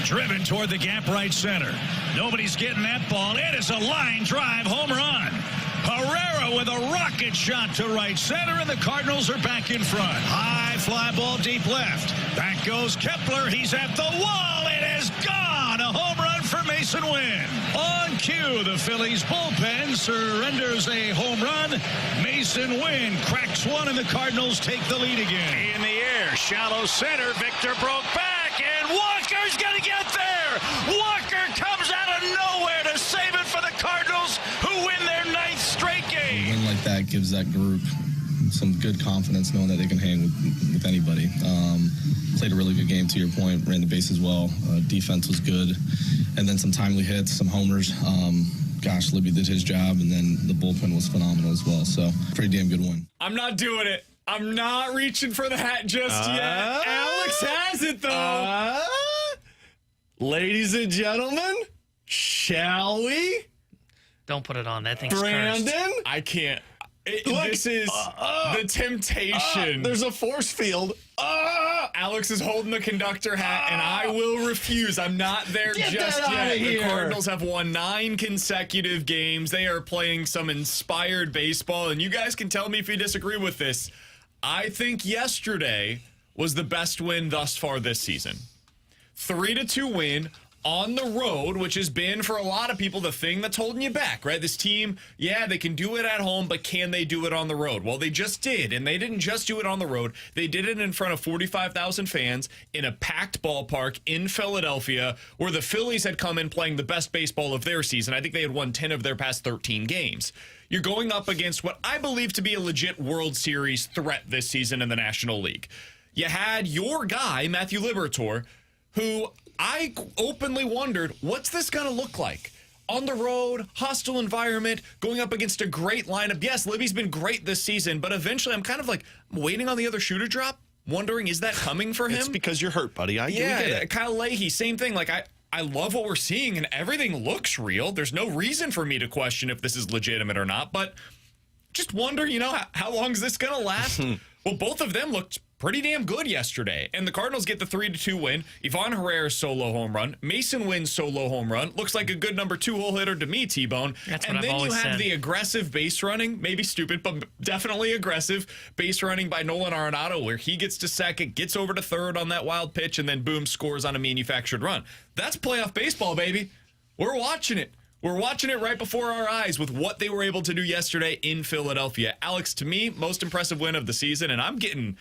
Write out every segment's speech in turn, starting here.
Driven toward the gap right center. Nobody's getting that ball. It is a line drive home run. Herrera with a rocket shot to right center, and the Cardinals are back in front. High fly ball deep left. Back goes Kepler. He's at the wall. It is gone. A home run for Mason Wynn. On cue, the Phillies bullpen surrenders a home run. Mason Wynn cracks one, and the Cardinals take the lead again. In the air, shallow center. Victor broke back, and Walker's going to get there. Walker comes out of nowhere to save it for the Cardinals, who win their 9th straight game. A win like that gives that group some good confidence, knowing that they can hang with anybody. Played a really good game, to your point, ran the bases well. Defense was good. And then some timely hits, some homers. Gosh, Libby did his job, and then the bullpen was phenomenal as well. So, pretty damn good win. I'm not doing it. I'm not reaching for the hat just yet. Alex has it, though. Ladies and gentlemen, shall we? Don't put it on. That thing's Brandon? cursed. I can't. This is the temptation. There's a force field. Alex is holding the conductor hat, and I will refuse. I'm not there Get just that yet. outta The here. Cardinals have won 9 consecutive games. They are playing some inspired baseball, and you guys can tell me if you disagree with this. I think yesterday was the best win thus far this season. 3-2 win on the road, which has been, for a lot of people, the thing that's holding you back, right? This team, yeah, they can do it at home, but can they do it on the road? Well, they just did, and they didn't just do it on the road. They did it in front of 45,000 fans in a packed ballpark in Philadelphia, where the Phillies had come in playing the best baseball of their season. I think they had won 10 of their past 13 games. You're going up against what I believe to be a legit World Series threat this season in the National League. You had your guy, Matthew Liberatore, who I openly wondered, what's this going to look like? On the road, hostile environment, going up against a great lineup. Yes, Libby's been great this season, but eventually I'm kind of like waiting on the other shoe to drop, wondering, is that coming for him? It's because you're hurt, buddy. We get it. Kyle Leahy, same thing. Like, I love what we're seeing, and everything looks real. There's no reason for me to question if this is legitimate or not, but just wonder, how long is this going to last? Well, both of them looked pretty damn good yesterday, and the Cardinals get the 3-2 win. Ivan Herrera's solo home run, Mason Wynn's solo home run. Looks like a good number 2 hole hitter to me, T-Bone. That's and what I've then always you have said. the aggressive base running, maybe stupid, but definitely aggressive base running by Nolan Arenado, where he gets to second, gets over to third on that wild pitch, and then boom, scores on a manufactured run. That's playoff baseball, baby. We're watching it. We're watching it right before our eyes with what they were able to do yesterday in Philadelphia. Alex, to me, most impressive win of the season, and I'm getting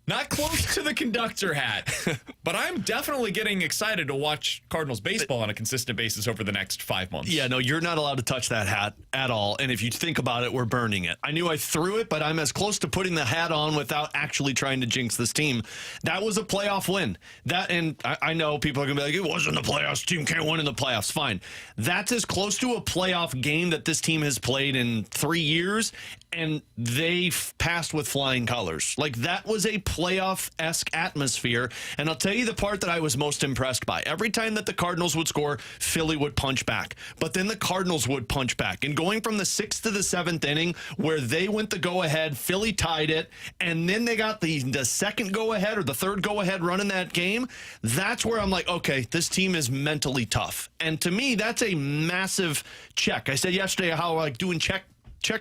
not close to the conductor hat, but I'm definitely getting excited to watch Cardinals baseball on a consistent basis over the next 5 months. Yeah, no, you're not allowed to touch that hat at all. And if you think about it, we're burning it. I knew I threw it, but I'm as close to putting the hat on without actually trying to jinx this team. That was a playoff win. And I know people are going to be like, it wasn't the playoffs. Team can't win in the playoffs. Fine. That's as close to a playoff game that this team has played in 3 years, and they've passed with flying colors. Like, that was a playoff-esque atmosphere. And I'll tell you the part that I was most impressed by. Every time that the Cardinals would score, Philly would punch back. But then the Cardinals would punch back. And going from the 6th to the 7th inning, where they went the go-ahead, Philly tied it, and then they got the second go-ahead or the third go-ahead run in that game, that's where I'm like, okay, this team is mentally tough. And to me, that's a massive check. I said yesterday how I like doing check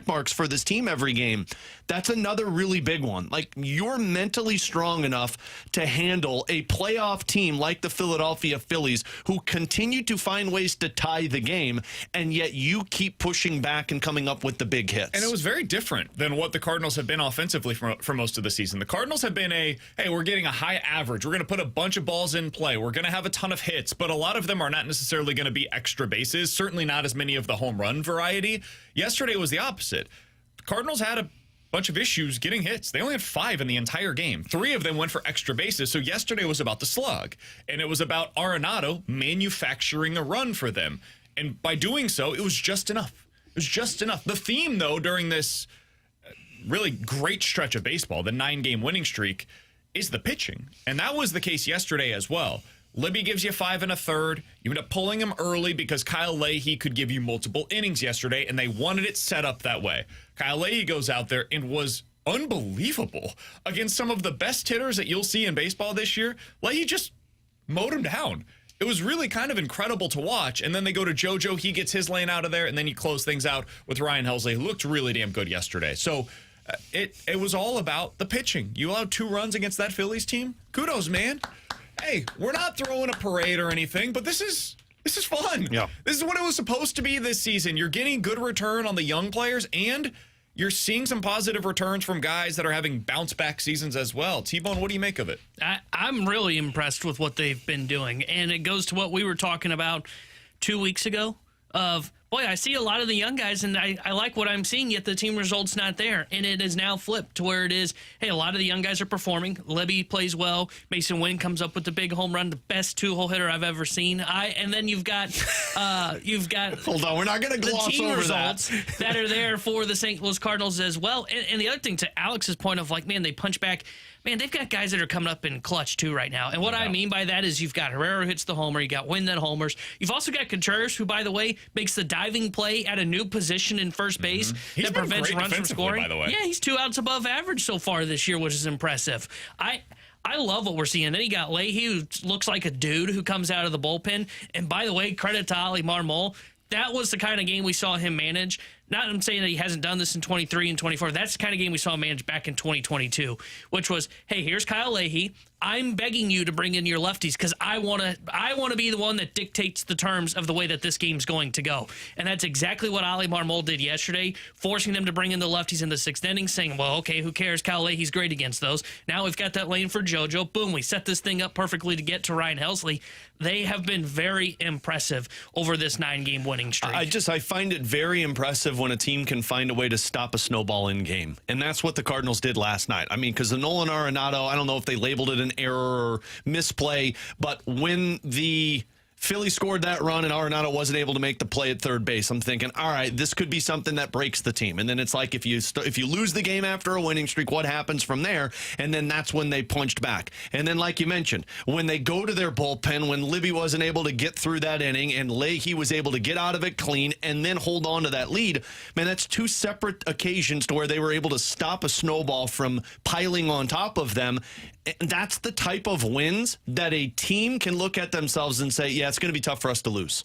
marks for this team every game. That's another really big one. Like, you're mentally strong enough to handle a playoff team like the Philadelphia Phillies, who continue to find ways to tie the game, and yet you keep pushing back and coming up with the big hits. And it was very different than what the Cardinals have been offensively for most of the season. The Cardinals have been hey, we're getting a high average. We're going to put a bunch of balls in play. We're going to have a ton of hits, but a lot of them are not necessarily going to be extra bases, certainly not as many of the home run variety. Yesterday was the opposite. The Cardinals had a bunch of issues getting hits. They only had 5 in the entire game. 3 of them went for extra bases. So yesterday was about the slug, and it was about Arenado manufacturing a run for them. And by doing so, it was just enough. It was just enough. The theme, though, during this really great stretch of baseball, the 9-game winning streak, is the pitching. And that was the case yesterday as well. Libby gives you 5 1/3. You end up pulling him early because Kyle Leahy could give you multiple innings yesterday, and they wanted it set up that way. Kyle Leahy goes out there and was unbelievable against some of the best hitters that you'll see in baseball this year. Leahy just mowed him down. it was really kind of incredible to watch. And then they go to JoJo. He gets his lane out of there. And then you close things out with Ryan Helsley, who looked really damn good yesterday. So it was all about the pitching. You allowed 2 runs against that Phillies team. Kudos, man. Hey, we're not throwing a parade or anything, but this is fun. Yeah. This is what it was supposed to be this season. You're getting good return on the young players, and you're seeing some positive returns from guys that are having bounce-back seasons as well. T-Bone, what do you make of it? I'm really impressed with what they've been doing. And it goes to what we were talking about 2 weeks ago of, boy, I see a lot of the young guys, and I like what I'm seeing, yet the team result's not there. And it is now flipped to where it is, hey, a lot of the young guys are performing. Libby plays well. Mason Wynn comes up with the big home run, the best 2-hole hitter I've ever seen. And then you've got Hold on, we're not going to the gloss team over results that are there for the St. Louis Cardinals as well. And the other thing, to Alex's point of, like, man, they punch back. Man, they've got guys that are coming up in clutch, too, right now. And what I mean by that is you've got Herrera who hits the homer. You got Wynn that homers. You've also got Contreras, who, by the way, makes the diving play at a new position in first base that prevents runs from scoring. By the way. Yeah, he's 2 outs above average so far this year, which is impressive. I love what we're seeing. Then you got Leahy, who looks like a dude who comes out of the bullpen. And by the way, credit to Ali Marmol. That was the kind of game we saw him manage. Not I'm saying that he hasn't done this in 23 and 24. That's the kind of game we saw him manage back in 2022, which was, hey, here's Kyle Leahy. I'm begging you to bring in your lefties because I want to be the one that dictates the terms of the way that this game's going to go. And that's exactly what Ali Marmol did yesterday, forcing them to bring in the lefties in the 6th inning, saying, well, okay, who cares? Kyle Leahy's great against those. Now we've got that lane for JoJo. Boom, we set this thing up perfectly to get to Ryan Helsley. They have been very impressive over this 9-game winning streak. I find it very impressive when a team can find a way to stop a snowball in game. And that's what the Cardinals did last night. I mean, because the Nolan Arenado, I don't know if they labeled it an error or misplay, but when the Philly scored that run and Arenado wasn't able to make the play at third base, I'm thinking, all right, this could be something that breaks the team. And then it's like if you lose the game after a winning streak, what happens from there? And then that's when they punched back. And then, like you mentioned, when they go to their bullpen, when Libby wasn't able to get through that inning and Leahy was able to get out of it clean and then hold on to that lead, man, that's 2 separate occasions to where they were able to stop a snowball from piling on top of them. And that's the type of wins that a team can look at themselves and say, yeah, it's going to be tough for us to lose.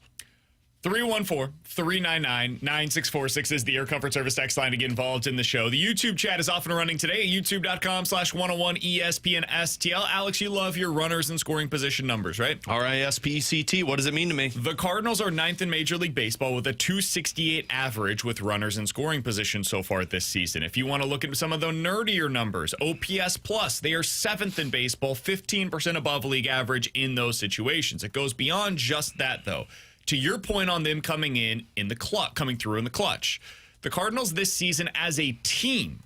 314-399-9646 is the Air Comfort Service text line to get involved in the show. The YouTube chat is off and running today at youtube.com/101 ESPN STL. Alex, you love your runners and scoring position numbers, right? RISPECT. What does it mean to me? The Cardinals are 9th in Major League Baseball with a .268 average with runners in scoring position so far this season. If you want to look at some of the nerdier numbers, OPS plus, they are 7th in baseball, 15% above league average in those situations. It goes beyond just that, though. To your point on them coming through in the clutch, the Cardinals this season as a team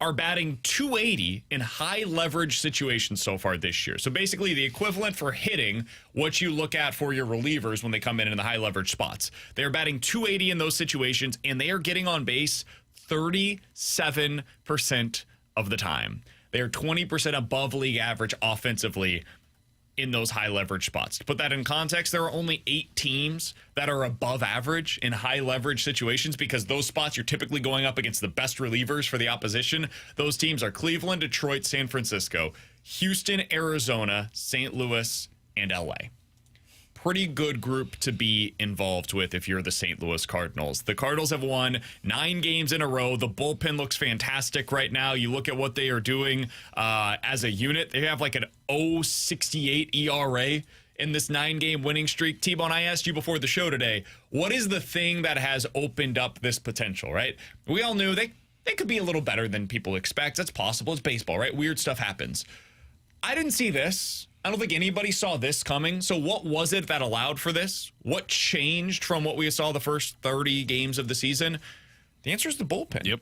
are batting .280 in high leverage situations so far this year. So basically the equivalent for hitting what you look at for your relievers when they come in the high leverage spots. They are batting .280 in those situations, and they are getting on base 37% of the time. They are 20% above league average offensively in those high leverage spots. To put that in context, there are only 8 teams that are above average in high leverage situations because those spots you're typically going up against the best relievers for the opposition. Those teams are Cleveland, Detroit, San Francisco, Houston, Arizona, St. Louis, and LA. Pretty good group to be involved with if you're the St. Louis Cardinals. The Cardinals have won 9 games in a row. The bullpen looks fantastic right now. You look at what they are doing as a unit. They have like an 0.68 ERA in this 9-game winning streak. T-Bone, I asked you before the show today, what is the thing that has opened up this potential, right? We all knew they could be a little better than people expect. That's possible. It's baseball, right? Weird stuff happens. I didn't see this. I don't think anybody saw this coming. So what was it that allowed for this? What changed from what we saw the first 30 games of the season? The answer is the bullpen. Yep.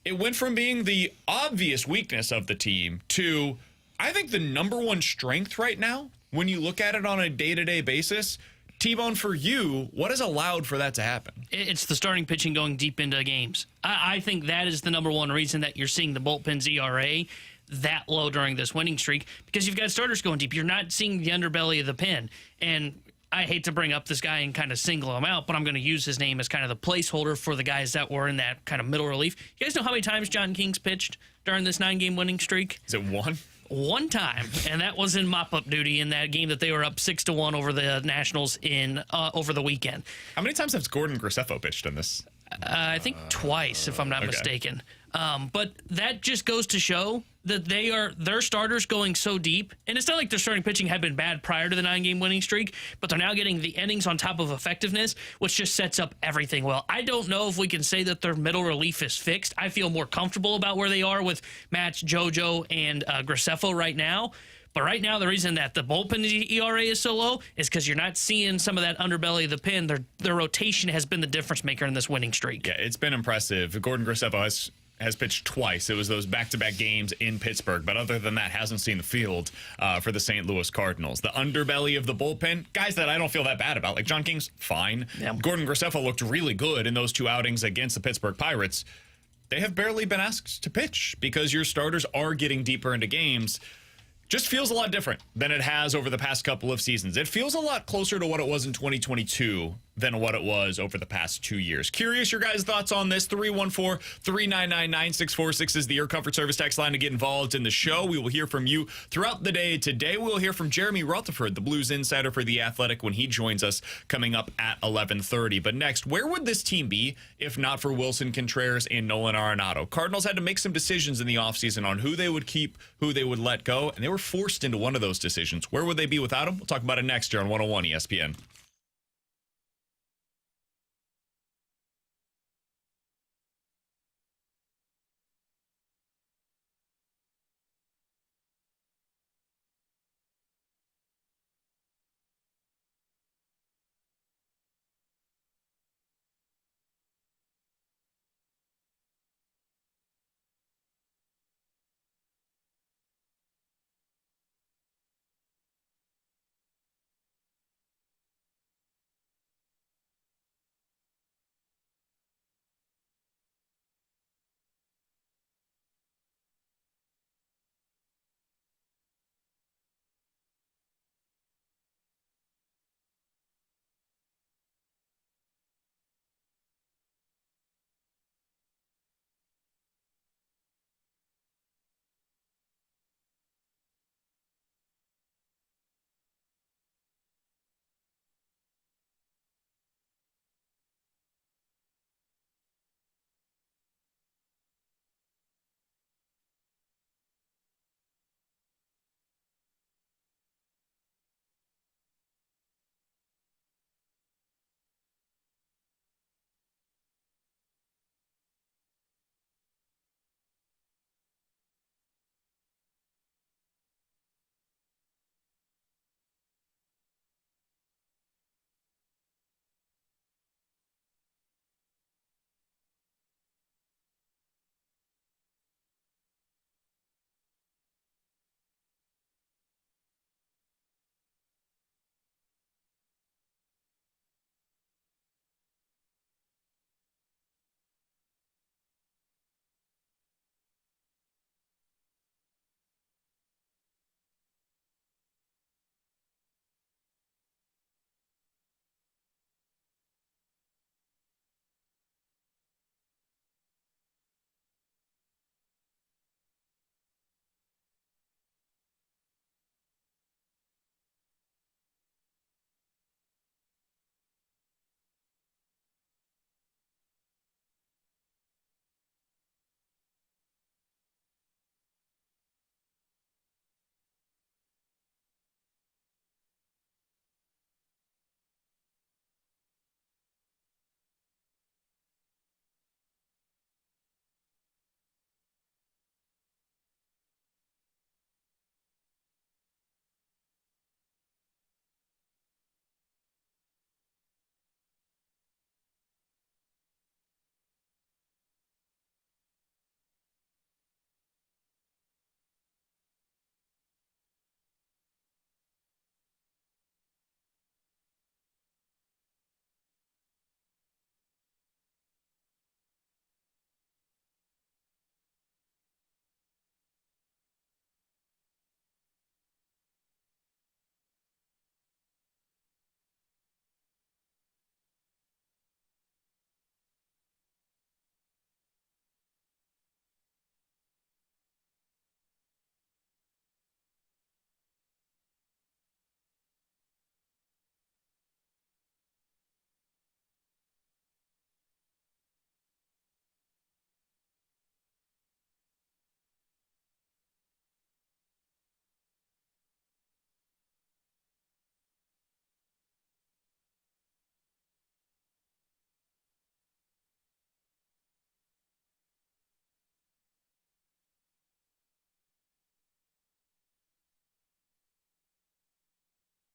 It went from being the obvious weakness of the team to, I think, the number one strength right now when you look at it on a day-to-day basis. T-Bone, for you, what has allowed for that to happen? It's the starting pitching going deep into games. I think that is the number one reason that you're seeing the bullpen's ERA that low during this winning streak, because you've got starters going deep. You're not seeing the underbelly of the pen. And I hate to bring up this guy and kind of single him out, but I'm going to use his name as kind of the placeholder for the guys that were in that kind of middle relief. You guys know how many times John King's pitched during this 9-game winning streak? Is it 1? one time, and that was in mop-up duty in that game that they were up 6-1 over the Nationals in over the weekend. How many times has Gordon Graceffo pitched in this? I think twice, if I'm not mistaken. But that just goes to show that their starters going so deep, and it's not like their starting pitching had been bad prior to the 9-game winning streak, but they're now getting the innings on top of effectiveness, which just sets up everything well. I don't know if we can say that their middle relief is fixed. I feel more comfortable about where they are with Matz, JoJo, and Graceffo right now. But right now, the reason that the bullpen ERA is so low is because you're not seeing some of that underbelly of the pin. Their rotation has been the difference maker in this winning streak. Yeah, it's been impressive. Gordon Graceffo has pitched twice. It was those back-to-back games in Pittsburgh. But other than that, hasn't seen the field for the St. Louis Cardinals. The underbelly of the bullpen, guys that I don't feel that bad about. Like John King's fine. Yeah. Gordon Graceffo looked really good in those 2 outings against the Pittsburgh Pirates. They have barely been asked to pitch because your starters are getting deeper into games. Just feels a lot different than it has over the past couple of seasons. It feels a lot closer to what it was in 2022 than what it was over the past 2 years. Curious your guys' thoughts on this. 314-399-9646 is the Air Comfort Service text line to get involved in the show. We will hear from you throughout the day. Today, we will hear from Jeremy Rutherford, the Blues insider for The Athletic, when he joins us coming up at 11:30. But next, where would this team be if not for Wilson Contreras and Nolan Arenado? Cardinals had to make some decisions in the offseason on who they would keep, who they would let go, and they were forced into one of those decisions. Where would they be without him? We'll talk about it next year on 101 ESPN.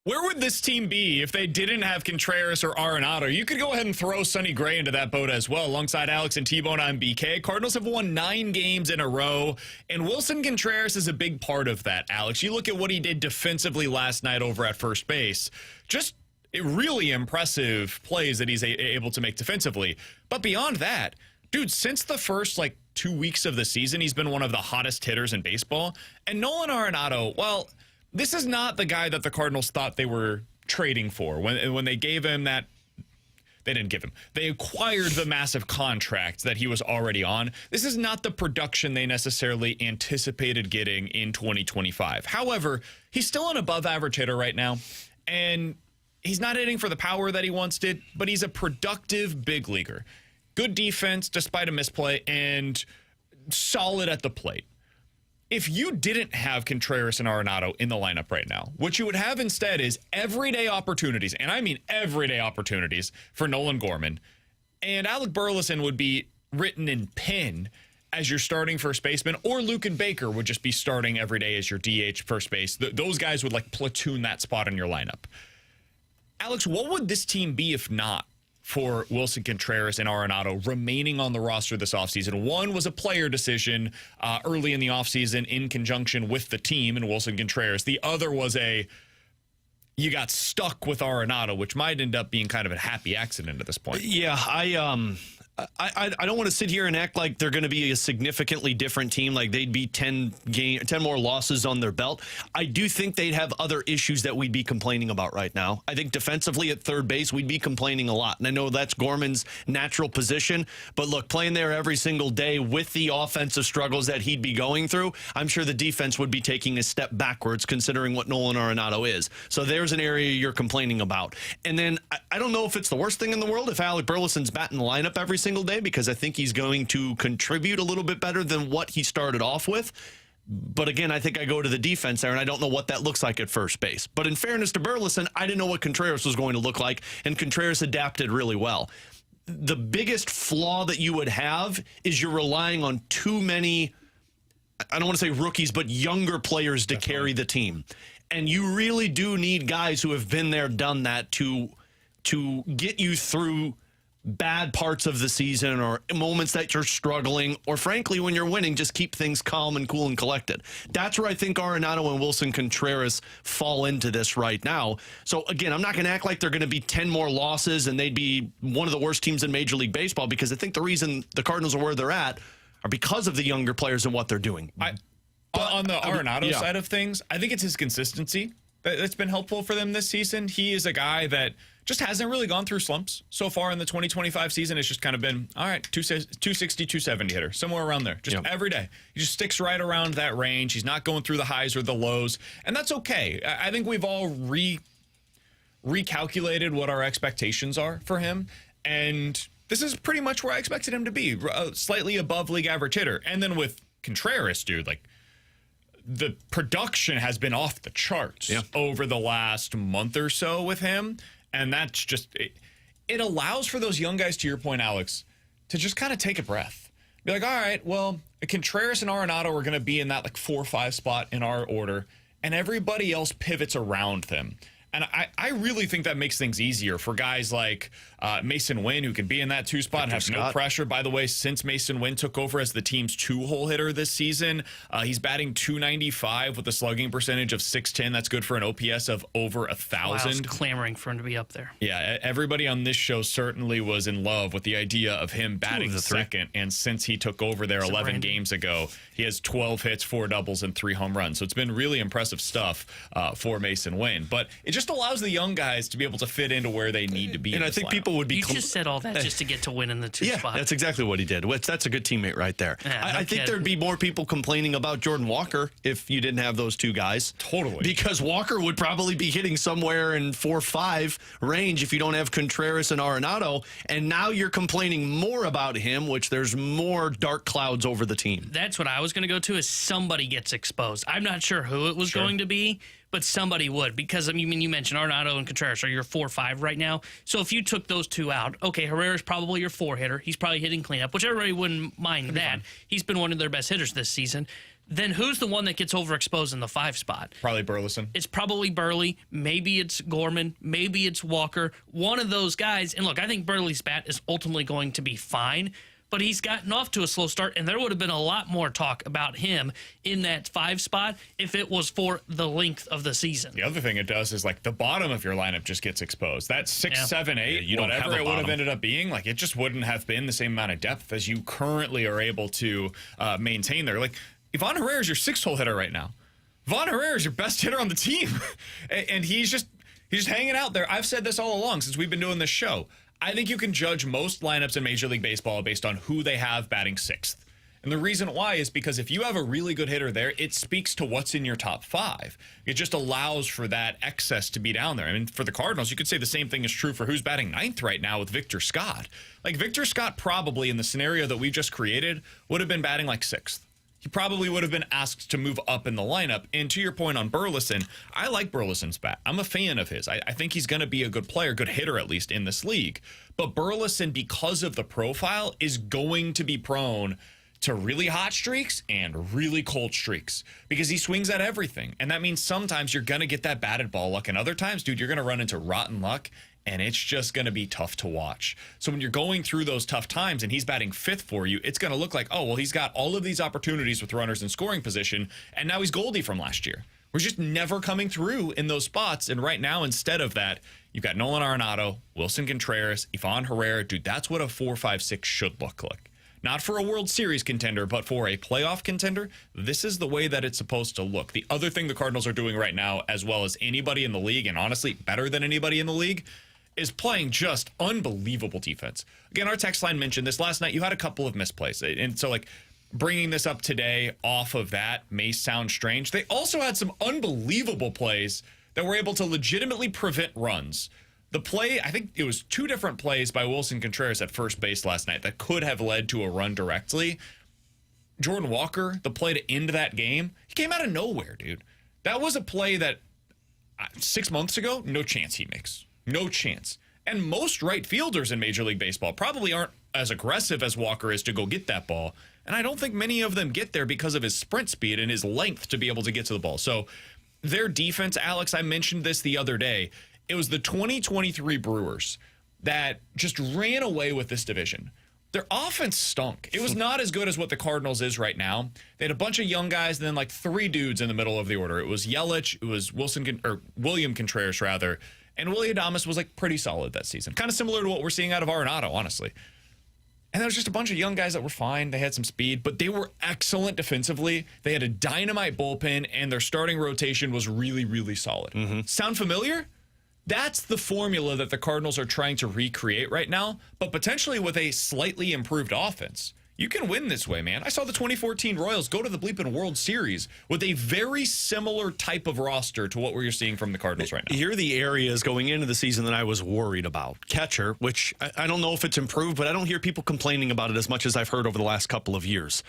Where would this team be if they didn't have Contreras or Arenado? You could go ahead and throw Sonny Gray into that boat as well. Alongside Alex and T-Bone, I'm BK. Cardinals have won 9 games in a row, and Wilson Contreras is a big part of that, Alex. You look at what he did defensively last night over at first base. Just really impressive plays that he's able to make defensively. But beyond that, dude, since the first, 2 weeks of the season, he's been one of the hottest hitters in baseball. And Nolan Arenado, well, this is not the guy that the Cardinals thought they were trading for. When they gave him that, they didn't give him. They acquired the massive contract that he was already on. This is not the production they necessarily anticipated getting in 2025. However, he's still an above-average hitter right now, and he's not hitting for the power that he once did, but he's a productive big leaguer. Good defense despite a misplay, and solid at the plate. If you didn't have Contreras and Arenado in the lineup right now, what you would have instead is everyday opportunities, and I mean everyday opportunities for Nolan Gorman, and Alec Burleson would be written in pen as your starting first baseman, or Luke and Baker would just be starting every day as your DH first base. Those guys would platoon that spot in your lineup. Alex, what would this team be if not for Wilson Contreras and Arenado remaining on the roster this offseason? One was a player decision early in the offseason in conjunction with the team and Wilson Contreras. The other was you got stuck with Arenado, which might end up being kind of a happy accident at this point. Yeah, I don't want to sit here and act like they're going to be a significantly different team, like they'd be 10 more losses on their belt. I do think they'd have other issues that we'd be complaining about right now. I think defensively at third base, we'd be complaining a lot. And I know that's Gorman's natural position, but look, playing there every single day with the offensive struggles that he'd be going through, I'm sure the defense would be taking a step backwards considering what Nolan Arenado is. So there's an area you're complaining about. And then I don't know if it's the worst thing in the world if Alec Burleson's batting the lineup every single day, because I think he's going to contribute a little bit better than what he started off with. But again, I think I go to the defense there, and I don't know what that looks like at first base. But in fairness to Burleson, I didn't know what Contreras was going to look like, and Contreras adapted really well. The biggest flaw that you would have is you're relying on too many, I don't want to say rookies, but younger players to carry the team. And you really do need guys who have been there, done that to get you through bad parts of the season or moments that you're struggling, or frankly, when you're winning, just keep things calm and cool and collected. That's where I think Arenado and Wilson Contreras fall into this right now. So again, I'm not going to act like they're going to be 10 more losses and they'd be one of the worst teams in Major League Baseball, because I think the reason the Cardinals are where they're at are because of the younger players and what they're doing. On the Arenado side of things, I think it's his consistency that's been helpful for them this season. He is a guy that just hasn't really gone through slumps so far in the 2025 season. It's just kind of been, all right, 260, 270 hitter, somewhere around there, just every day. He just sticks right around that range. He's not going through the highs or the lows, and that's okay. I think we've all recalculated what our expectations are for him, and this is pretty much where I expected him to be, slightly above league average hitter. And then with Contreras, dude, the production has been off the charts over the last month or so with him. And that's just, it allows for those young guys, to your point, Alex, to just kind of take a breath. Be like, all right, well, Contreras and Arenado are going to be in that 4 or 5 spot in our order, and everybody else pivots around them. And I really think that makes things easier for guys like Mason Wynn, who can be in that 2 spot and have no pressure. By the way, since Mason Wynn took over as the team's 2-hole hitter this season, he's batting .295 with a slugging percentage of .610. That's good for an OPS of over 1,000. Wow, I was clamoring for him to be up there. Yeah, everybody on this show certainly was in love with the idea of him batting second. And since he took over there 11 games ago, he has 12 hits, 4 doubles, and 3 home runs. So it's been really impressive stuff for Mason Wynn. But it just allows the young guys to be able to fit into where they need to be. And I think people would be. You just said all that just to get to win in the 2 spot. That's exactly what he did. That's a good teammate right there. Yeah, I think there'd be more people complaining about Jordan Walker if you didn't have those 2 guys. Totally. Because Walker would probably be hitting somewhere in 4-5 range if you don't have Contreras and Arenado. And now you're complaining more about him, which there's more dark clouds over the team. That's what I was going to go to, is somebody gets exposed. I'm not sure who it was going to be, but somebody would, because you mentioned Arenado and Contreras are your 4-5 right now. So if you took those 2 out, okay, Herrera's probably your 4 hitter. He's probably hitting cleanup, which everybody wouldn't mind that. He's been one of their best hitters this season. then who's the one that gets overexposed in the 5 spot? Probably Burleson. It's probably Burley. Maybe it's Gorman. Maybe it's Walker. One of those guys. And look, I think Burley's bat is ultimately going to be fine, but he's gotten off to a slow start, and there would have been a lot more talk about him in that 5 spot if it was for the length of the season. The other thing it does is, like, the bottom of your lineup just gets exposed. That 6, 7, 8, you don't have whatever a it would have bottom. ended up being, like, it just wouldn't have been the same amount of depth as you currently are able to maintain there. Like, Ivan Herrera is your 6-hole hitter right now. Ivan Herrera is your best hitter on the team, and he's just hanging out there. I've said this all along since we've been doing this show. I think you can judge most lineups in Major League Baseball based on who they have batting 6th. And the reason why is because if you have a really good hitter there, it speaks to what's in your top 5. It just allows for that excess to be down there. I mean, for the Cardinals, you could say the same thing is true for who's batting 9th right now with Victor Scott. Like, Victor Scott probably, in the scenario that we just created, would have been batting like 6th. He probably would have been asked to move up in the lineup. And to your point on Burleson, I like Burleson's bat. I'm a fan of his. I think he's going to be a good player, good hitter at least in this league. But Burleson, because of the profile, is going to be prone to really hot streaks and really cold streaks because he swings at everything. And that means sometimes you're going to get that batted ball luck. And other times, dude, you're going to run into rotten luck. And it's just going to be tough to watch. So when you're going through those tough times and he's batting 5th for you, it's going to look like, oh, well, he's got all of these opportunities with runners in scoring position, and now he's Goldie from last year. We're just never coming through in those spots. And right now, instead of that, you've got Nolan Arenado, Wilson Contreras, Ivan Herrera. Dude, that's what a 4, 5, 6 should look like. Not for a World Series contender, but for a playoff contender, this is the way that it's supposed to look. The other thing the Cardinals are doing right now, as well as anybody in the league, and honestly, better than anybody in the league, is playing just unbelievable defense. Again, our text line mentioned this last night. You had a couple of misplays. And so, like, bringing this up today off of that may sound strange. They also had some unbelievable plays that were able to legitimately prevent runs. The play, I think it was 2 different plays by Wilson Contreras at first base last night that could have led to a run directly. Jordan Walker, the play to end that game, he came out of nowhere, dude. That was a play that 6 months ago, no chance he makes. No chance. And most right fielders in Major League Baseball probably aren't as aggressive as Walker is to go get that ball. And I don't think many of them get there because of his sprint speed and his length to be able to get to the ball. So their defense, Alex, I mentioned this the other day. It was the 2023 Brewers that just ran away with this division. Their offense stunk. It was not as good as what the Cardinals is right now. They had a bunch of young guys and then like 3 dudes in the middle of the order. It was Yelich, it was William Contreras, rather, and Willy Adames was like pretty solid that season. Kind of similar to what we're seeing out of Arenado, honestly. And there was just a bunch of young guys that were fine. They had some speed, but they were excellent defensively. They had a dynamite bullpen, and their starting rotation was really, really solid. Sound familiar? That's the formula that the Cardinals are trying to recreate right now, but potentially with a slightly improved offense. You can win this way, man. I saw the 2014 Royals go to the bleeping World Series with a very similar type of roster to what we're seeing from the Cardinals right now. Here are the areas going into the season that I was worried about. Catcher, which I don't know if it's improved, but I don't hear people complaining about it as much as I've heard over the last couple of years.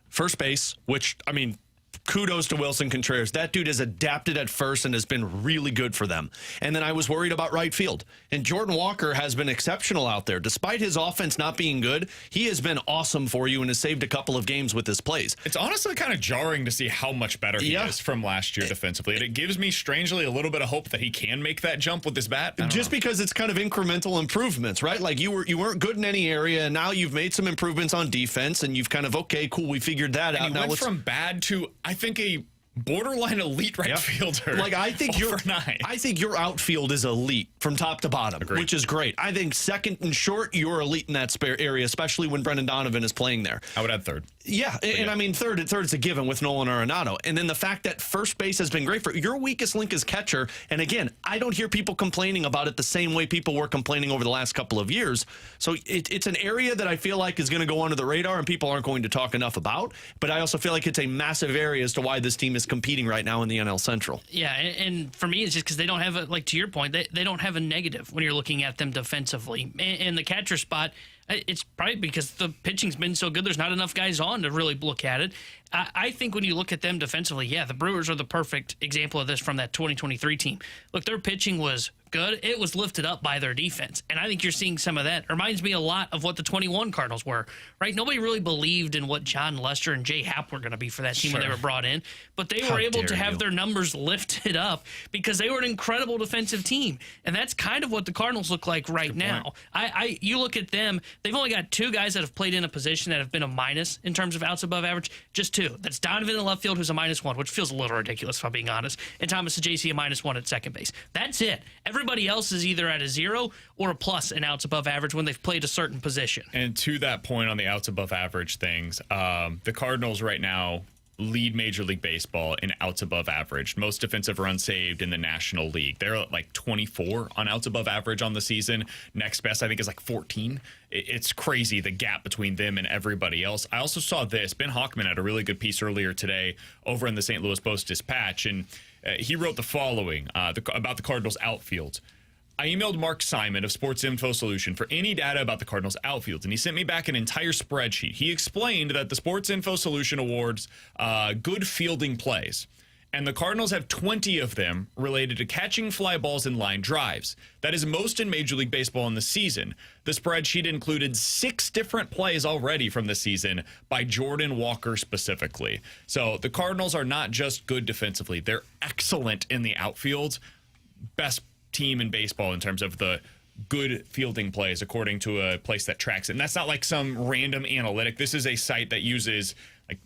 First base, which, I mean, kudos to Wilson Contreras. That dude has adapted at first and has been really good for them. And then I was worried about right field. And Jordan Walker has been exceptional out there. Despite his offense not being good, he has been awesome for you and has saved a couple of games with his plays. It's honestly kind of jarring to see how much better he is from last year defensively. And it gives me, strangely, a little bit of hope that he can make that jump with his bat. Just because it's kind of incremental improvements, right? Like you weren't good in any area, and now you've made some improvements on defense, and you've kind of, okay, cool, we figured that out. He went from bad to, I think, a borderline elite right fielder. Like I think your outfield is elite from top to bottom, which is great. I think second and short, you're elite in that spare area, especially when Brendan Donovan is playing there. I would add third. Yeah, and I mean third's a given with Nolan Arenado. And then the fact that first base has been great for your weakest link is catcher. And again, I don't hear people complaining about it the same way people were complaining over the last couple of years. So it's an area that I feel like is going to go under the radar and people aren't going to talk enough about. But I also feel like it's a massive area as to why this team is competing right now in the NL Central. Yeah, and for me, it's just because they don't have like to your point, they don't have a negative when you're looking at them defensively. And the catcher spot, It's probably because the pitching's been so good. There's not enough guys on to really look at it. I think when you look at them defensively, yeah, the Brewers are the perfect example of this from that 2023 team. Look, their pitching was good. It was lifted up by their defense. And I think you're seeing some of that. It reminds me a lot of what the 21 Cardinals were, right? Nobody really believed in what John Lester and Jay Happ were going to be for that team when they were brought in. But they were able to have their numbers lifted up because they were an incredible defensive team. And that's kind of what the Cardinals look like right now. You look at them, they've only got 2 guys that have played in a position that have been a minus in terms of outs above average. Just 2. That's Donovan in left field, who's a -1, which feels a little ridiculous if I'm being honest, and Thomas JC a -1 at second base. That's it. Everybody else is either at a 0 or a plus in outs above average when they've played a certain position. And to that point on the outs above average things, the Cardinals right now lead Major League Baseball in outs above average. Most defensive runs saved in the National League. They're at like 24 on outs above average on the season. Next best, I think, is like 14. It's crazy, the gap between them and everybody else. I also saw this. Ben Hochman had a really good piece earlier today over in the St. Louis Post-Dispatch, and he wrote the following about the Cardinals outfield. I emailed Mark Simon of Sports Info Solution for any data about the Cardinals outfield, and he sent me back an entire spreadsheet. He explained that the Sports Info Solution awards good fielding plays, and the Cardinals have 20 of them related to catching fly balls and line drives. That is most in Major League Baseball in the season. The spreadsheet included 6 different plays already from the season by Jordan Walker specifically. So the Cardinals are not just good defensively, they're excellent in the outfield. Best team in baseball in terms of the good fielding plays according to a place that tracks it. And that's not like some random analytic. This is a site that uses, like,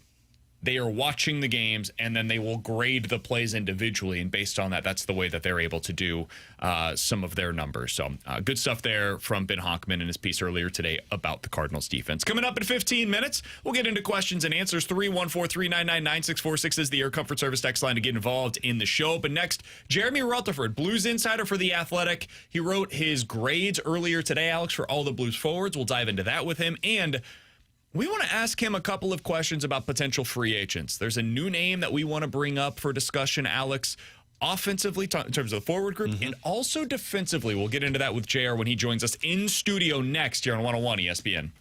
they are watching the games and then they will grade the plays individually, and based on that, that's the way that they're able to do some of their numbers. So good stuff there from Ben Hochman in his piece earlier today about the Cardinals defense. Coming up in 15 minutes, we'll get into questions and answers. 314-399-9646 is the Air Comfort Service text line to get involved in the show. But next, Jeremy Rutherford, Blues insider for The Athletic. He wrote his grades earlier today, Alex, for all the Blues forwards. We'll dive into that with him. And we want to ask him a couple of questions about potential free agents. There's a new name that we want to bring up for discussion, Alex, offensively in terms of the forward group, and also defensively. We'll get into that with JR when he joins us in studio next here on 101 ESPN.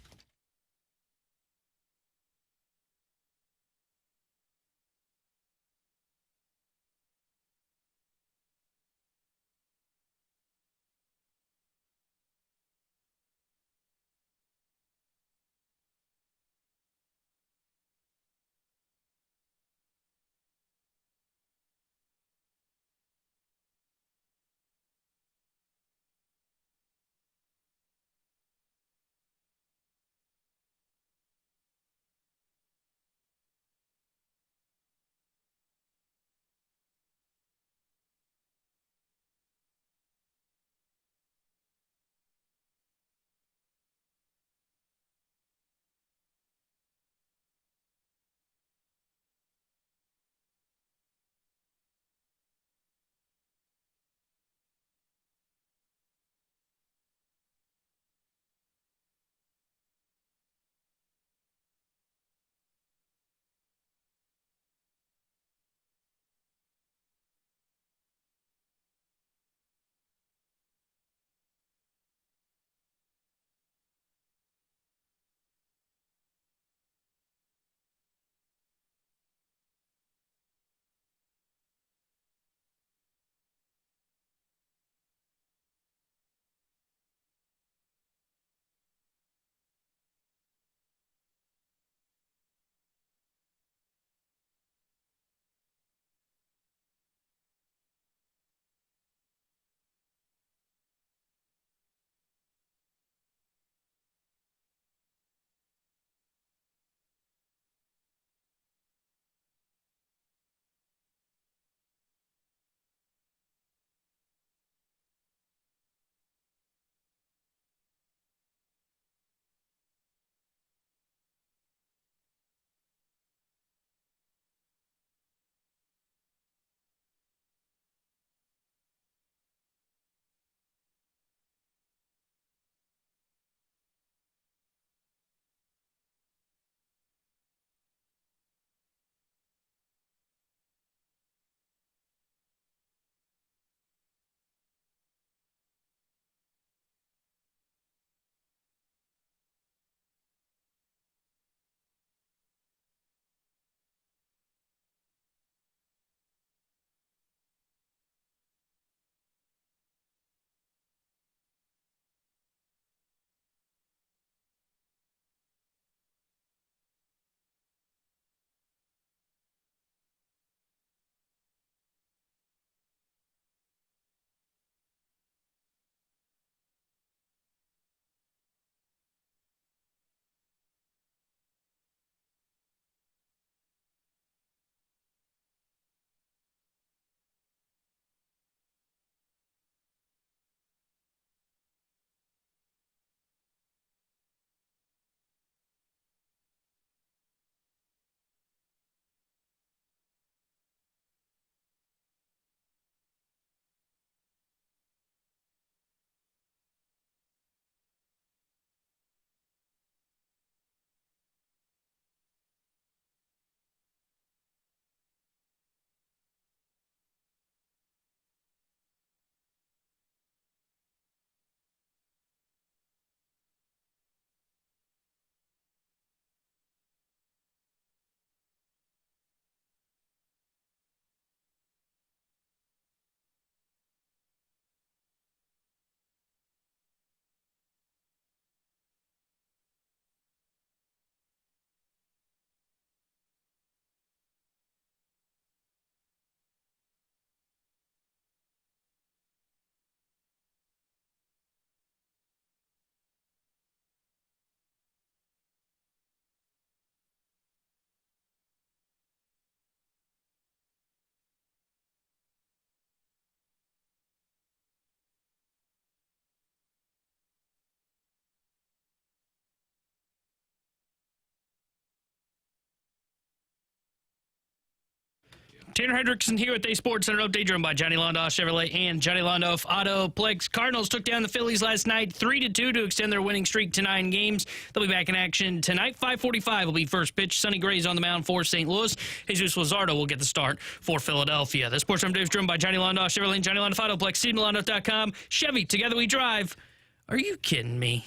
Tanner Hendrickson here with a Sports Center update, driven by Johnny Londoff Chevrolet and Johnny Londoff Autoplex. Cardinals took down the Phillies last night 3-2 to extend their winning streak to 9 games. They'll be back in action tonight. 5:45 will be first pitch. Sonny Gray's on the mound for St. Louis. Jesus Luzardo will get the start for Philadelphia. The Sports Center update is driven by Johnny Londoff Chevrolet and Johnny Londoff Autoplex. StevenLondoff.com. Chevy, together we drive. Are you kidding me?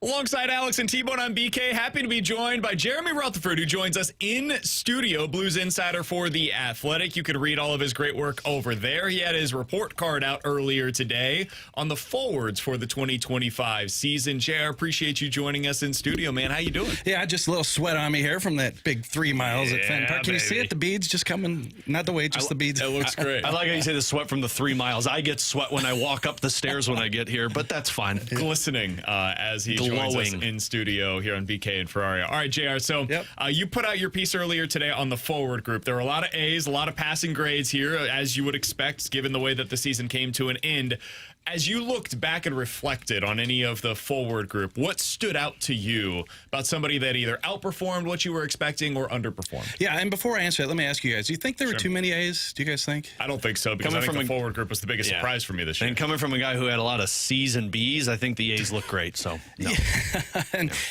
Alongside Alex and T-Bone, I'm BK. Happy to be joined by Jeremy Rutherford, who joins us in studio, Blues insider for The Athletic. You could read all of his great work over there. He had his report card out earlier today on the forwards for the 2025 season. JR, appreciate you joining us in studio, man. How you doing? Yeah, just a little sweat on me here from that big 3 miles at Fenton Park. Can you see it? The beads just coming, not the weight, just the beads. It looks great. I like how you say the sweat from the 3 miles. I get sweat when I walk up the stairs when I get here, but that's fine. Glistening as he joins us in studio here on BK and Ferrario. All right, JR, so you put out your piece earlier today on the forward group. There were a lot of A's, a lot of passing grades here, as you would expect, given the way that the season came to an end. As you looked back and reflected on any of the forward group, what stood out to you about somebody that either outperformed what you were expecting or underperformed? Yeah, and before I answer that, let me ask you guys, do you think there were too many A's? Do you guys think? I don't think so, because I think the forward group was the biggest surprise for me this year. And coming from a guy who had a lot of C's and B's, I think the A's look great, so no.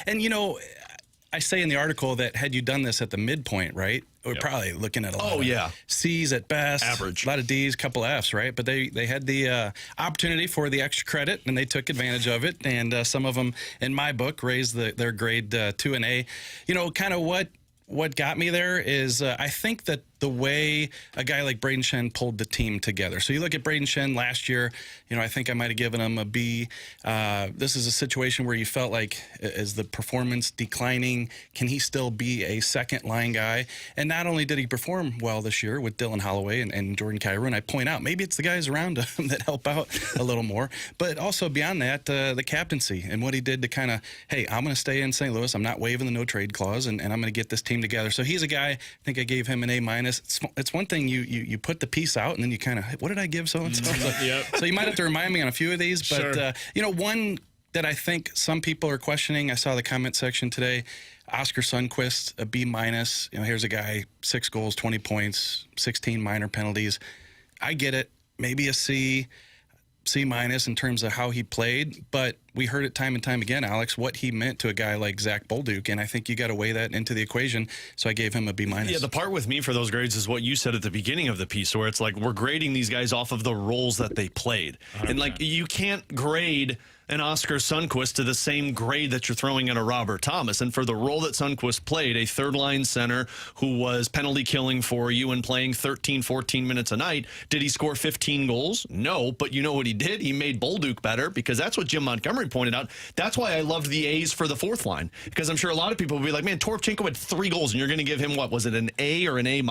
And you know, I say in the article that had you done this at the midpoint, right, we're probably looking at a lot of C's at best, average, a lot of D's, couple F's, right? But they had the opportunity for the extra credit, and they took advantage of it. And some of them, in my book, raised their grade to an A. You know, kind of what got me there is I think that the way a guy like Braden Shen pulled the team together. So you look at Braden Shen last year, you know, I think I might have given him a B. This is a situation where you felt like, is the performance declining? Can he still be a second-line guy? And not only did he perform well this year with Dylan Holloway and Jordan Kyrou, and I point out, maybe it's the guys around him that help out a little more, but also beyond that, the captaincy and what he did to kind of, hey, I'm going to stay in St. Louis. I'm not waiving the no-trade clause, and I'm going to get this team together. So he's a guy, I think I gave him an A-. It's one thing you put the piece out and then you kind of, what did I give so-and-so? So you might have to remind me on a few of these, but you know, one that I think some people are questioning, I saw the comment section today, Oscar Sundqvist, a B-. You know, here's a guy, 6 goals, 20 points, 16 minor penalties. I get it, maybe a C-, in terms of how he played, but we heard it time and time again, Alex, what he meant to a guy like Zach Bolduc, and I think you got to weigh that into the equation, so I gave him a B-. Yeah, the part with me for those grades is what you said at the beginning of the piece, where it's like we're grading these guys off of the roles that they played. 100%. And like you can't grade an Oscar Sundqvist to the same grade that you're throwing at a Robert Thomas. And for the role that Sundqvist played, a third-line center who was penalty killing for you and playing 13, 14 minutes a night, did he score 15 goals? No, but you know what he did? He made Bolduc better, because that's what Jim Montgomery pointed out. That's why I loved the A's for the fourth line, because I'm sure a lot of people will be like, man, Toropchenko had 3 goals, and you're going to give him, what, was it an A or an A-?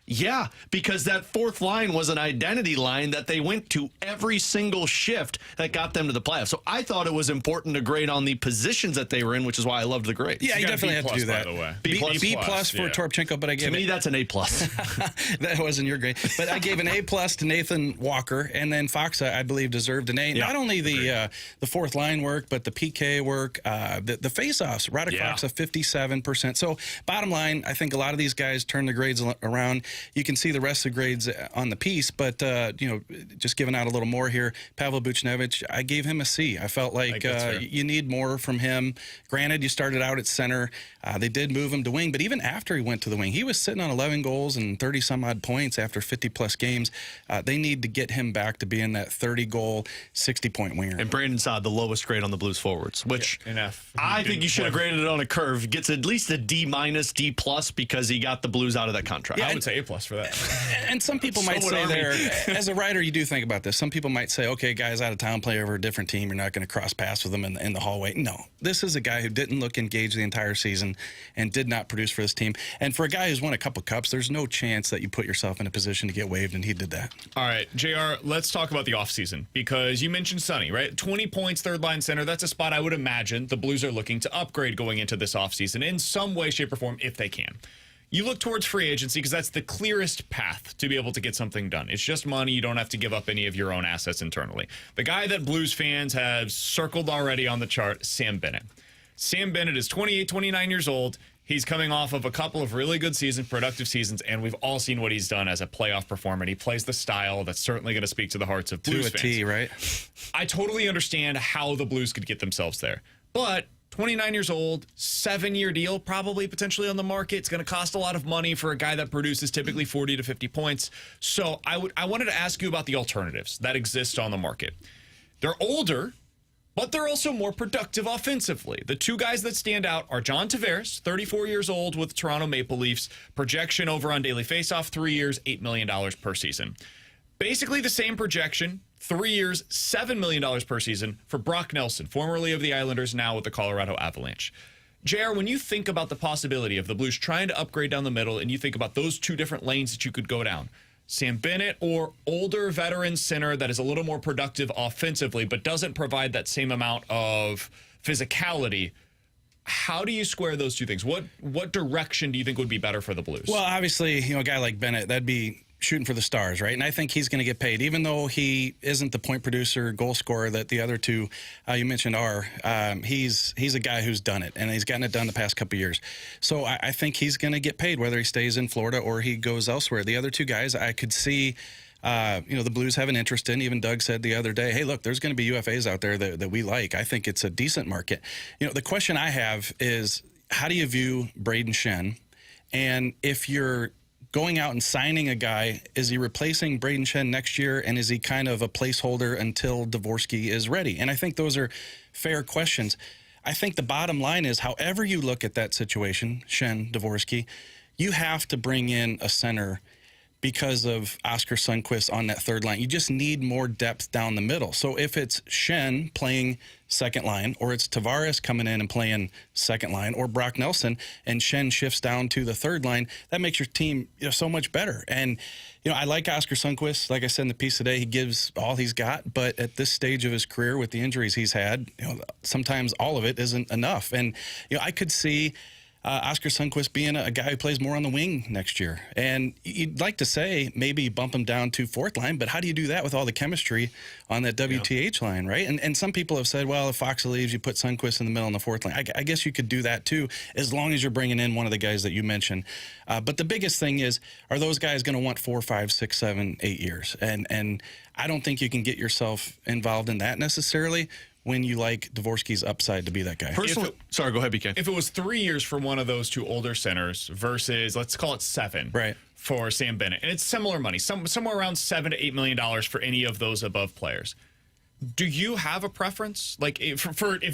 Yeah, because that fourth line was an identity line that they went to every single shift that got them to the playoffs. So I thought it was important to grade on the positions that they were in, which is why I loved the grades. Yeah, you definitely have to do that. By the way. B plus for Toropchenko, but I gave to me that's an A plus. That wasn't your grade, but I gave an A plus to Nathan Walker, and then Foxa, I believe, deserved an A. Not only the fourth line work, but the PK work, the face-offs. Radek Foxa 57%. So bottom line, I think a lot of these guys turn the grades around. You can see the rest of the grades on the piece, but you know, just giving out a little more here. Pavel Buchnevich, I gave him a C. I felt like you need more from him. Granted, you started out at center. They did move him to wing, but even after he went to the wing, he was sitting on 11 goals and 30-some-odd points after 50-plus games. They need to get him back to being that 30-goal, 60-point winger. And Brandon Saad, the lowest grade on the Blues forwards, which I think you should have graded it on a curve. Gets at least a D-, D+, because he got the Blues out of that contract. I would say A+. A+ for that. And some people might say as a writer, you do think about this. Some people might say, okay, guys out of town play over a different team. You're not going to cross paths with them in the hallway. No, this is a guy who didn't look engaged the entire season and did not produce for this team. And for a guy who's won a couple cups, there's no chance that you put yourself in a position to get waived, and he did that. All right, JR, let's talk about the offseason, because you mentioned Sonny, right? 20 points, third line center. That's a spot I would imagine the Blues are looking to upgrade going into this offseason in some way, shape, or form if they can. You look towards free agency because that's the clearest path to be able to get something done. It's just money. You don't have to give up any of your own assets internally. The guy that Blues fans have circled already on the chart, Sam Bennett. Sam Bennett is 28, 29 years old. He's coming off of a couple of really good seasons, productive seasons, and we've all seen what he's done as a playoff performer. He plays the style that's certainly going to speak to the hearts of Blues fans. To a T, right? I totally understand how the Blues could get themselves there. But 29 years old, 7-year deal, probably potentially on the market. It's going to cost a lot of money for a guy that produces typically 40 to 50 points. So I wanted to ask you about the alternatives that exist on the market. They're older, but they're also more productive offensively. The two guys that stand out are John Tavares, 34 years old with Toronto Maple Leafs, projection over on Daily Faceoff, 3 years, $8 million per season. Basically the same projection, 3 years, $7 million per season for Brock Nelson, formerly of the Islanders, now with the Colorado Avalanche. JR, when you think about the possibility of the Blues trying to upgrade down the middle and you think about those two different lanes that you could go down, Sam Bennett or older veteran center that is a little more productive offensively but doesn't provide that same amount of physicality, how do you square those two things? What direction do you think would be better for the Blues? Well, obviously, a guy like Bennett, that'd be shooting for the stars, right? And I think he's going to get paid, even though he isn't the point producer, goal scorer that the other two you mentioned are. He's a guy who's done it, and he's gotten it done the past couple of years. So I think he's going to get paid, whether he stays in Florida or he goes elsewhere. The other two guys, I could see, the Blues have an interest in. Even Doug said the other day, hey, look, there's going to be UFAs out there that we like. I think it's a decent market. The question I have is, how do you view Braden Shen? And if you're going out and signing a guy, is he replacing Braden Shen next year, and is he kind of a placeholder until Dvorsky is ready? And I think those are fair questions. I think the bottom line is, however you look at that situation, Shen, Dvorsky, you have to bring in a center because of Oskar Sundqvist on that third line. You just need more depth down the middle. So if it's Shen playing second line, or it's Tavares coming in and playing second line, or Brock Nelson, and Shen shifts down to the third line, that makes your team so much better. And I like Oskar Sundqvist. Like I said in the piece today, he gives all he's got, but at this stage of his career with the injuries he's had, sometimes all of it isn't enough. And I could see Oskar Sundqvist being a guy who plays more on the wing next year. And you'd like to say maybe bump him down to fourth line, but how do you do that with all the chemistry on that WTH line, right? And some people have said, well, if Fox leaves, you put Sundqvist in the middle on the fourth line. I guess you could do that too, as long as you're bringing in one of the guys that you mentioned. But the biggest thing is, are those guys going to want 4, 5, 6, 7, 8 years? And I don't think you can get yourself involved in that necessarily when you like Dvorsky's upside to be that guy. Sorry, go ahead, BK. If it was 3 years for one of those two older centers versus, let's call it 7, right, for Sam Bennett, and it's similar money, somewhere around $7 to $8 million for any of those above players. Do you have a preference? Like, if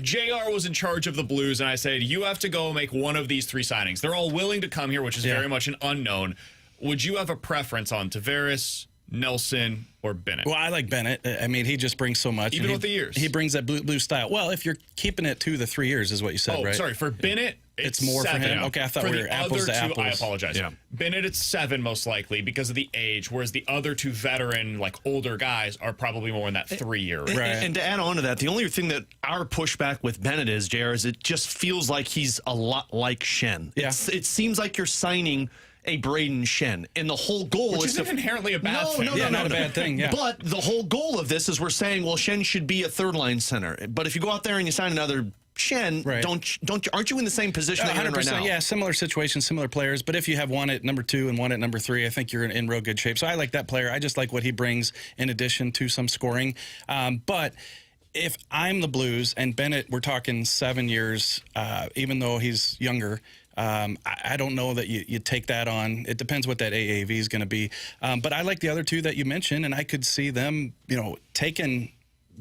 JR was in charge of the Blues and I said, you have to go make one of these 3 signings, they're all willing to come here, which is very much an unknown. Would you have a preference on Tavares, Nelson, or Bennett? Well, I like Bennett. I mean, he just brings so much. Even with the years. He brings that blue style. Well, if you're keeping it to the 3 years is what you said, right? Oh, sorry. For Bennett, it's more 7. for him. Okay, I thought we were apples to apples. I apologize. Yeah. Bennett, it's 7 most likely because of the age, whereas the other two veteran, older guys are probably more in that 3-year range. Right. And to add on to that, the only thing that our pushback with Bennett is, JR, is it just feels like he's a lot like Shen. Yeah. It seems like you're signing a Braden Shen, and the whole goal Which is isn't inherently a bad thing. No, not a bad thing. Yeah. But the whole goal of this is we're saying, well, Shen should be a third line center. But if you go out there and you sign another Shen, right, aren't you in the same position that you're in right now? Yeah, similar situation, similar players. But if you have one at number 2 and one at number 3, I think you're in real good shape. So I like that player. I just like what he brings in addition to some scoring. But if I'm the Blues and Bennett, we're talking 7 years, even though he's younger, I don't know that you take that on. It depends what that AAV is going to be. But I like the other two that you mentioned, and I could see them, taking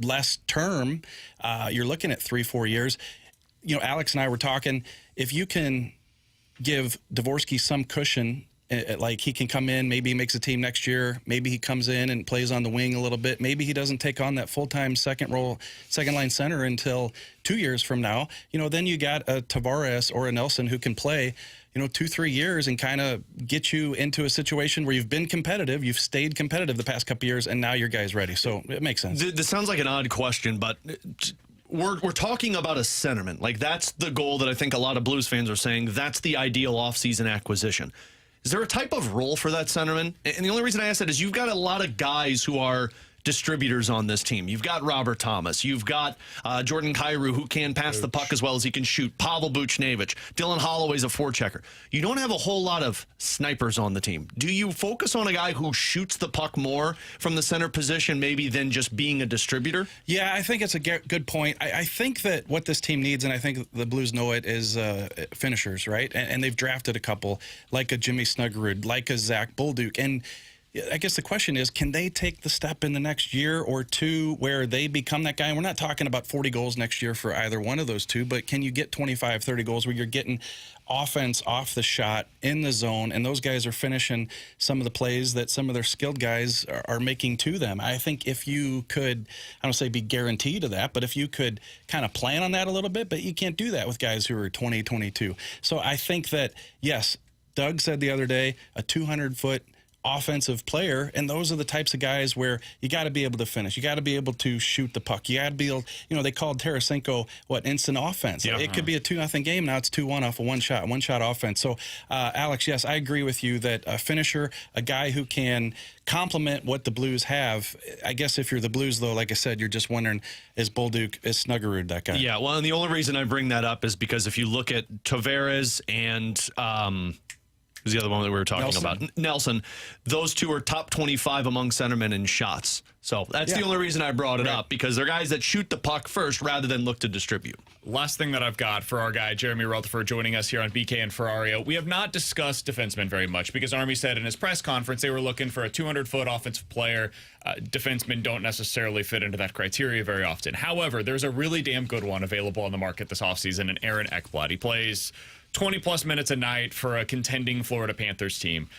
less term. You're looking at 3-4 years. Alex and I were talking, if you can give Dvorsky some cushion Like he can come in, maybe he makes a team next year. Maybe he comes in and plays on the wing a little bit. Maybe he doesn't take on that full-time second line center until 2 years from now. Then you got a Tavares or a Nelson who can play, 2-3 years and kind of get you into a situation where you've been competitive, you've stayed competitive the past couple years, and now your guy's ready. So it makes sense. This sounds like an odd question, but we're talking about a centerman. Like, that's the goal that I think a lot of Blues fans are saying. That's the ideal offseason acquisition. Is there a type of role for that centerman? And the only reason I ask that is you've got a lot of guys who are distributors on this team. You've got Robert Thomas. You've got Jordan Kyrou, who can pass the puck as well as he can shoot. Pavel Buchnevich. Dylan Holloway's a forechecker. You don't have a whole lot of snipers on the team. Do you focus on a guy who shoots the puck more from the center position maybe than just being a distributor? Yeah, I think it's a good point. I think that what this team needs, and I think the Blues know it, is finishers, right? And they've drafted a couple, like a Jimmy Snuggerud, like a Zach Bolduc. And I guess the question is, can they take the step in the next year or two where they become that guy? And we're not talking about 40 goals next year for either one of those two, but can you get 25, 30 goals where you're getting offense off the shot in the zone, and those guys are finishing some of the plays that some of their skilled guys are making to them? I think if you could, I don't say be guaranteed of that, but if you could kind of plan on that a little bit, but you can't do that with guys who are 20, 22. So I think that, yes, Doug said the other day, a 200-foot offensive player, and those are the types of guys where you got to be able to finish. You got to be able to shoot the puck. You got to be able, they called Tarasenko instant offense. Yeah. It could be a 2-0 game. Now it's 2-1 off a one shot offense. So, Alex, yes, I agree with you that a finisher, a guy who can complement what the Blues have. I guess if you're the Blues, though, like I said, you're just wondering, is Bolduc, is Snuggerud that guy? Yeah, well, and the only reason I bring that up is because if you look at Tavares and who's the other one that we were talking about? Nelson. Those two are top 25 among centermen in shots. So that's the only reason I brought it up, because they're guys that shoot the puck first rather than look to distribute. Last thing that I've got for our guy, Jeremy Rutherford, joining us here on BK and Ferrario. We have not discussed defensemen very much because Army said in his press conference they were looking for a 200-foot offensive player. Defensemen don't necessarily fit into that criteria very often. However, there's a really damn good one available on the market this offseason, and Aaron Ekblad. He plays 20-plus minutes a night for a contending Florida Panthers team.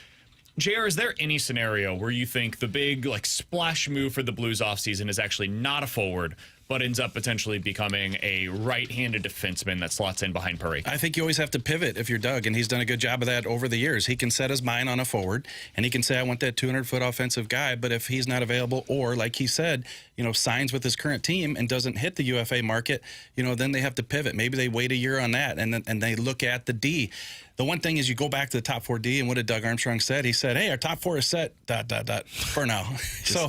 JR, is there any scenario where you think the big splash move for the Blues offseason is actually not a forward, but ends up potentially becoming a right-handed defenseman that slots in behind Parayko? I think you always have to pivot if you're Doug, and he's done a good job of that over the years. He can set his mind on a forward, and he can say, I want that 200-foot offensive guy, but if he's not available or, like he said, signs with his current team and doesn't hit the UFA market, then they have to pivot. Maybe they wait a year on that, and they look at the D. The one thing is you go back to the top 4D, and what did Doug Armstrong said? He said, hey, our top four is set, ... for now.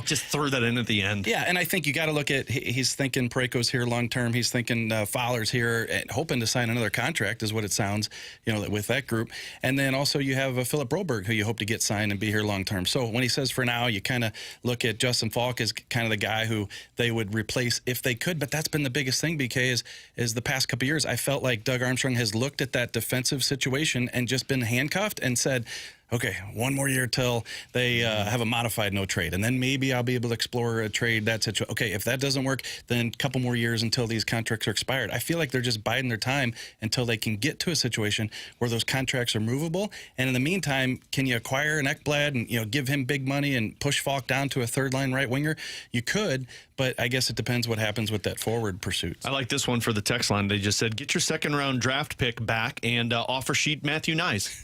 Just threw that in at the end. Yeah, and I think you got to look at, he's thinking Parayko's here long term. He's thinking Fowler's here, and hoping to sign another contract is what it sounds, with that group. And then also you have Philip Broberg, who you hope to get signed and be here long term. So when he says for now, you kind of look at Justin Falk as kind of the guy who they would replace if they could. But that's been the biggest thing, BK, is the past couple of years, I felt like Doug Armstrong has looked at that defensive situation and just been handcuffed and said, okay, one more year till they have a modified no trade, and then maybe I'll be able to explore a trade that situation. Okay, if that doesn't work, then a couple more years until these contracts are expired. I feel like they're just biding their time until they can get to a situation where those contracts are movable. And in the meantime, can you acquire an Ekblad and give him big money and push Falk down to a third-line right winger? You could, but I guess it depends what happens with that forward pursuit. I like this one for the text line. They just said, get your second-round draft pick back and offer sheet Matthew Nyes.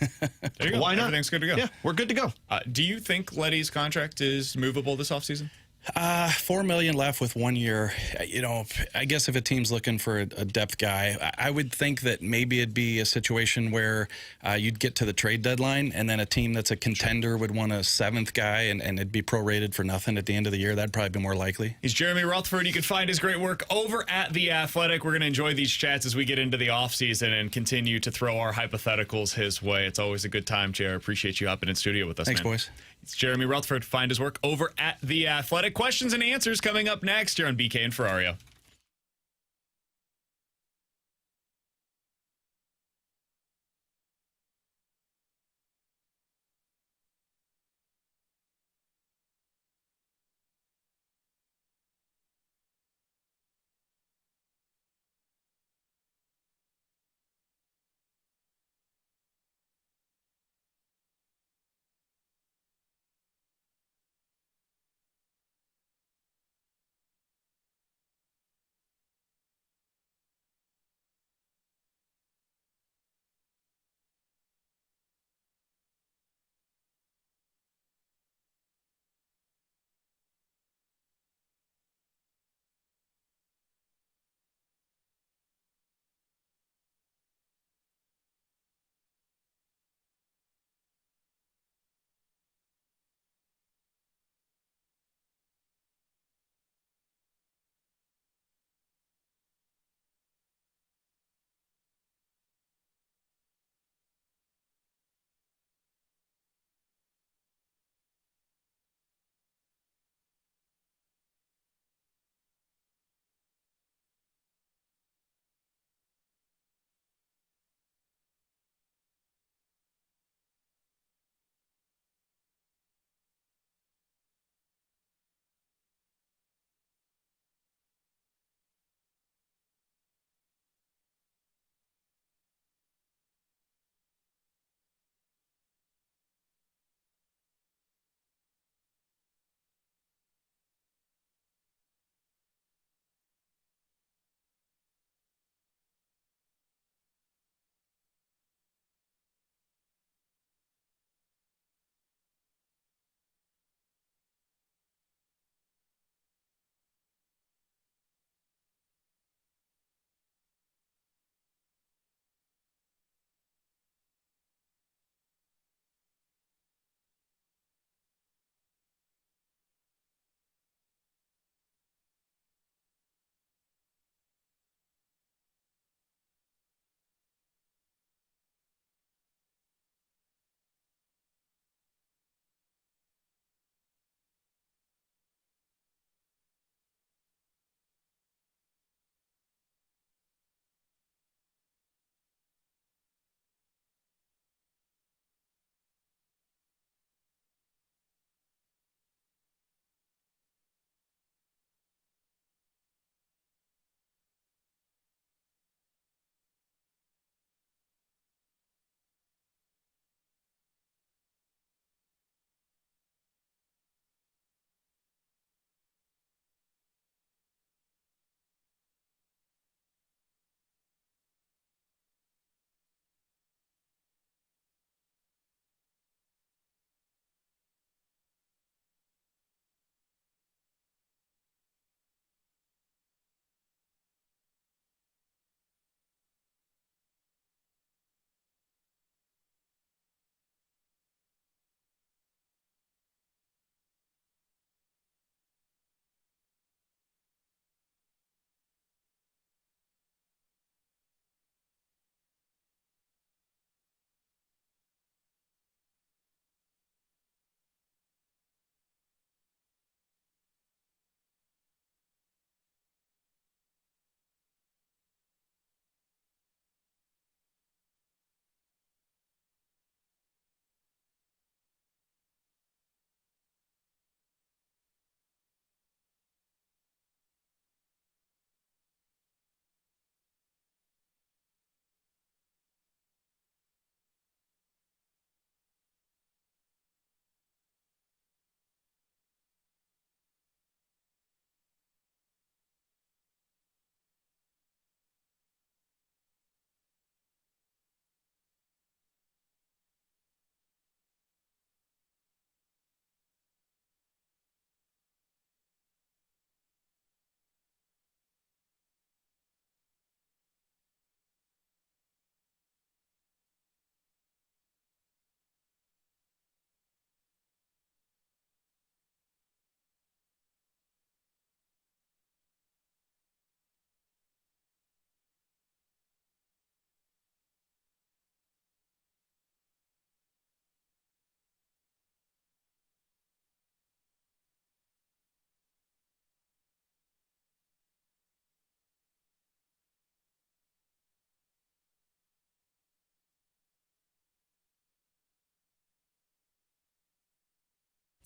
There you go. Why not? Everything's good to go. Yeah, we're good to go. Do you think Leddy's contract is movable this offseason? $4 million left with 1 year. I guess if a team's looking for a depth guy, I would think that maybe it'd be a situation where you'd get to the trade deadline, and then a team that's a contender would want a seventh guy, and it'd be prorated for nothing at the end of the year. That'd probably be more likely. He's Jeremy Rutherford. You can find his great work over at The Athletic. We're going to enjoy these chats as we get into the offseason and continue to throw our hypotheticals his way. It's always a good time, JR. Appreciate you hopping in studio with us, Thanks, man. boys. It's Jeremy Rutherford. Find his work over at The Athletic. Questions and answers coming up next here on BK and Ferrario.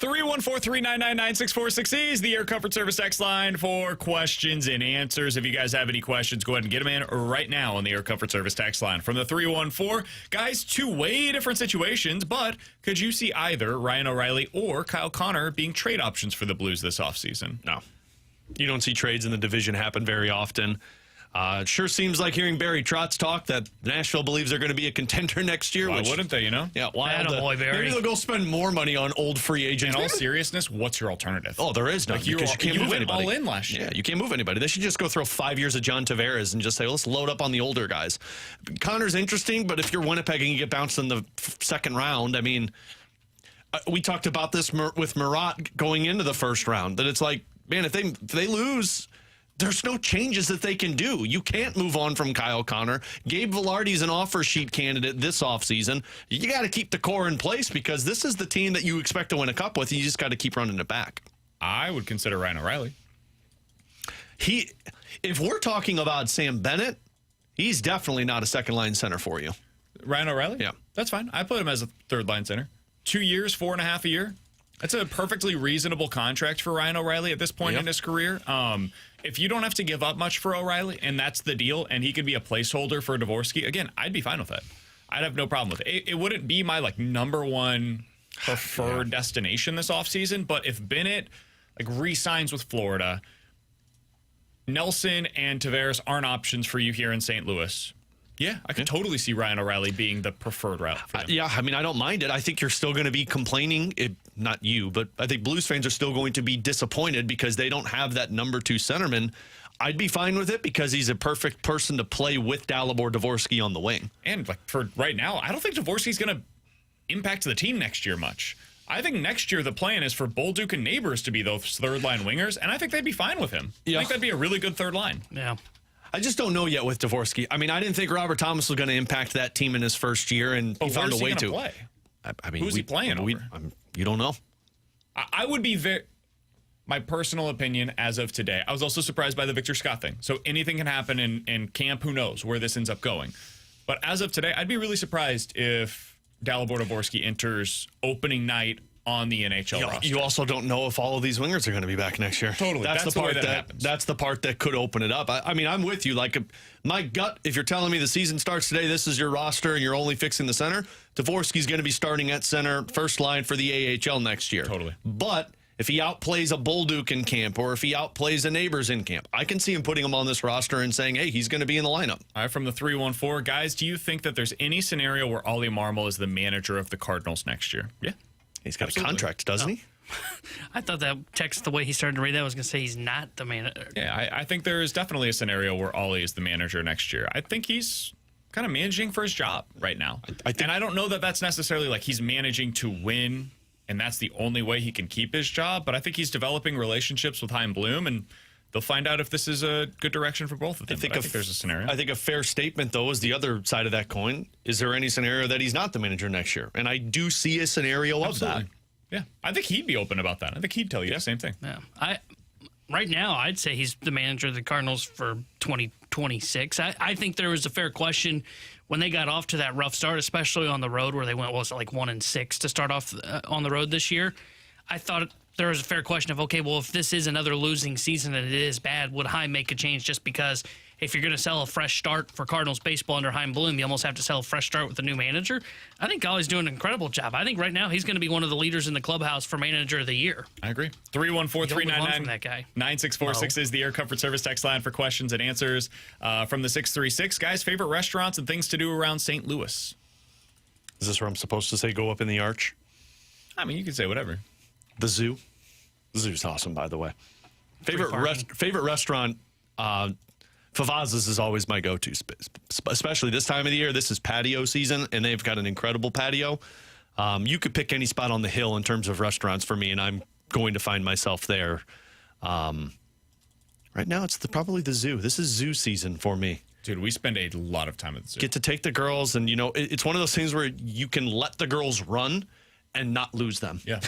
314-399-9646 is the Air Comfort Service text line for questions and answers. If you guys have any questions, go ahead and get them in right now on the Air Comfort Service text line. From the 314, guys, two way different situations, but could you see either Ryan O'Reilly or Kyle Connor being trade options for the Blues this offseason? No. You don't see trades in the division happen very often. It sure seems like hearing Barry Trotz talk that Nashville believes they're going to be a contender next year. Why wouldn't they, you know? Yeah, why? Attaboy, Barry. Maybe they'll go spend more money on old free agents. In all seriousness, what's your alternative? Oh, there is none. Like Because you can't move went anybody. all in last year. Yeah, you can't move anybody. They should just go throw 5 years of John Tavares and just say, let's load up on the older guys. Connor's interesting, but if you're Winnipeg and you get bounced in the second round, I mean, we talked about this with Murat going into the first round, that it's like, man, if they lose, there's no changes that they can do. You can't move on from Kyle Connor. Gabe Velarde's an offer sheet candidate this offseason. You got to keep the core in place because this is the team that you expect to win a cup with. And you just got to keep running it back. I would consider Ryan O'Reilly. If we're talking about Sam Bennett, he's definitely not a second-line center for you. Ryan O'Reilly? Yeah. That's fine. I put him as a third-line center. 2 years, $4.5 a year. That's a perfectly reasonable contract for Ryan O'Reilly at this point in his career. If you don't have to give up much for O'Reilly, and that's the deal, and he could be a placeholder for Dvorsky, again, I'd be fine with that. I'd have no problem with it. It wouldn't be my number one preferred destination this offseason, but if Bennett re-signs with Florida, Nelson and Tavares aren't options for you here in St. Louis. Yeah, I could totally see Ryan O'Reilly being the preferred route for them. Yeah, I mean, I don't mind it. I think you're still going to be complaining. Not you, but I think Blues fans are still going to be disappointed because they don't have that number 2 centerman. I'd be fine with it because he's a perfect person to play with Dalibor Dvorsky on the wing. And for right now, I don't think Dvorsky's going to impact the team next year much. I think next year the plan is for Bolduc and Neighbors to be those third-line wingers, and I think they'd be fine with him. I think that'd be a really good third line. Yeah. I just don't know yet with Dvorsky. I mean, I didn't think Robert Thomas was going to impact that team in his first year, and he found a way to. Play? I mean, who's he playing over? You don't know. I would be my personal opinion as of today. I was also surprised by the Victor Scott thing. So anything can happen in camp. Who knows where this ends up going? But as of today, I'd be really surprised if Dalibor Dvorsky enters opening night on the NHL roster. You also don't know if all of these wingers are going to be back next year. Totally. That's the part that happens. That's the part that could open it up. I mean, I'm with you. My gut, if you're telling me the season starts today, this is your roster, and you're only fixing the center, Dvorsky's going to be starting at center, first line for the AHL next year. Totally. But if he outplays a Bolduc in camp or if he outplays a Neighbors in camp, I can see him putting him on this roster and saying, hey, he's going to be in the lineup. All right, from the 314, guys, do you think that there's any scenario where Ollie Marmol is the manager of the Cardinals next year? Yeah. He's got a contract, doesn't he? I thought that text, the way he started to read that, was going to say he's not the manager. Yeah, I think there is definitely a scenario where Ollie is the manager next year. I think he's kind of managing for his job right now. And I don't know that that's necessarily he's managing to win, and that's the only way he can keep his job. But I think he's developing relationships with Chaim Bloom, and they'll find out if this is a good direction for both of them. I think there's a scenario. I think a fair statement, though, is the other side of that coin. Is there any scenario that he's not the manager next year? And I do see a scenario of that. Yeah, I think he'd be open about that. I think he'd tell you the same thing. Yeah, right now, I'd say he's the manager of the Cardinals for 2026. I think there was a fair question when they got off to that rough start, especially on the road where they went, 1-6 to start off on the road this year. I thought there was a fair question of, okay, well, if this is another losing season and it is bad, would Chaim make a change? Just because if you're going to sell a fresh start for Cardinals baseball under Chaim Bloom, you almost have to sell a fresh start with a new manager. I think Ollie's doing an incredible job. I think right now he's going to be one of the leaders in the clubhouse for manager of the year. I agree. 314-399-9646 is the Air Comfort Service text line for questions and answers. From the 636, guys, favorite restaurants and things to do around St. Louis. Is this where I'm supposed to say go up in the arch? I mean, you can say whatever. The zoo. The zoo's awesome, by the way. Favorite restaurant, Favaz's is always my go-to, especially this time of the year. This is patio season, and they've got an incredible patio. You could pick any spot on the hill in terms of restaurants for me, and I'm going to find myself there. Right now, it's probably the zoo. This is zoo season for me. Dude, we spend a lot of time at the zoo. Get to take the girls, and, it's one of those things where you can let the girls run, and not lose them. Yeah.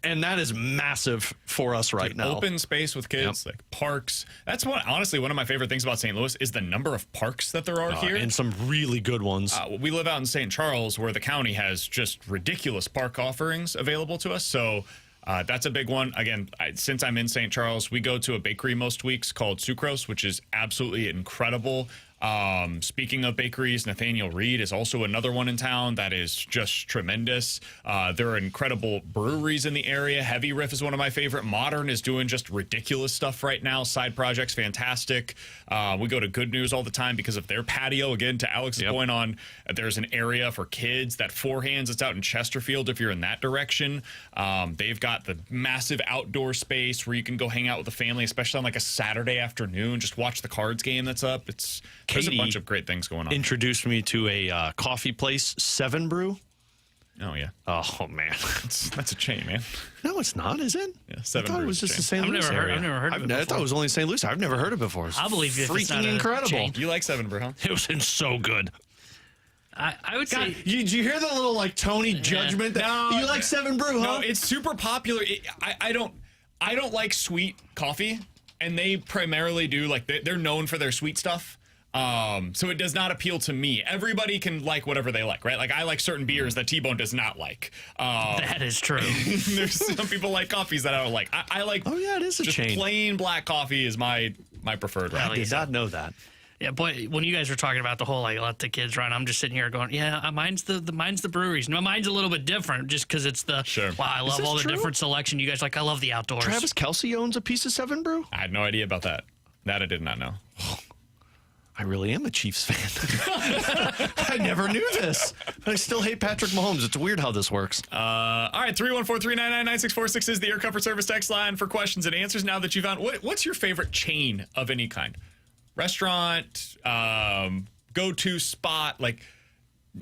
And that is massive for us right now. Open space with kids, like parks. That's honestly one of my favorite things about St. Louis is the number of parks that there are here. And some really good ones. We live out in St. Charles, where the county has just ridiculous park offerings available to us. So that's a big one. Again, since I'm in St. Charles, we go to a bakery most weeks called Sucrose, which is absolutely incredible. Speaking of bakeries, Nathaniel Reed is also another one in town that is just tremendous. There are incredible breweries in the area. Heavy Riff is one of my favorite. Modern is doing just ridiculous stuff right now. Side projects, fantastic. We go to Good News all the time because of their patio. Again, to Alex's point on, there's an area for kids. That Four Hands, it's out in Chesterfield if you're in that direction. They've got the massive outdoor space where you can go hang out with the family, especially on like a Saturday afternoon. Just watch the Cards game that's up. There's a bunch of great things going on. Introduced me to a coffee place, 7 Brew. Oh, yeah. Oh, man. That's a chain, man. No, it's not, is it? Yeah, I 7 thought it Brew was is a just the chain. St. Louis area. I've never heard of it I before. thought it was only St. Louis. I've never heard of it before. I'll believe you if it's not freaking a incredible. chain. You like 7 Brew, huh? It was so good. I would God, say did you hear the little like Tony judgment? No, you like 7 Brew, huh? No, it's super popular. I don't like sweet coffee, and they primarily do like they're known for their sweet stuff. So it does not appeal to me. Everybody can like whatever they like, right? Like I like certain beers that T-Bone does not like. that is true. There's some people like coffees that I don't like. I like. Oh, yeah, it is a just chain. Plain black coffee is my preferred. Right? I did not know that. Yeah, boy, when you guys were talking about the whole like let the kids run, I'm just sitting here going, yeah, mine's the breweries. No, mine's a little bit different just because it's the Sure. wow, I love this all the true? different selection. You guys like, I love the outdoors. Travis Kelce owns a piece of 7 Brew? I had no idea about that. That I did not know. I really am a Chiefs fan. I never knew this. I still hate Patrick Mahomes. It's weird how this works. All right, 314-399-9646 is the Air Comfort Service text line for questions and answers. Now that you've found, what's your favorite chain of any kind? Restaurant, go-to spot, like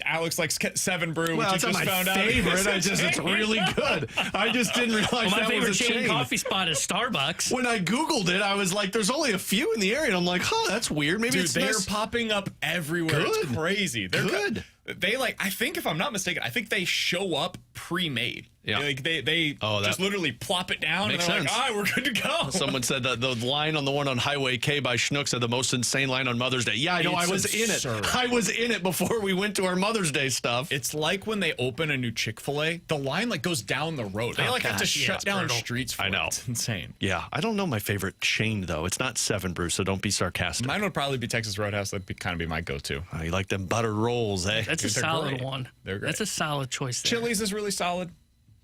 Alex likes 7 Brew, Well, which it's you not just my found out. favorite. It's really good. I just didn't realize Well, my that favorite was a chain. coffee spot is Starbucks. When I Googled it, I was like, there's only a few in the area. And I'm like, that's weird. Maybe Dude, it's they're nice. popping up everywhere. It's Good. crazy. They're Good. They I think if I'm not mistaken, I think they show up pre-made. Yeah. Like they just literally plop it down and Makes they're sense. like, all right, we're good to go. Someone said that the line on the one on Highway K by Schnucks had the most insane line on Mother's Day. Yeah, I know. It's I was absurd. in it. I was in it before we went to our Mother's Day stuff. It's like when they open a new Chick-fil-A, the line like goes down the road. They have to gosh, yeah, shut it's down brutal. streets for I know. it. It's insane. Yeah, I don't know my favorite chain, though. It's not 7 Brew, so don't be sarcastic. Mine would probably be Texas Roadhouse. That'd kind of be my go-to. Oh, you like them buttered rolls, eh? That's a Dude, they're solid great. one. They're great. That's a solid choice there. Chili's is really solid.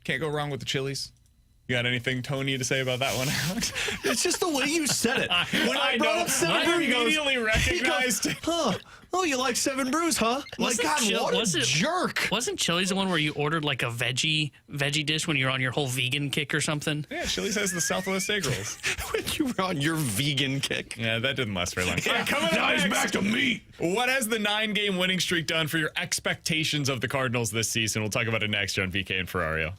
Can't go wrong with the Chili's. You got anything, Tony, to say about that one, Alex? It's just the way you said it. When I brought know. up 7 I Brew, he goes, immediately recognized it. huh? Oh, you like 7 Brews, huh? Like, God, what a jerk. Wasn't Chili's the one where you ordered like a veggie dish when you're on your whole vegan kick or something? Yeah, Chili's has the Southwest egg rolls. When you were on your vegan kick. Yeah, that didn't last very long. All right, coming up Now he's next. back to meat. What has the 9-game winning streak done for your expectations of the Cardinals this season? We'll talk about it next on VK and Ferrario.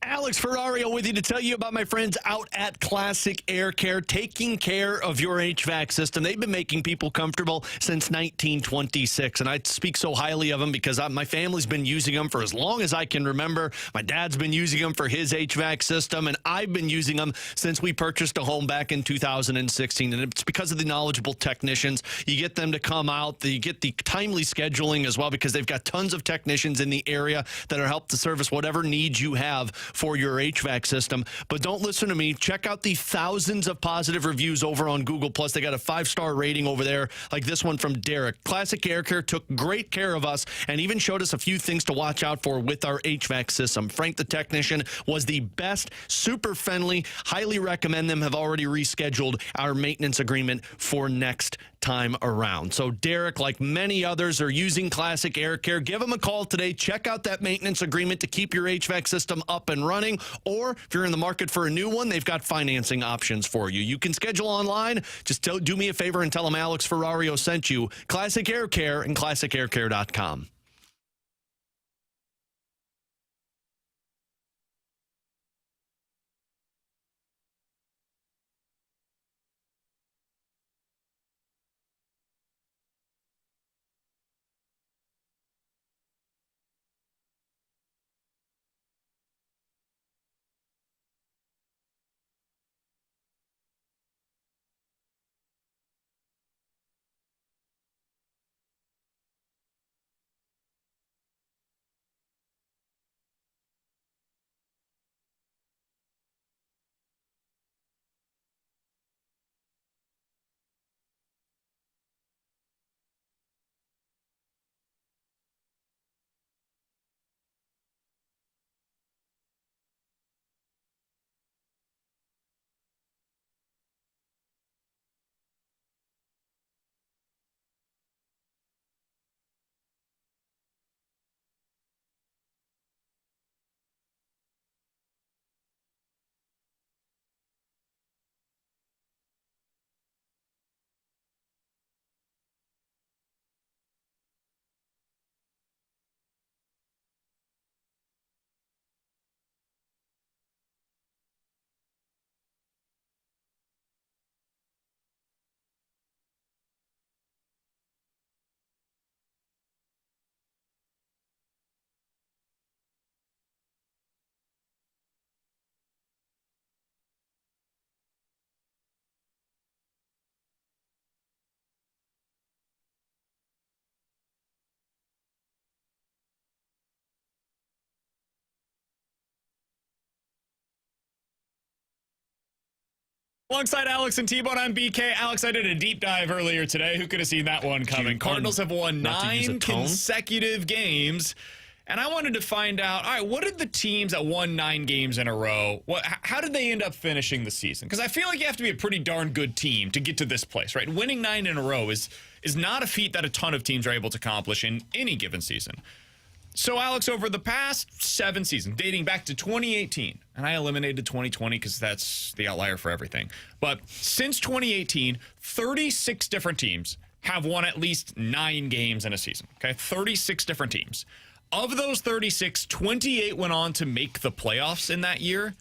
Alex Ferrario with you to tell you about my friends out at Classic Air Care, taking care of your HVAC system. They've been making people comfortable since 1926, and I speak so highly of them because my family's been using them for as long as I can remember. My dad's been using them for his HVAC system, and I've been using them since we purchased a home back in 2016, and it's because of the knowledgeable technicians. You get them to come out. You get the timely scheduling as well because they've got tons of technicians in the area that are helped to service whatever needs you have for your HVAC system. But don't listen to me. Check out the thousands of positive reviews over on Google+. They got a 5-star rating over there, like this one from Derek. Classic Air Care took great care of us and even showed us a few things to watch out for with our HVAC system. Frank, the technician, was the best, super friendly, highly recommend them, have already rescheduled our maintenance agreement for next time around. So Derek, like many others, are using Classic Air Care. Give them a call today. Check out that maintenance agreement to keep your HVAC system up and running. Or if you're in the market for a new one, they've got financing options for you. You can schedule online. Just do me a favor and tell them Alex Ferrario sent you. Classic Air Care and classicaircare.com. Alongside Alex and T-Bone, I'm BK. Alex, I did a deep dive earlier today. Who could have seen that one coming? Cardinals have won 9 consecutive games. And I wanted to find out, all right, what did the teams that won 9 games in a row, how did they end up finishing the season? Because I feel like you have to be a pretty darn good team to get to this place, right? Winning 9 in a row is not a feat that a ton of teams are able to accomplish in any given season. So, Alex, over the past 7 seasons, dating back to 2018, and I eliminated 2020 because that's the outlier for everything. But since 2018, 36 different teams have won at least 9 games in a season, okay? 36 different teams. Of those 36, 28 went on to make the playoffs in that year.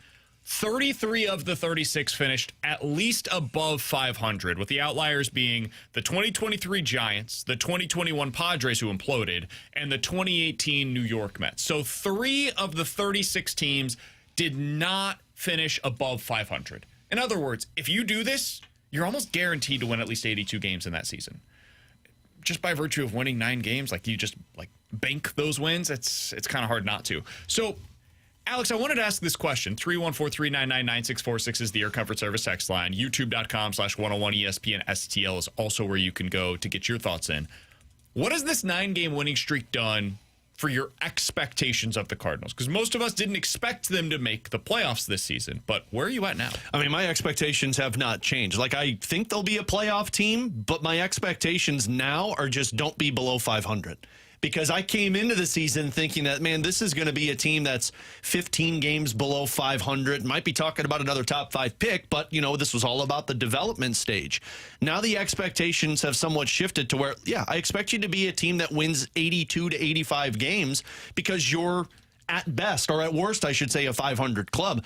33 of the 36 finished at least above 500, with the outliers being the 2023 Giants, the 2021 Padres, who imploded, and the 2018 New York Mets. So 3 of the 36 teams did not finish above 500. In other words, if you do this, you're almost guaranteed to win at least 82 games in that season. Just by virtue of winning 9 games, like you just like bank those wins, it's kind of hard not to. So, Alex, I wanted to ask this question. 314-399-9646 is the Air Comfort Service text line. YouTube.com/101ESPN STL is also where you can go to get your thoughts in. What has this 9-game winning streak done for your expectations of the Cardinals? Because most of us didn't expect them to make the playoffs this season, but where are you at now? I mean, my expectations have not changed. Like, I think they'll be a playoff team, but my expectations now are just don't be below 500. Because I came into the season thinking that, man, this is going to be a team that's 15 games below 500. Might be talking about another top 5 pick, but, you know, this was all about the development stage. Now the expectations have somewhat shifted to where, yeah, I expect you to be a team that wins 82 to 85 games because you're at best, or at worst, I should say, a 500 club.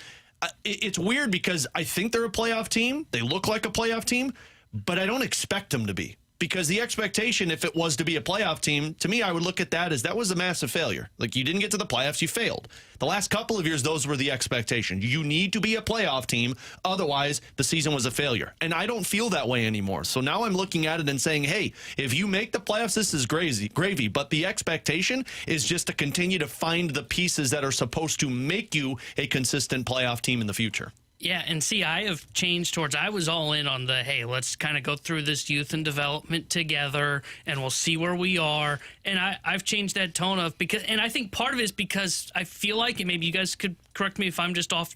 It's weird because I think they're a playoff team. They look like a playoff team, but I don't expect them to be. Because the expectation, if it was to be a playoff team, to me, I would look at that as that was a massive failure. Like, you didn't get to the playoffs, you failed. The last couple of years, those were the expectation. You need to be a playoff team, otherwise the season was a failure. And I don't feel that way anymore. So now I'm looking at it and saying, hey, if you make the playoffs, this is gravy. But the expectation is just to continue to find the pieces that are supposed to make you a consistent playoff team in the future. Yeah, and see, I have changed towards, I was all in on the, hey, let's kind of go through this youth and development together, and we'll see where we are. And I've changed that tone of, because, and I think part of it is because I feel like, and maybe you guys could correct me if I'm just off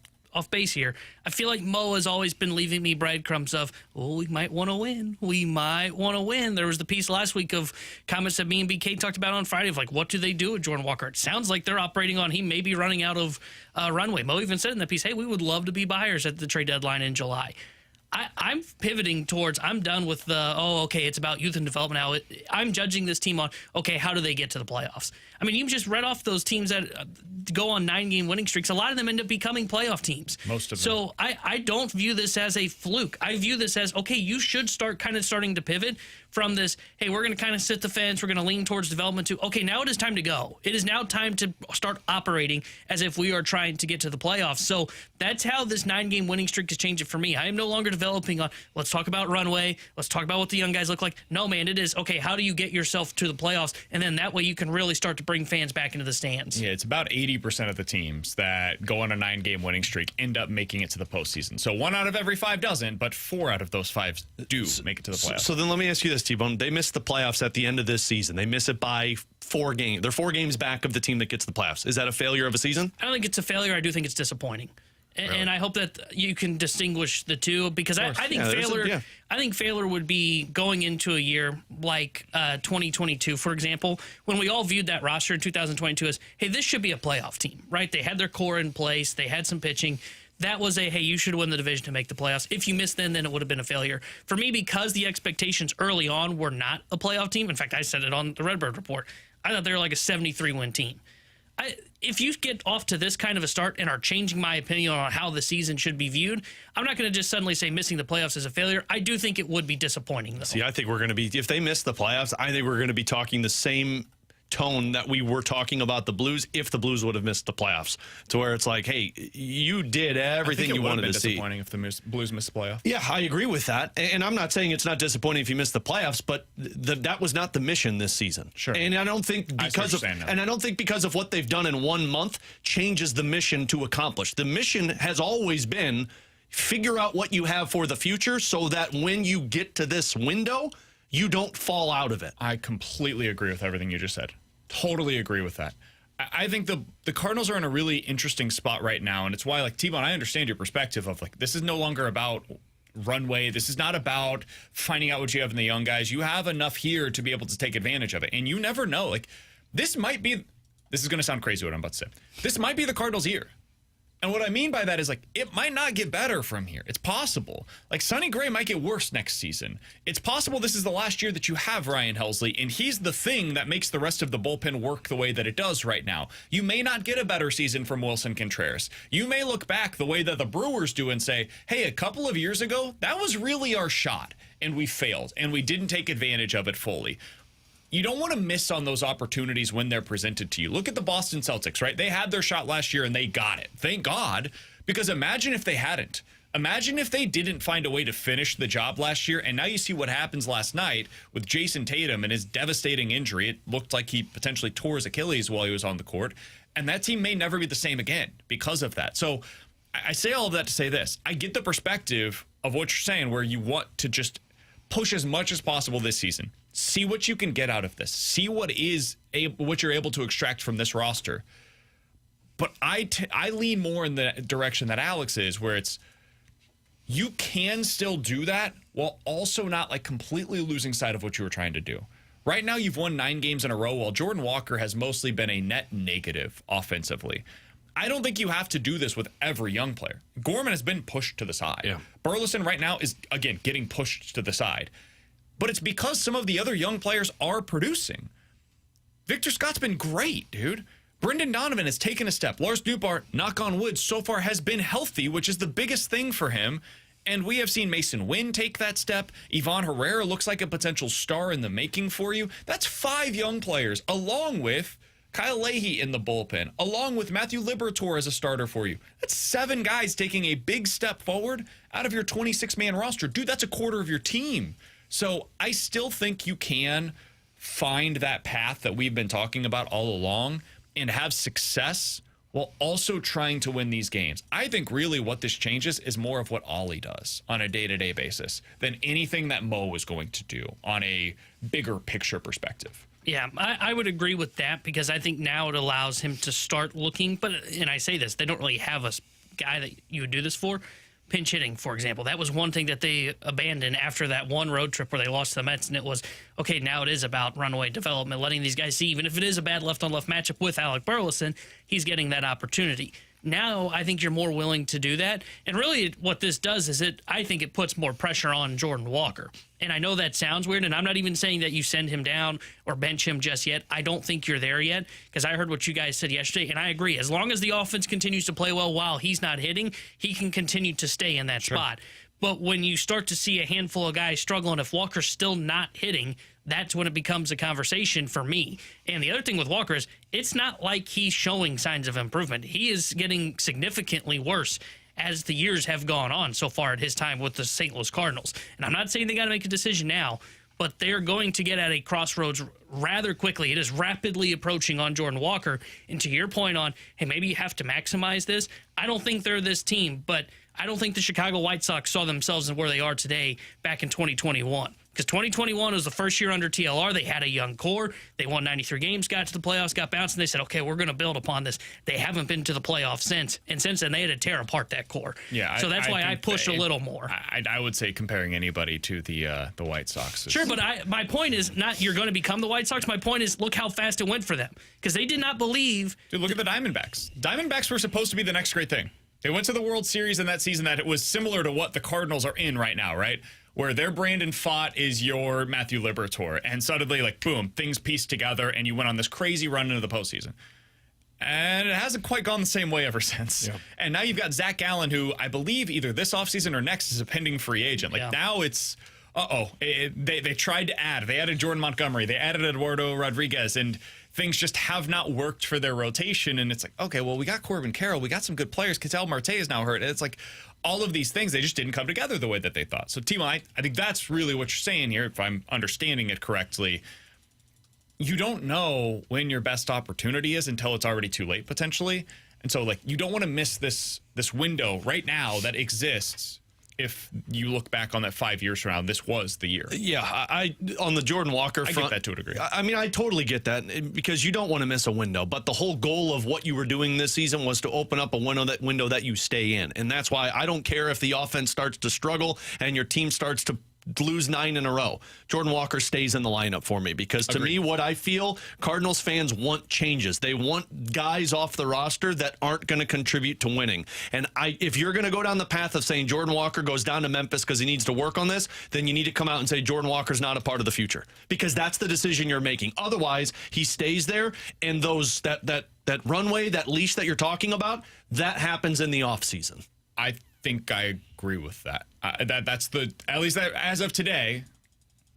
base here, I feel like Mo has always been leaving me breadcrumbs of, oh, we might want to win. We might want to win. There was the piece last week of comments that me and BK talked about on Friday of like, what do they do with Jordan Walker? It sounds like they're operating on he may be running out of runway. Mo even said in that piece, hey, we would love to be buyers at the trade deadline in July. I'm pivoting towards, I'm done with the, okay, it's about youth and development now. I'm judging this team on, okay, how do they get to the playoffs? I mean, you just read off those teams that go on 9-game winning streaks. A lot of them end up becoming playoff teams. Most of them. So I don't view this as a fluke. I view this as, okay, you should starting to pivot from this, hey, we're going to kind of sit the fence, we're going to lean towards development to, okay, now it is time to go. It is now time to start operating as if we are trying to get to the playoffs. So that's how this 9-game winning streak is changing for me. I am no longer developing on, let's talk about runway, let's talk about what the young guys look like. No, man, it is, okay, how do you get yourself to the playoffs? And then that way you can really start to bring fans back into the stands. Yeah, it's about 80% of the teams that go on a 9-game winning streak end up making it to the postseason. So 1 out of every 5 doesn't, but 4 out of those 5 do make it to the playoffs. So then let me ask you this, T-Bone. They missed the playoffs at the end of this season. They miss it by 4 games. They're 4 games back of the team that gets the playoffs. Is that a failure of a season? I don't think it's a failure. I do think it's disappointing. And I hope that you can distinguish the two, because I think I think failure would be going into a year like 2022, for example, when we all viewed that roster in 2022 as, hey, this should be a playoff team, right? They had their core in place. They had some pitching. That was a, hey, you should win the division to make the playoffs. If you missed then it would have been a failure. For me, because the expectations early on were not a playoff team. In fact, I said it on the Redbird Report. I thought they were like a 73-win team. If you get off to this kind of a start and are changing my opinion on how the season should be viewed, I'm not going to just suddenly say missing the playoffs is a failure. I do think it would be disappointing, though. See, I think we're going to be, if they miss the playoffs, I think we're going to be talking the same tone that we were talking about the Blues if the Blues would have missed the playoffs, to where it's like, hey, you did everything you wanted to see. Disappointing if the Blues missed the playoffs. Yeah, I agree with that, and I'm not saying it's not disappointing if you missed the playoffs, but that was not the mission this season. Sure. And I don't think because of what they've done in 1 month changes the mission to accomplish. The mission has always been figure out what you have for the future so that when you get to this window, you don't fall out of it. I completely agree with everything you just said. Totally agree with that. I think the Cardinals are in a really interesting spot right now, and it's why, like, T-Bone, I understand your perspective of, like, this is no longer about runway. This is not about finding out what you have in the young guys. You have enough here to be able to take advantage of it, and you never know. Like, this is going to sound crazy what I'm about to say. This might be the Cardinals' year. And what I mean by that is, like, it might not get better from here. It's possible. Like, Sonny Gray might get worse next season. It's possible this is the last year that you have Ryan Helsley, and he's the thing that makes the rest of the bullpen work the way that it does right now. You may not get a better season from Wilson Contreras. You may look back the way that the Brewers do and say, hey, a couple of years ago, that was really our shot, and we failed, and we didn't take advantage of it fully. You don't want to miss on those opportunities when they're presented to you. Look at the Boston Celtics, right? They had their shot last year and they got it. Thank God, because imagine if they hadn't. Imagine if they didn't find a way to finish the job last year, and now you see what happens last night with Jason Tatum and his devastating injury. It looked like he potentially tore his Achilles while he was on the court, and that team may never be the same again because of that. So I say all of that to say this. I get the perspective of what you're saying, where you want to just push as much as possible this season. See what you can get out of this. See what you're able to extract from this roster. But I lean more in the direction that Alex is, where it's you can still do that while also not like completely losing sight of what you were trying to do. Right now, you've won 9 games in a row, while Jordan Walker has mostly been a net negative offensively. I don't think you have to do this with every young player. Gorman has been pushed to the side. Yeah. Burleson right now is, again, getting pushed to the side. But it's because some of the other young players are producing. Victor Scott's been great, dude. Brendan Donovan has taken a step. Lars Nootbaar, knock on wood, so far has been healthy, which is the biggest thing for him. And we have seen Mason Wynn take that step. Ivan Herrera looks like a potential star in the making for you. That's 5 young players, along with Kyle Leahy in the bullpen, along with Matthew Liberatore as a starter for you. That's 7 guys taking a big step forward out of your 26-man roster. Dude, that's a quarter of your team. So I still think you can find that path that we've been talking about all along and have success while also trying to win these games. I think really what this changes is more of what Ollie does on a day-to-day basis than anything that Mo is going to do on a bigger picture perspective. Yeah, I would agree with that because I think now it allows him to start looking. But, and I say this, they don't really have a guy that you would do this for. Pinch hitting, for example. That was one thing that they abandoned after that one road trip where they lost to the Mets, and it was, okay, now it is about runaway development, letting these guys see, even if it is a bad left-on-left matchup with Alec Burleson, he's getting that opportunity. Now I think you're more willing to do that. And really what this does is I think it puts more pressure on Jordan Walker. And I know that sounds weird, and I'm not even saying that you send him down or bench him just yet. I don't think you're there yet because I heard what you guys said yesterday, and I agree. As long as the offense continues to play well while he's not hitting, he can continue to stay in that spot. But when you start to see a handful of guys struggling, if Walker's still not hitting, that's when it becomes a conversation for me. And the other thing with Walker is it's not like he's showing signs of improvement. He is getting significantly worse as the years have gone on so far at his time with the St. Louis Cardinals. And I'm not saying they got to make a decision now, but they're going to get at a crossroads rather quickly. It is rapidly approaching on Jordan Walker. And to your point on, hey, maybe you have to maximize this. I don't think they're this team, but I don't think the Chicago White Sox saw themselves in where they are today back in 2021. Because 2021 was the first year under TLR. They had a young core. They won 93 games, got to the playoffs, got bounced, and they said, okay, we're going to build upon this. They haven't been to the playoffs since. And since then, they had to tear apart that core. Yeah, so that's why I pushed a little more. I would say comparing anybody to the White Sox. Sure, but my point is not you're going to become the White Sox. My point is look how fast it went for them. Because they did not believe. Dude, look at the Diamondbacks. Diamondbacks were supposed to be the next great thing. They went to the World Series in that season that it was similar to what the Cardinals are in right now, right? Where their Brandon Pfaadt is your Matthew Liberatore. And suddenly, like, boom, things pieced together, and you went on this crazy run into the postseason. And it hasn't quite gone the same way ever since. Yeah. And now you've got Zach Gallen, who I believe either this offseason or next is a pending free agent. Like, now it's, they tried to add. They added Jordan Montgomery. They added Eduardo Rodriguez, and things just have not worked for their rotation. And it's like, okay, well, we got Corbin Carroll. We got some good players. Ketel Marte is now hurt. And it's like all of these things, they just didn't come together the way that they thought. So, Timo, I think that's really what you're saying here, if I'm understanding it correctly. You don't know when your best opportunity is until it's already too late, potentially. And so, like, you don't want to miss this window right now that exists. If you look back on that 5 years from now, this was the year. Yeah, I on the Jordan Walker front, I get that to a degree. I mean, I totally get that because you don't want to miss a window. But the whole goal of what you were doing this season was to open up a window that you stay in. And that's why I don't care if the offense starts to struggle and your team starts to lose 9 in a row. Jordan Walker stays in the lineup for me because to me, what I feel, Cardinals fans want changes. They want guys off the roster that aren't going to contribute to winning. And if you're going to go down the path of saying Jordan Walker goes down to Memphis because he needs to work on this, then you need to come out and say Jordan Walker's not a part of the future because that's the decision you're making. Otherwise, he stays there and that runway, that leash that you're talking about, that happens in the offseason. I think I agree with that. That's at least as of today.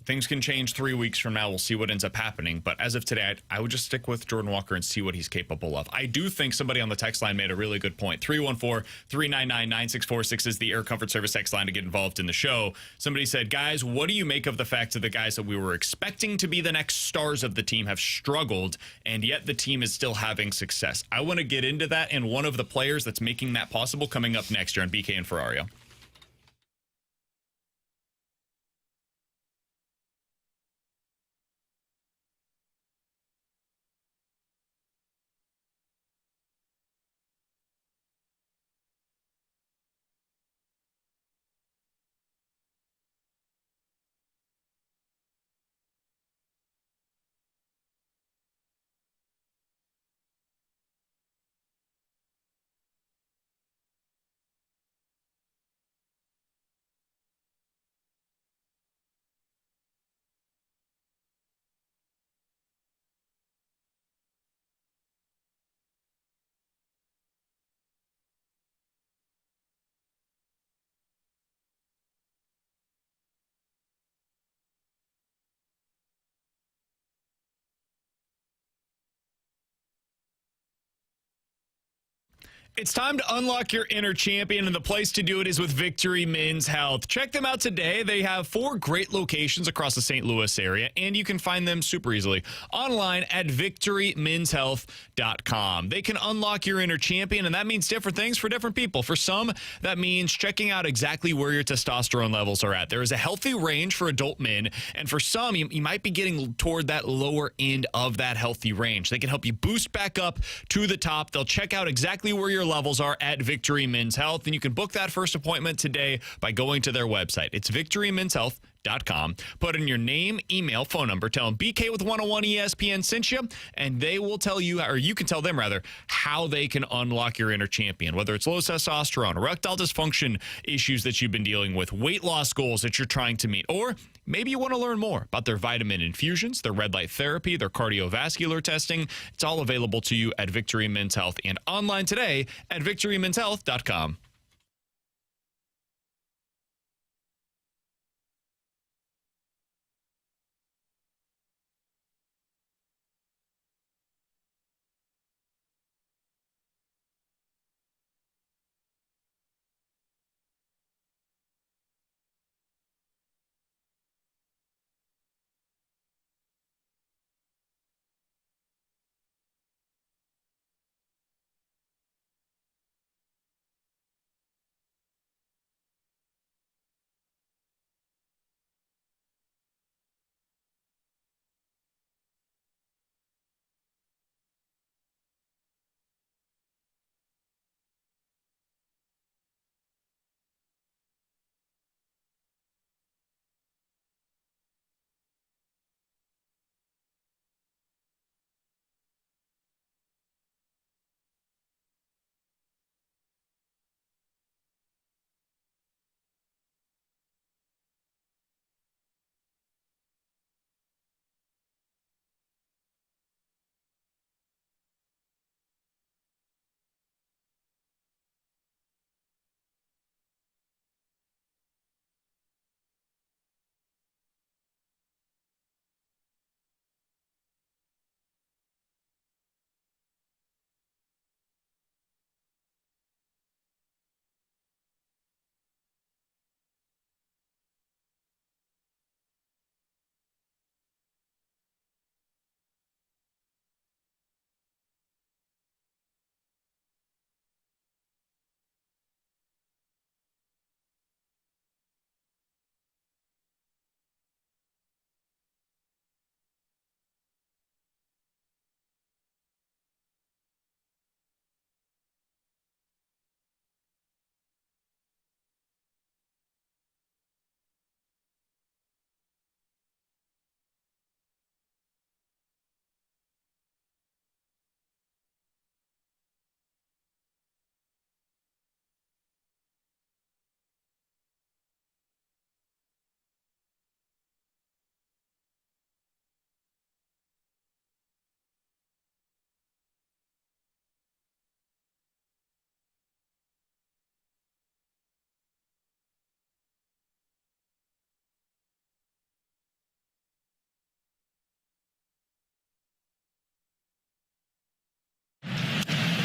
Things can change 3 weeks from now. We'll see what ends up happening. But as of today, I would just stick with Jordan Walker and see what he's capable of. I do think somebody on the text line made a really good point. 314-399-9646 is the Air Comfort Service text line to get involved in the show. Somebody said, guys, what do you make of the fact that the guys that we were expecting to be the next stars of the team have struggled, and yet the team is still having success? I want to get into that and one of the players that's making that possible coming up next year on BK and Ferrario. It's time to unlock your inner champion, and the place to do it is with Victory Men's Health. Check them out today. They have 4 great locations across the St. Louis area, and you can find them super easily online at victorymenshealth.com. They can unlock your inner champion, and that means different things for different people. For some, that means checking out exactly where your testosterone levels are at. There is a healthy range for adult men, and for some, you might be getting toward that lower end of that healthy range. They can help you boost back up to the top. They'll check out exactly where your levels are at Victory Men's Health, and you can book that first appointment today by going to their website. It's victorymenshealth.com. Put in your name, email, phone number. Tell them BK with 101 ESPN sent you, and they will tell you, or you can tell them rather, how they can unlock your inner champion, whether it's low testosterone, erectile dysfunction issues that you've been dealing with, weight loss goals that you're trying to meet, or maybe you want to learn more about their vitamin infusions, their red light therapy, their cardiovascular testing. It's all available to you at Victory Men's Health and online today at victorymenshealth.com.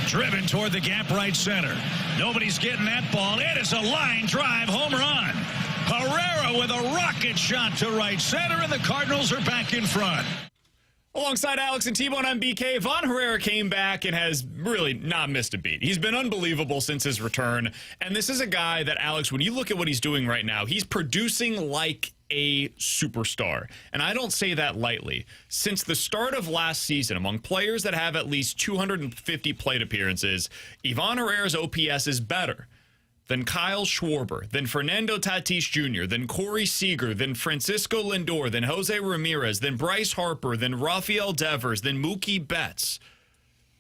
Driven toward the gap right center. Nobody's getting that ball. It is a line drive home run. Herrera with a rocket shot to right center, and the Cardinals are back in front. Alongside Alex and T-Bone, I'm BK. Ivan Herrera came back and has really not missed a beat. He's been unbelievable since his return. And this is a guy that, Alex, when you look at what he's doing right now, he's producing like a superstar. And I don't say that lightly. Since the start of last season, among players that have at least 250 plate appearances, Ivan Herrera's OPS is better than Kyle Schwarber, than Fernando Tatis Jr., than Corey Seager, than Francisco Lindor, than Jose Ramirez, than Bryce Harper, than Rafael Devers, than Mookie Betts.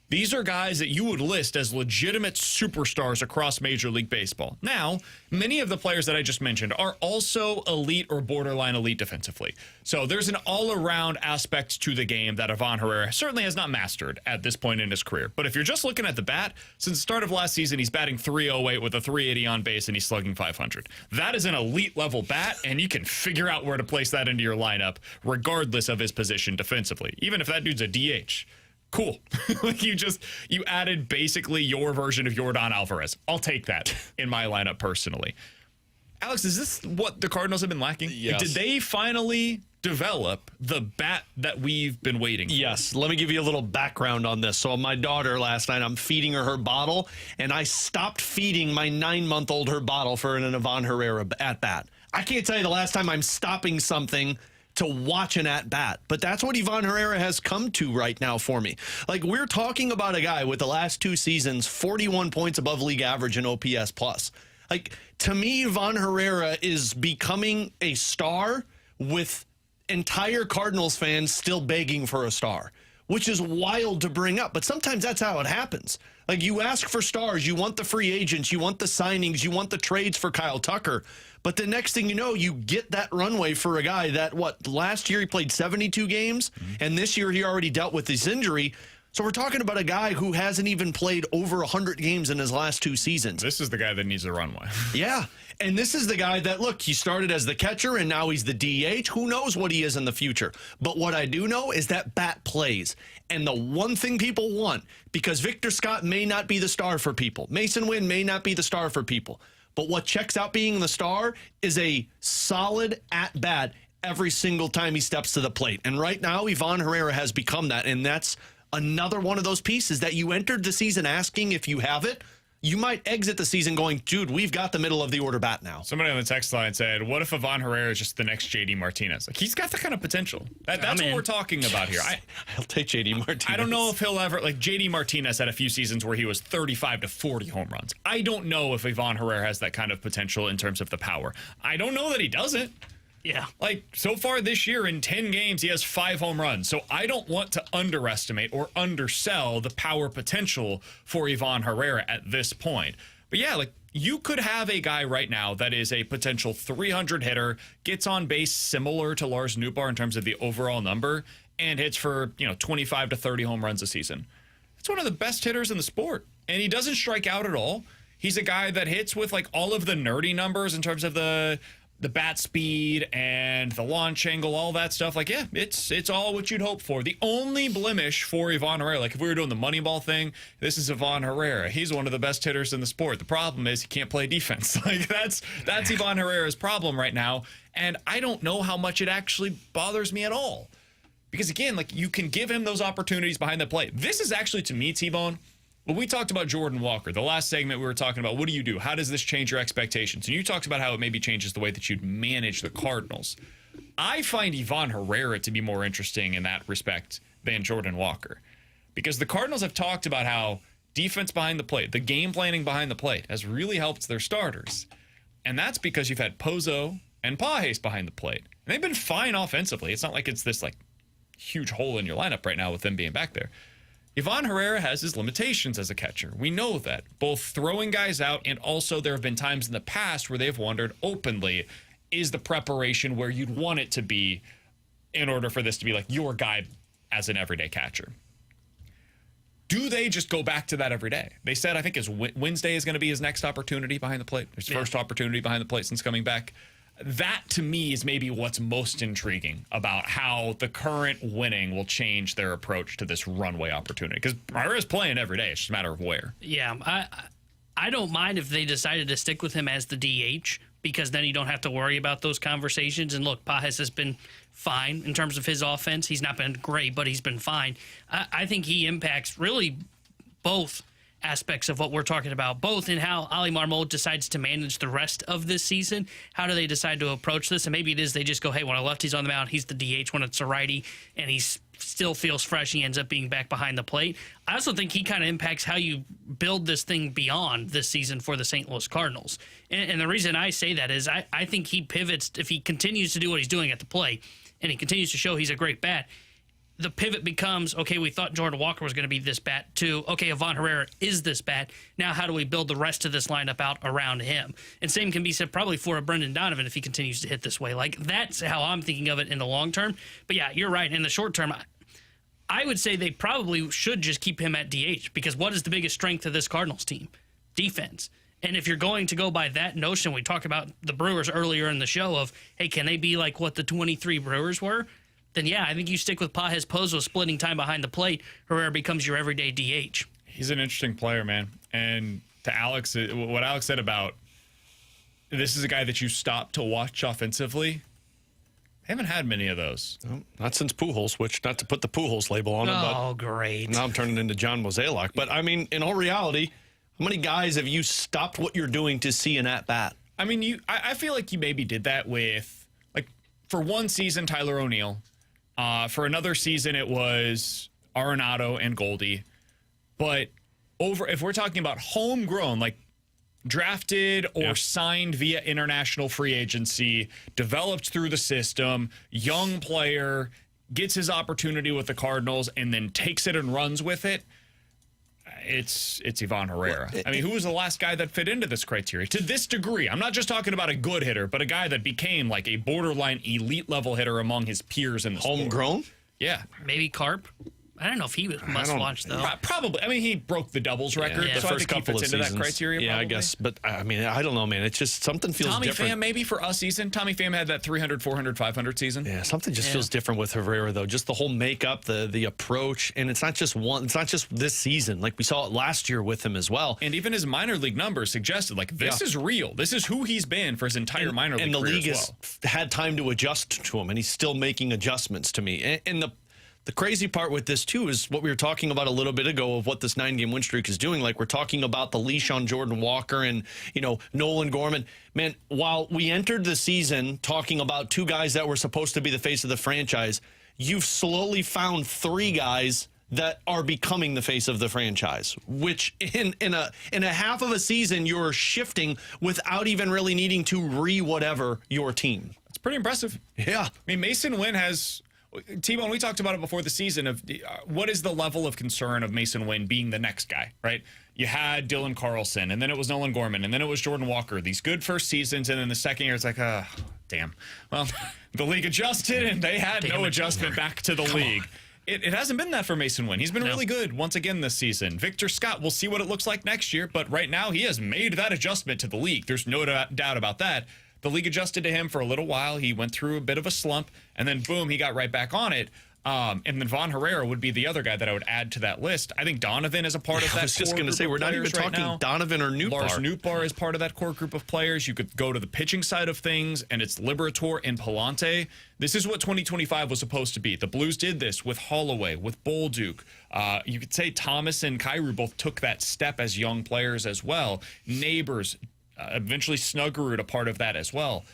These are guys that you would list as legitimate superstars across Major League Baseball. Now, many of the players that I just mentioned are also elite or borderline elite defensively. So there's an all-around aspect to the game that Ivan Herrera certainly has not mastered at this point in his career. But if you're just looking at the bat, since the start of last season, he's batting .308 with a .380 on base, and he's slugging .500. That is an elite-level bat, and you can figure out where to place that into your lineup, regardless of his position defensively, even if that dude's a DH. Cool. Like you added basically your version of Yordan Alvarez. I'll take that in my lineup personally. Alex, is this what the Cardinals have been lacking? Yes. Did they finally develop the bat that we've been waiting for? Yes. Let me give you a little background on this. So my daughter last night, I'm feeding her bottle, and I stopped feeding my 9-month-old her bottle for an Ivan Herrera at bat. I can't tell you the last time I'm stopping something to watch an at-bat. But that's what Ivan Herrera has come to right now for me. Like, we're talking about a guy with the last 2 seasons, 41 points above league average in OPS plus. Like, to me, Ivan Herrera is becoming a star with entire Cardinals fans still begging for a star, which is wild to bring up. But sometimes that's how it happens. Like, you ask for stars, you want the free agents, you want the signings, you want the trades for Kyle Tucker. But the next thing you know, you get that runway for a guy that, last year he played 72 games, and this year he already dealt with his injury. So we're talking about a guy who hasn't even played over 100 games in his last 2 seasons. This is the guy that needs a runway. Yeah. And this is the guy that, look, he started as the catcher and now he's the DH. Who knows what he is in the future? But what I do know is that bat plays. And the one thing people want, because Victor Scott may not be the star for people, Mason Wynn may not be the star for people, but what checks out being the star is a solid at-bat every single time he steps to the plate. And right now, Ivan Herrera has become that, and that's another one of those pieces that you entered the season asking if you have it. You might exit the season going, dude, we've got the middle of the order bat now. Somebody on the text line said, what if Ivan Herrera is just the next JD Martinez? Like, he's got that kind of potential. That's what we're talking about here. I'll take JD Martinez. I don't know if he'll ever, like, JD Martinez had a few seasons where he was 35 to 40 home runs. I don't know if Ivan Herrera has that kind of potential in terms of the power. I don't know that he doesn't. Yeah. Like, so far this year, in 10 games, he has 5 home runs. So I don't want to underestimate or undersell the power potential for Ivan Herrera at this point. But yeah, like, you could have a guy right now that is a potential 300 hitter, gets on base similar to Lars Nootbaar in terms of the overall number, and hits for, 25 to 30 home runs a season. That's one of the best hitters in the sport. And he doesn't strike out at all. He's a guy that hits with, like, all of the nerdy numbers in terms of the bat speed and the launch angle, all that stuff. Like, yeah, it's all what you'd hope for. The only blemish for Ivan Herrera, like if we were doing the Moneyball thing, this is Ivan Herrera. He's one of the best hitters in the sport. The problem is he can't play defense. Like, that's Ivan Herrera's problem right now. And I don't know how much it actually bothers me at all. Because again, like, you can give him those opportunities behind the plate. This is actually, to me, T-Bone, when we talked about Jordan Walker, the last segment we were talking about, what do you do? How does this change your expectations? And you talked about how it maybe changes the way that you'd manage the Cardinals. I find Ivan Herrera to be more interesting in that respect than Jordan Walker. Because the Cardinals have talked about how defense behind the plate, the game planning behind the plate, has really helped their starters. And that's because you've had Pozo and Pages behind the plate. And they've been fine offensively. It's not like it's this, like, huge hole in your lineup right now with them being back there. Ivan Herrera has his limitations as a catcher. We know that, both throwing guys out, and also there have been times in the past where they've wondered openly, is the preparation where you'd want it to be in order for this to be like your guy as an everyday catcher? Do they just go back to that every day? They said, I think Wednesday is going to be his next opportunity behind the plate, his first opportunity behind the plate since coming back. That, to me, is maybe what's most intriguing about how the current winning will change their approach to this runway opportunity. Because Herrera's playing every day. It's just a matter of where. Yeah, I don't mind if they decided to stick with him as the DH, because then you don't have to worry about those conversations. And look, Pages has been fine in terms of his offense. He's not been great, but he's been fine. I think he impacts really both aspects of what we're talking about, both in how Ali Marmol decides to manage the rest of this season. How do they decide to approach this? And maybe it is they just go, hey, when a lefty's on the mound, he's the DH. When it's a righty and he still feels fresh, he ends up being back behind the plate. I also think he kind of impacts how you build this thing beyond this season for the St. Louis Cardinals. And the reason I say that is I think he pivots, if he continues to do what he's doing at the plate and he continues to show he's a great bat, the pivot becomes, okay, we thought Jordan Walker was going to be this bat, to, okay, Ivan Herrera is this bat. Now how do we build the rest of this lineup out around him? And same can be said probably for a Brendan Donovan if he continues to hit this way. Like, that's how I'm thinking of it in the long term. But yeah, you're right. In the short term, I would say they probably should just keep him at DH, because what is the biggest strength of this Cardinals team? Defense. And if you're going to go by that notion, we talked about the Brewers earlier in the show of, hey, can they be like what the 23 Brewers were? then yeah, I think you stick with Pages Pozo splitting time behind the plate. Herrera becomes your everyday DH. He's an interesting player, man. And to Alex, what Alex said about this is a guy that you stop to watch offensively. I haven't had many of those. No, not since Pujols, which not to put the Pujols label on him, Oh, but great. now I'm turning into John Mozeliak. But, I mean, in all reality, how many guys have you stopped what you're doing to see an at-bat? I mean, I feel like you maybe did that with, like, for one season, Tyler O'Neill. For another season, it was Arenado and Goldie. But if we're talking about homegrown, like drafted or signed via international free agency, developed through the system, young player, gets his opportunity with the Cardinals, and then takes it and runs with it, it's Ivan Herrera. I mean, who was the last guy that fit into this criteria to this degree? I'm not just talking about a good hitter, but a guy that became like a borderline elite level hitter among his peers in the sport. Homegrown? Yeah. Maybe Carp. I don't know if he was must-watch, though. Probably. I mean, he broke the doubles record, Yeah. so I think he fits into that criteria. Yeah, probably. I guess. But, I mean, I don't know, man. It's just something feels Tommy different. Pham, maybe for a season. Tommy Pham had that 300, 400, 500 season. Yeah, something just feels different with Herrera, though. Just the whole makeup, the approach, and it's not just one. It's not just this season. Like we saw it last year with him as well. And even his minor league numbers suggested, like, this is real. This is who he's been for his entire minor league career. And the league as well. has had time to adjust to him, and he's still making adjustments to me. And the crazy part with this, too, is what we were talking about a little bit ago of what this 9-game win streak is doing. Like, we're talking about the leash on Jordan Walker and, Nolan Gorman. Man, while we entered the season talking about two guys that were supposed to be the face of the franchise, you've slowly found three guys that are becoming the face of the franchise, which in a half of a season, you're shifting without even really needing to whatever your team. It's pretty impressive. Yeah. I mean, Mason Wynn has... T-Bone, we talked about it before the season of what is the level of concern of Mason Wynn being the next guy, right? You had Dylan Carlson, and then it was Nolan Gorman, and then it was Jordan Walker. These good first seasons, and then the second year, it's like, damn. Well, the league adjusted, and they had no adjustment back to the league. It hasn't been that for Mason Wynn. He's been really good once again this season. Victor Scott, we'll see what it looks like next year, but right now he has made that adjustment to the league. There's no doubt about that. The league adjusted to him for a little while. He went through a bit of a slump, and then boom, he got right back on it. And then Ivan Herrera would be the other guy that I would add to that list. I think Donovan is a part of that. I was just going to say, we're not even talking Donovan or Nootbaar. Lars Nootbaar is part of that core group of players. You could go to the pitching side of things, and it's Liberator and Palante. This is what 2025 was supposed to be. The Blues did this with Holloway, with Bolduc. You could say Thomas and Kyrou both took that step as young players as well. Neighbors, eventually Snuggerud, a part of that as well.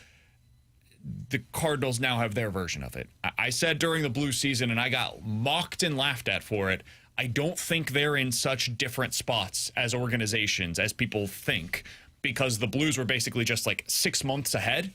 The Cardinals now have their version of it. I said during the Blues season, and I got mocked and laughed at for it, I don't think they're in such different spots as organizations as people think, because the Blues were basically just like 6 months ahead.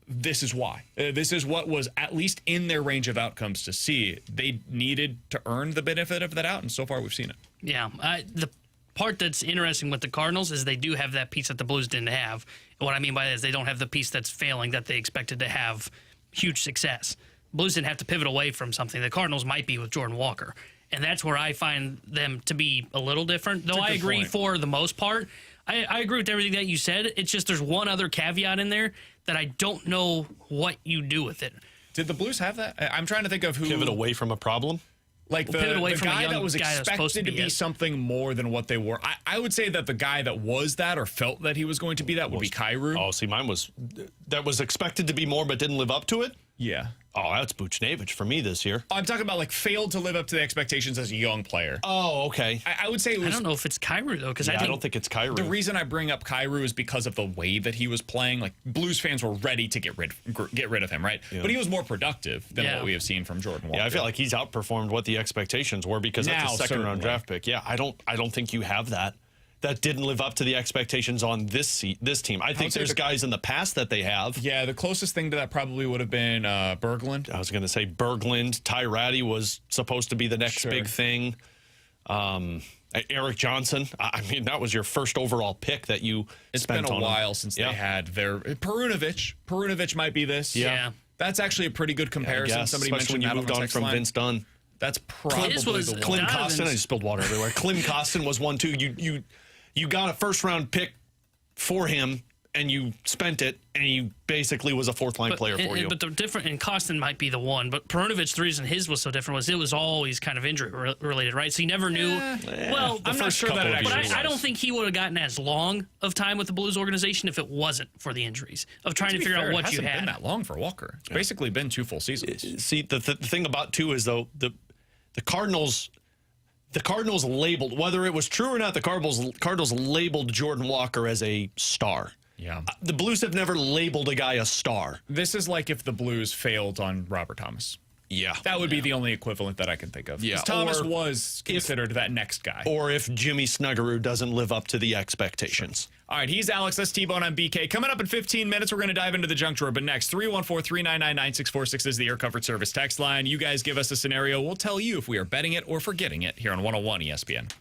This is why. This is what was at least in their range of outcomes to see. They needed to earn the benefit of that out, and so far we've seen it. Yeah, the part that's interesting with the Cardinals is they do have that piece that the Blues didn't have. And what I mean by that is they don't have the piece that's failing that they expected to have huge success. Blues didn't have to pivot away from something. The Cardinals might be with Jordan Walker. And that's where I find them to be a little different. Though I agree for the most part. I agree with everything that you said. It's just there's one other caveat in there that I don't know what you do with it. Did the Blues have that? I'm trying to think of who... Pivot away from a problem? Like the guy that was expected to be something more than what they were. I would say that the guy that was that or felt that he was going to be that would be Kyrou. Oh, see, mine was that was expected to be more but didn't live up to it? Yeah. Oh, that's Buchnevich for me this year. I'm talking about like failed to live up to the expectations as a young player. Oh, okay. I would say it was... I don't know if it's Kyrou, though, because I don't think it's Kyrou. The reason I bring up Kyrou is because of the way that he was playing. Like, Blues fans were ready to get rid of him, right? Yeah. But he was more productive than what we have seen from Jordan Walker. Yeah, I feel like he's outperformed what the expectations were because that's a second-round draft pick. Yeah, I don't think you have that. That didn't live up to the expectations on this team. I think there's guys in the past that they have. Yeah, the closest thing to that probably would have been Berglund. I was going to say Berglund. Ty Ratty was supposed to be the next big thing. Eric Johnson. I mean, that was your first overall pick that you spent on. It's been a while since they had their... Perunovic. Perunovic might be this. Yeah. That's actually a pretty good comparison. Somebody mentioned when you moved on from Vince Dunn. That's probably the one. Klim Kostin. I just spilled water everywhere. Klim Kostin was one, too. You got a first-round pick for him, and you spent it, and he basically was a fourth-line player for you. But the different, and Costin might be the one, but Perunovic, the reason his was so different was it was always kind of injury related, right? So you never knew. Well, I'm not sure that it but actually I don't think he would have gotten as long of time with the Blues organization if it wasn't for the injuries, of trying to figure out what you It hasn't had. been that long for Walker. It's basically been 2 full seasons. See, the thing about, too, is, though, the Cardinals labeled, whether it was true or not, the Cardinals labeled Jordan Walker as a star. Yeah. The Blues have never labeled a guy a star. This is like if the Blues failed on Robert Thomas. Yeah. That would be the only equivalent that I can think of. Yeah. 'Cause Thomas Or was considered that next guy. Or if Jimmy Snuggerud doesn't live up to the expectations. All right, he's Alex. That's T-Bone. I'm BK. Coming up in 15 minutes, we're going to dive into the junk drawer. But next, 314-399-9646 is the Air Comfort Service text line. You guys give us a scenario. We'll tell you if we are betting it or forgetting it here on 101 ESPN.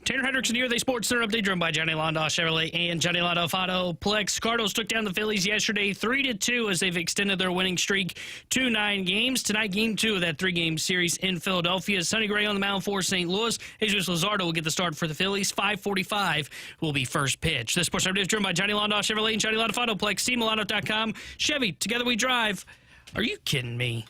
Tanner Hendrickson here, the Sports Center update driven by Johnny Londoff Chevrolet and Johnny Londoff Autoplex. Cardinals took down the Phillies yesterday 3-2 as they've extended their winning streak to 9 games. Tonight, game 2 of that 3-game series in Philadelphia. Sonny Gray on the mound for St. Louis. Jesus Luzardo will get the start for the Phillies. 5:45 will be first pitch. The Sports Center update is driven by Johnny Londoff Chevrolet and Johnny Londoff Autoplex. CMilano.com. Chevy, together we drive. Are you kidding me?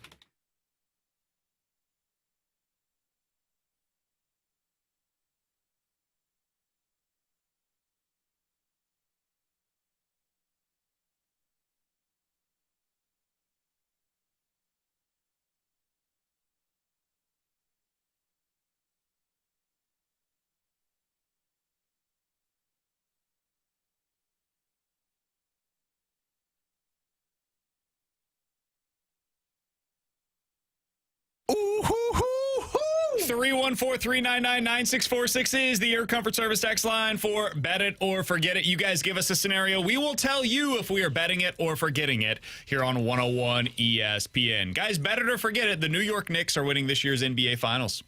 Ooh, hoo, hoo, hoo. 314-399-9646 is the Air Comfort Service text line for Bet It or Forget It. You guys give us a scenario. We will tell you if we are betting it or forgetting it here on 101 ESPN. Guys, bet it or forget it. The New York Knicks are winning this year's NBA Finals.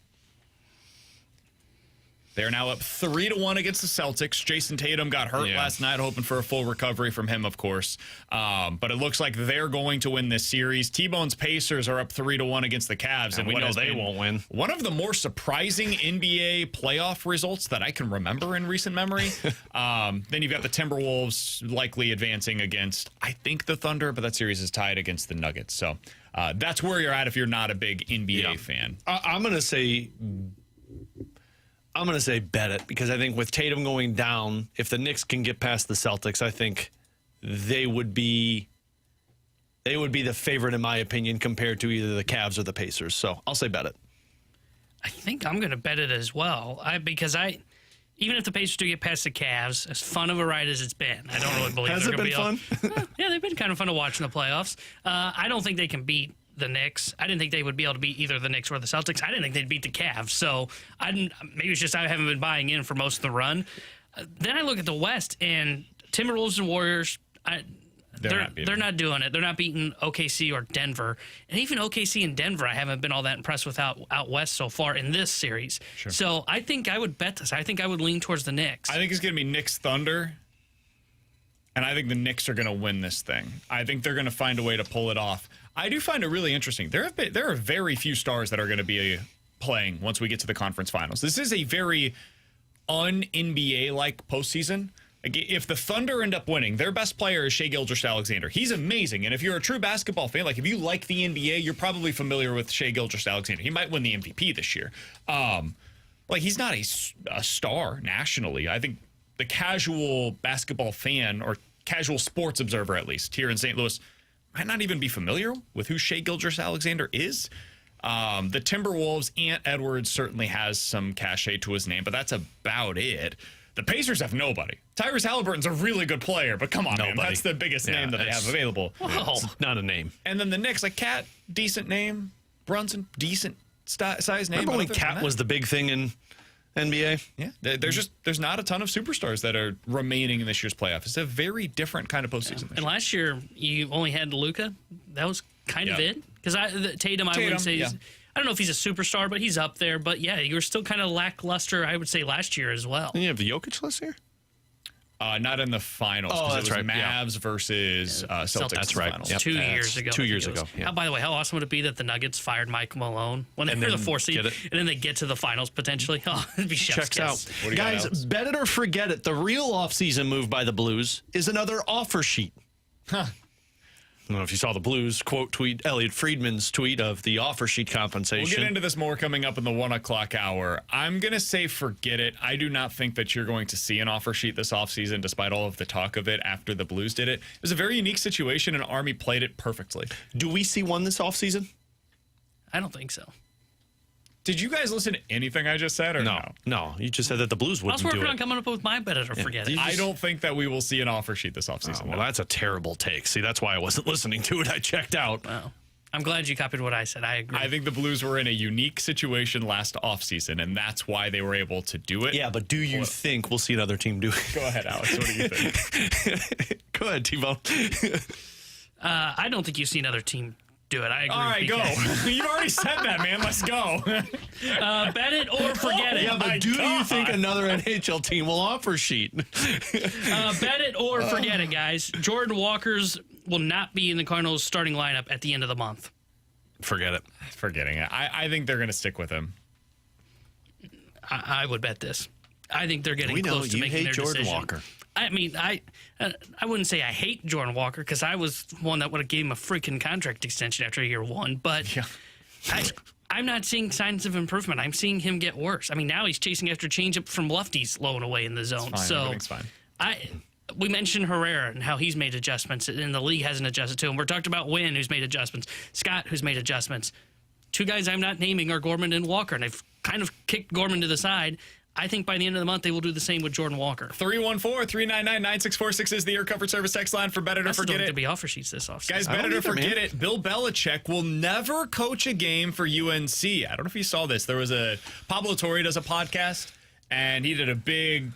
They're now up 3-1 against the Celtics. Jason Tatum got hurt last night, hoping for a full recovery from him, of course. But it looks like they're going to win this series. T-Bone's Pacers are up 3-1 against the Cavs. And we know they won't win. One of the more surprising NBA playoff results that I can remember in recent memory. Then you've got the Timberwolves likely advancing against, I think, the Thunder, but that series is tied against the Nuggets. So that's where you're at if you're not a big NBA fan. I'm going to say bet it, because I think with Tatum going down, if the Knicks can get past the Celtics, I think they would be the favorite, in my opinion, compared to either the Cavs or the Pacers. So I'll say bet it. I think I'm going to bet it as well. Because even if the Pacers do get past the Cavs, as fun of a ride as it's been, I don't really believe Has they're it going been to be fun? Yeah, they've been kind of fun to watch in the playoffs. I don't think they can beat the Knicks. I didn't think they would be able to beat either the Knicks or the Celtics. I didn't think they'd beat the Cavs. So maybe it's just I haven't been buying in for most of the run. Then I look at the West and Timberwolves and Warriors. They're not doing it. They're not beating OKC or Denver. And even OKC and Denver, I haven't been all that impressed with out West so far in this series. Sure. So I think I would bet this. I think I would lean towards the Knicks. I think it's going to be Knicks Thunder. And I think the Knicks are going to win this thing. I think they're going to find a way to pull it off. I do find it really interesting. There are very few stars that are going to be playing once we get to the conference finals. This is a very un-NBA-like postseason. Like, if the Thunder end up winning, their best player is Shai Gilgeous-Alexander. He's amazing. And if you're a true basketball fan, like if you like the NBA, you're probably familiar with Shai Gilgeous-Alexander. He might win the MVP this year. He's not a star nationally. I think the casual basketball fan or casual sports observer, at least here in St. Louis, might not even be familiar with who Shai Gilgeous-Alexander is. The Timberwolves, Ant Edwards certainly has some cachet to his name, but that's about it. The Pacers have nobody. Tyrese Halliburton's a really good player, but come on, man, that's the biggest name that they have available. It's not a name. And then the Knicks, like Cat, decent name. Brunson, decent size name. Remember when Cat was the big thing in NBA? Yeah, there's not a ton of superstars that are remaining in this year's playoff. It's a very different kind of postseason. And last year, you only had Luka. That was kind of it. Because Tatum, I wouldn't say I don't know if he's a superstar, but he's up there. But yeah, you were still kind of lackluster, I would say, last year as well. And you have the Jokic last year? Not in the finals. Oh, that's right. Mavs versus Celtics. That's right. Finals. Yep. 2 years ago. 2 years ago. Yeah. By the way, how awesome would it be that the Nuggets fired Mike Malone when they were the 4th seed, and then they get to the finals potentially? Oh, it'd be chef's Checks kiss. out. Guys, bet it or forget it. The real offseason move by the Blues is another offer sheet. Huh. I don't know if you saw the Blues tweet, Elliot Friedman's tweet of the offer sheet compensation. We'll get into this more coming up in the 1 o'clock hour. I'm going to say forget it. I do not think that you're going to see an offer sheet this offseason, despite all of the talk of it after the Blues did it. It was a very unique situation, and Army played it perfectly. Do we see one this offseason? I don't think so. Did you guys listen to anything I just said, or no? No, you just said that the Blues wouldn't do it. I was working on coming up with my bet it or forget it. I don't think that we will see an offer sheet this offseason. Well, that's a terrible take. See, that's why I wasn't listening to it. I checked out. Wow. I'm glad you copied what I said. I agree. I think the Blues were in a unique situation last offseason, and that's why they were able to do it. Yeah, but do you think we'll see another team do it? Go ahead, Alex. What do you think? Go ahead, T-Bone. I don't think you see another team do it. I agree. All right, with PK. go. You've already said that, man. Let's go. Bet it or forget it. Yeah, but do you think another NHL team will offer sheet? Bet it or forget it, guys. Jordan Walker's will not be in the Cardinals' starting lineup at the end of the month. Forget it. Forgetting it. I think they're going to stick with him. I would bet this. I think they're getting We know close to you making hate their Jordan decision. Walker. I mean, I wouldn't say I hate Jordan Walker because I was one that would have gave him a freaking contract extension after year one. But Yeah. I'm not seeing signs of improvement. I'm seeing him get worse. I mean, now he's chasing after changeup from lefties low and away in the zone. Fine, So everything's fine. we mentioned Herrera and how he's made adjustments, and the league hasn't adjusted to him. We're talking about Wynn, who's made adjustments, Scott, who's made adjustments. Two guys I'm not naming are Gorman and Walker, and they've kind of kicked Gorman to the side. I think by the end of the month, they will do the same with Jordan Walker. 314-399-9646 is the Air Comfort Service text line for Bet It or That's Forget going It. to be offer sheets this offseason. Guys, I Bet don't It or either, Forget man. It. Bill Belichick will never coach a game for UNC. I don't know if you saw this. There was Pablo Torre does a podcast, and he did a big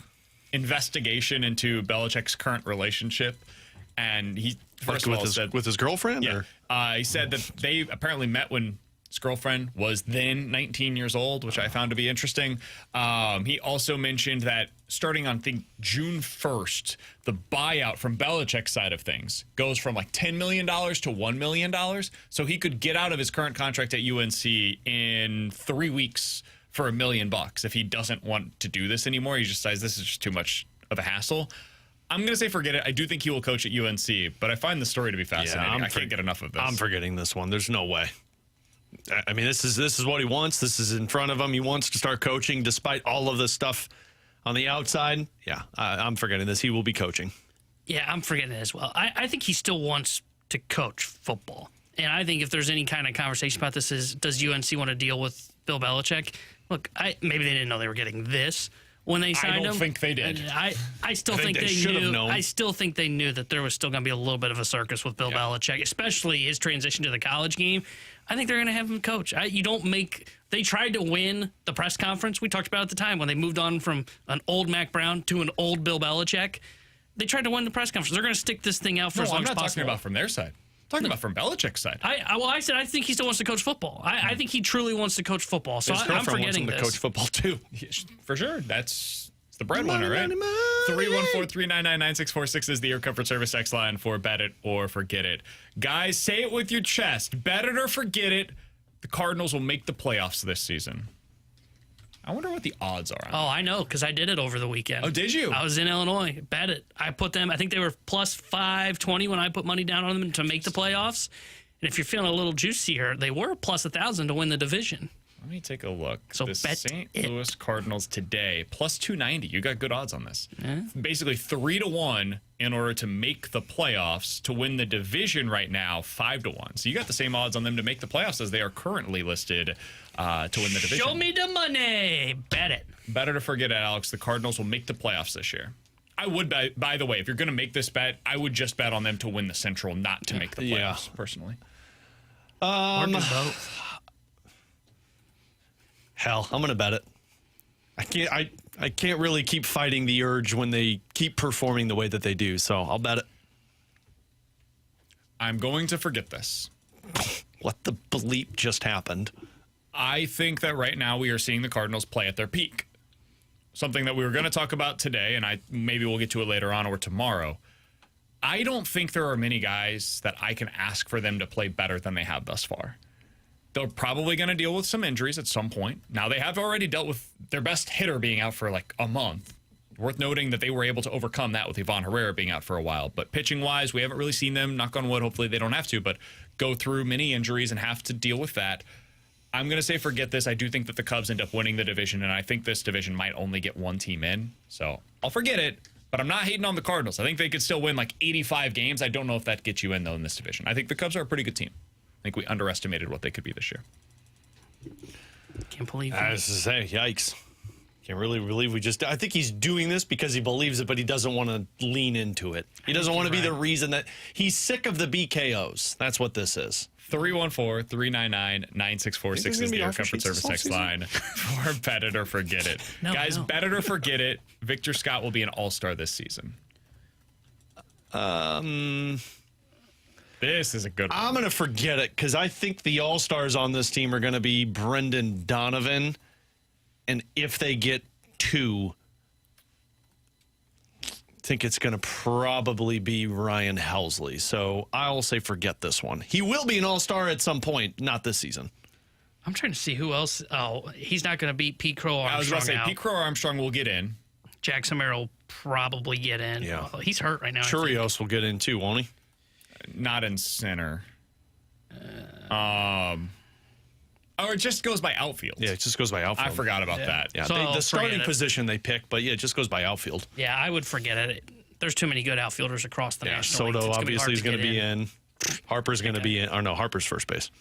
investigation into Belichick's current relationship. And he, first of all, said... with his girlfriend? Yeah. Or? He said that they apparently met when his girlfriend was then 19 years old, which I found to be interesting. He also mentioned that starting on, I think, June 1st, the buyout from Belichick's side of things goes from like $10 million to $1 million. So he could get out of his current contract at UNC in 3 weeks for $1 million if he doesn't want to do this anymore. He just says this is just too much of a hassle. I'm going to say forget it. I do think he will coach at UNC, but I find the story to be fascinating. I can't get enough of this. I'm forgetting this one. There's no way. I mean, this is what he wants. This is in front of him. He wants to start coaching despite all of this stuff on the outside. Yeah, I'm forgetting this. He will be coaching. Yeah, I'm forgetting it as well. I think he still wants to coach football. And I think if there's any kind of conversation about this is, does UNC want to deal with Bill Belichick? Look, maybe they didn't know they were getting this when they signed him. I don't think they did. And I still think they should have knew. known. I still think they knew that there was still going to be a little bit of a circus with Bill Belichick, especially his transition to the college game. I think they're going to have him coach. They tried to win the press conference. We talked about at the time when they moved on from an old Mac Brown to an old Bill Belichick. They tried to win the press conference. They're going to stick this thing out for as long as possible. I'm not talking about from their side. I'm talking about from Belichick's side. I said I think he still wants to coach football. I think he truly wants to coach football. So His I'm girlfriend wants forgetting him to this. coach football too. For sure. It's the breadwinner, right? 314-399-9646 is the Air Comfort Service text line for Bet It or Forget It. Guys, say it with your chest. Bet it or forget it. The Cardinals will make the playoffs this season. I wonder what the odds are on Oh, I know, because I did it over the weekend. Oh, did you? I was in Illinois. Bet it. I put them, I think they were plus 520 when I put money down on them to make the playoffs. And if you're feeling a little juicier, they were plus 1,000 to win the division. Let me take a look. So the bet St. it. Louis Cardinals today, plus 290. You got good odds on this. Basically 3-1 in order to make the playoffs. To win the division right now, 5-1. So you got the same odds on them to make the playoffs as they are currently listed to win the division. Show me the money. Bet it. Better to forget it, Alex. The Cardinals will make the playoffs this year. I would bet, by the way, if you're going to make this bet, I would just bet on them to win the Central, not to make the playoffs, personally. Or do both. Hell, I'm going to bet it. I can't really keep fighting the urge when they keep performing the way that they do, so I'll bet it. I'm going to forget this. What the bleep just happened? I think that right now we are seeing the Cardinals play at their peak. Something that we were going to talk about today, and maybe we'll get to it later on or tomorrow. I don't think there are many guys that I can ask for them to play better than they have thus far. They're probably going to deal with some injuries at some point. Now, they have already dealt with their best hitter being out for like a month. Worth noting that they were able to overcome that with Ivan Herrera being out for a while. But pitching-wise, we haven't really seen them, knock on wood, hopefully they don't have to, but go through many injuries and have to deal with that. I'm going to say forget this. I do think that the Cubs end up winning the division, and I think this division might only get one team in. So I'll forget it, but I'm not hating on the Cardinals. I think they could still win like 85 games. I don't know if that gets you in, though, in this division. I think the Cubs are a pretty good team. I think we underestimated what they could be this year. Can't believe it. I was to say, yikes. Can't really believe we just... I think he's doing this because he believes it, but he doesn't want to lean into it. He doesn't want to be the reason that... He's sick of the BKOs. That's what this is. 314-399-9646 is the Air Comfort Service text line for Bet It or Forget It. Guys, Bet It or Forget It. Victor Scott will be an all-star this season. This This is a good one. I'm going to forget it because I think the all-stars on this team are going to be Brendan Donovan. And if they get 2, I think it's going to probably be Ryan Helsley. So I'll say forget this one. He will be an all-star at some point, not this season. I'm trying to see who else. Oh, he's not going to beat Pete Crow Armstrong. I was about to say, now. Pete Crow Armstrong will get in. Jackson Merrill will probably get in. Yeah. Oh, he's hurt right now. Churios will get in too, won't he? Not in center. Or it just goes by outfield. Yeah, it just goes by outfield. I forgot about that. Yeah, So the starting forget it. position they pick, but yeah, it just goes by outfield. Yeah, I would forget it. There's too many good outfielders across the National League. Soto It's obviously is going to get be in. Harper's going to be in. Or no, Harper's first base.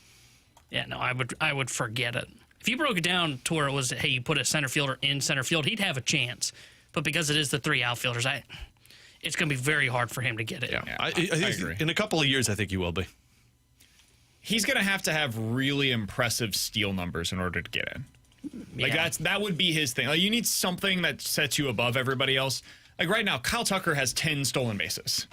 Yeah, no, I would forget it. If you broke it down to where it was, hey, you put a center fielder in center field, he'd have a chance. But because it is the 3 outfielders, it's going to be very hard for him to get it. Yeah, Yeah, I I agree. In a couple of years, I think he will be. He's going to have really impressive steal numbers in order to get in. Like Yeah. that would be his thing. Like you need something that sets you above everybody else. Like right now, Kyle Tucker has 10 stolen bases.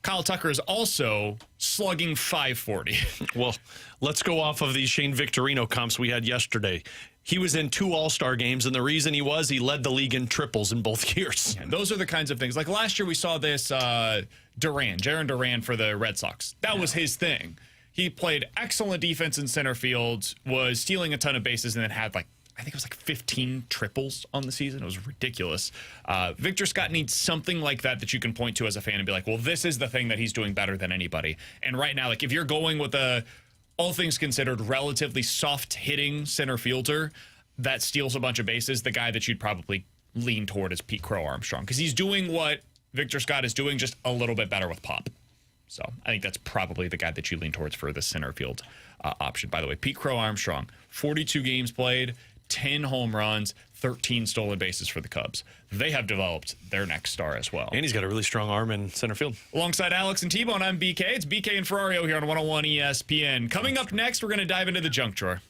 Kyle Tucker is also slugging .540. Well, let's go off of these Shane Victorino comps we had yesterday. He was in 2 All-Star games, and the reason he led the league in triples in both years. And those are the kinds of things. Like last year, we saw this Jaron Duran for the Red Sox. That was his thing. He played excellent defense in center field, was stealing a ton of bases, and then had I think it was 15 triples on the season. It was ridiculous. Victor Scott needs something like that you can point to as a fan and be like, well, this is the thing that he's doing better than anybody. And right now, if you're going with a, all things considered, relatively soft-hitting center fielder that steals a bunch of bases, the guy that you'd probably lean toward is Pete Crow Armstrong because he's doing what Victor Scott is doing, just a little bit better with pop. So I think that's probably the guy that you lean towards for the center field option. By the way, Pete Crow Armstrong, 42 games played, 10 home runs, 13 stolen bases for the Cubs. They have developed their next star as well. And he's got a really strong arm in center field. Alongside Alex and T-Bone, I'm BK. It's BK and Ferrario here on 101 ESPN. Coming up next, we're going to dive into the junk drawer.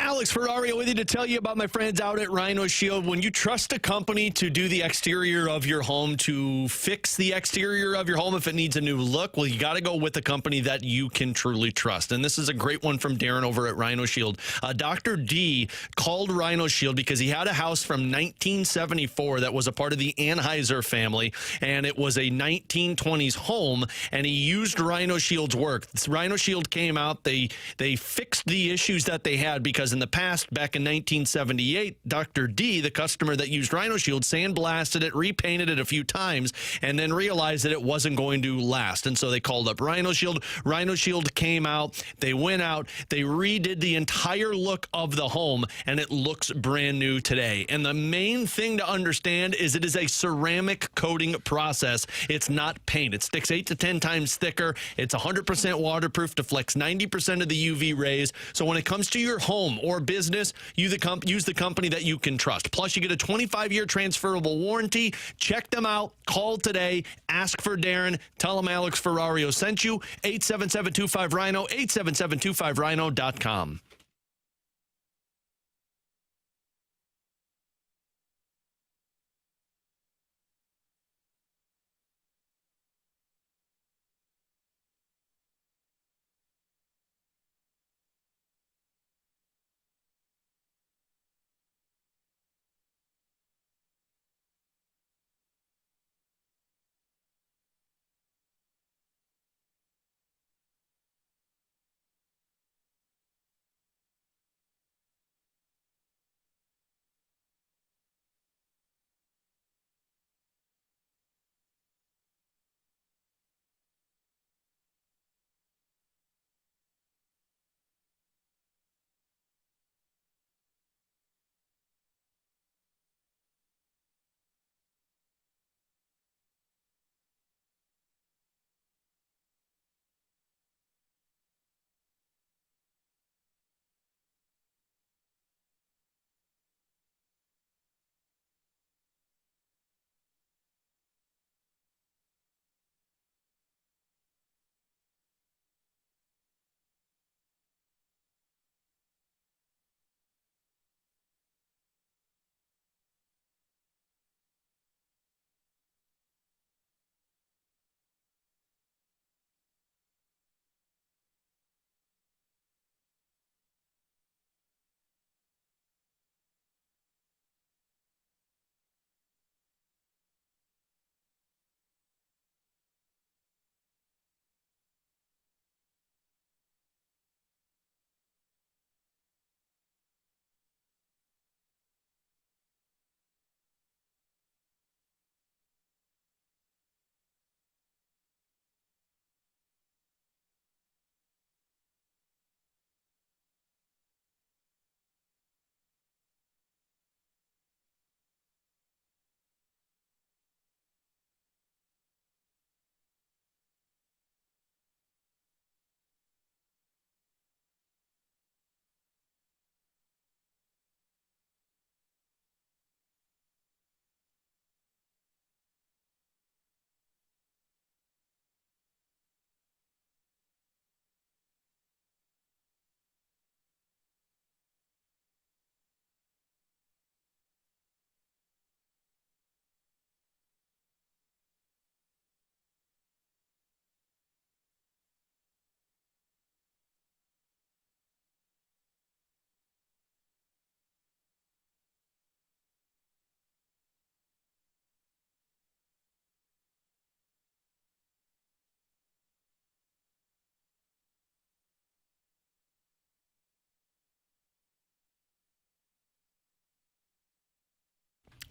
Alex Ferrario with you to tell you about my friends out at Rhino Shield. When you trust a company to do the exterior of your home, to fix the exterior of your home if it needs a new look, well, you got to go with a company that you can truly trust. And this is a great one from Darren over at Rhino Shield. Dr. D called Rhino Shield because he had a house from 1974 that was a part of the Anheuser family, and it was a 1920s home, and he used Rhino Shield's work. Rhino Shield came out. They fixed the issues that they had because in the past, back in 1978, Dr. D, the customer that used Rhino Shield, sandblasted it, repainted it a few times, and then realized that it wasn't going to last. And so they called up Rhino Shield. Rhino Shield came out. They went out. They redid the entire look of the home, and it looks brand new today. And the main thing to understand is it is a ceramic coating process. It's not paint. It sticks 8 to 10 times thicker. It's 100% waterproof, deflects 90% of the UV rays. So when it comes to your home or business, use the company that you can trust. Plus, you get a 25-year transferable warranty. Check them out. Call today. Ask for Darren. Tell him Alex Ferrario sent you. 877-25-RHINO, 877-25RHINO.com.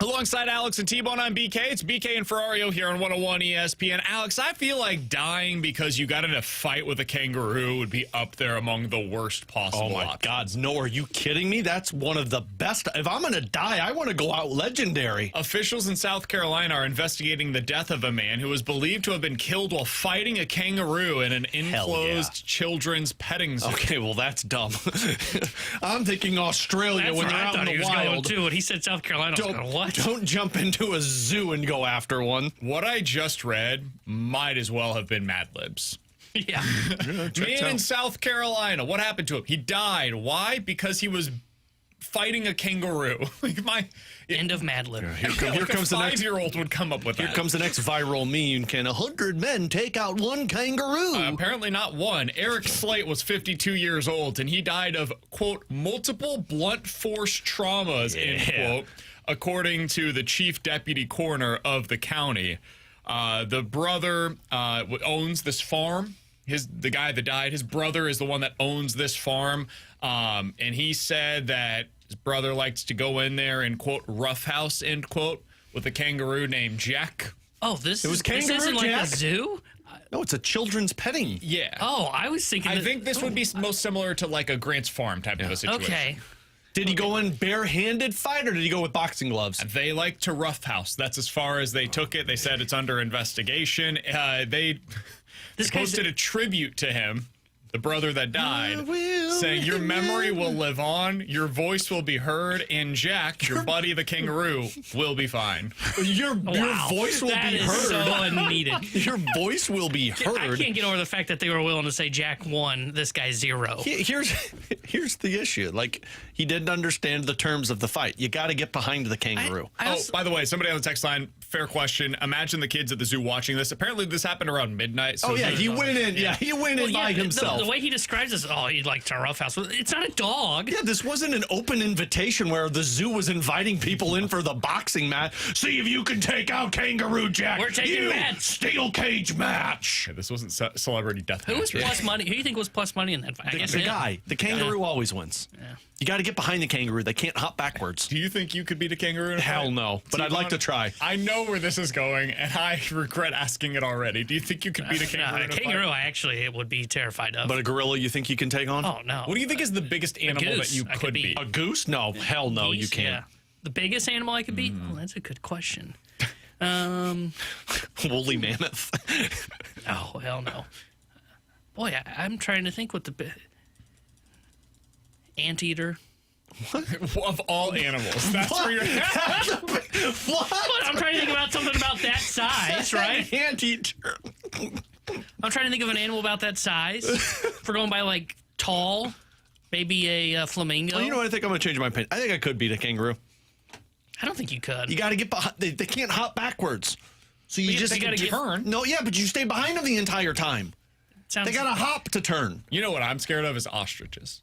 Alongside Alex and T-Bone, I'm BK. It's BK and Ferrario here on 101 ESPN. Alex, I feel like dying because you got in a fight with a kangaroo would be up there among the worst possible Oh, my options. God. No, are you kidding me? That's one of the best. If I'm going to die, I want to go out legendary. Officials in South Carolina are investigating the death of a man who was believed to have been killed while fighting a kangaroo in an enclosed children's petting zoo. Okay, well, that's dumb. I'm thinking Australia That's when where they're I out thought in he the was going wild. too. When he said South Carolina, I was going, what? Don't jump into a zoo and go after one. What I just read might as well have been Mad Libs. Yeah. Man in South Carolina, what happened to him? He died. Why? Because he was fighting a kangaroo. End of Mad Lib. Here comes the next. 5-year-old would come up with Here that. comes the next viral meme. Can 100 men take out one kangaroo? Apparently not one. Eric Slate was 52 years old, and he died of, quote, multiple blunt force traumas, end quote, according to the chief deputy coroner of the county. The brother owns this farm. The guy that died, his brother is the one that owns this farm. And he said that his brother likes to go in there and, quote, roughhouse, end quote, with a kangaroo named Jack. Oh, this was this Kangaroo isn't like a Jack? zoo? No, it's a children's petting. Yeah. Oh, I was thinking. I think this would be most similar to like a Grant's Farm type of a situation. Okay. Did he go in barehanded fight or did he go with boxing gloves? They like to roughhouse. That's as far as they took it. They said it's under investigation. They This guy's posted a tribute to him, the brother that died, will saying your memory will remember." live on, your voice will be heard, and Jack, your buddy the kangaroo, will be fine. Your Wow. voice will That be is heard. so unneeded. Your voice will be I heard. can't get over the fact that they were willing to say Jack 1, this guy 0. Here's the issue. Like, he didn't understand the terms of the fight. You got to get behind the kangaroo. I Oh, also- by the way, somebody on the text line, fair question. Imagine the kids at the zoo watching this. Apparently, this happened around midnight. So Oh, yeah, there's- he went in. Yeah, he went in by himself. The way he describes this, oh, he'd like to roughhouse. It's not a dog. Yeah, this wasn't an open invitation where the zoo was inviting people in for the boxing match. See if you can take out Kangaroo Jack. We're taking You bets. Steel cage match. Yeah, this wasn't celebrity death. Who was plus money? Who do you think was plus money in that fight? I guess The him. guy, the kangaroo always wins. Yeah. You got to get behind the kangaroo. They can't hop backwards. Do you think you could beat a kangaroo in a Hell fight? no, but I'd like to try. I know where this is going, and I regret asking it already. Do you think you could beat a kangaroo? No, in a a kangaroo, fight? I actually would be terrified of. But a gorilla, you think you can take on? Oh, no. What do you think is the biggest animal that goose, you I could could beat. beat? A goose? No, hell no, you Geese? can't. Yeah. The biggest animal I could beat? Mm. Well, that's a good question. Woolly mammoth. Oh, hell no. Boy, I'm trying to think what the... Anteater. Of all animals, that's where you're. What? I'm trying to think about something about that size, right? Anteater. I'm trying to think of an animal about that size. If we're going by, like, tall, maybe a flamingo. Oh, you know what? I think I'm going to change my opinion. I think I could beat a kangaroo. I don't think you could. You got to get behind. They can't hop backwards. So you just they gotta get- turn. No, yeah, but you stay behind them the entire time. Sounds, They got to hop to turn. You know what I'm scared of is ostriches.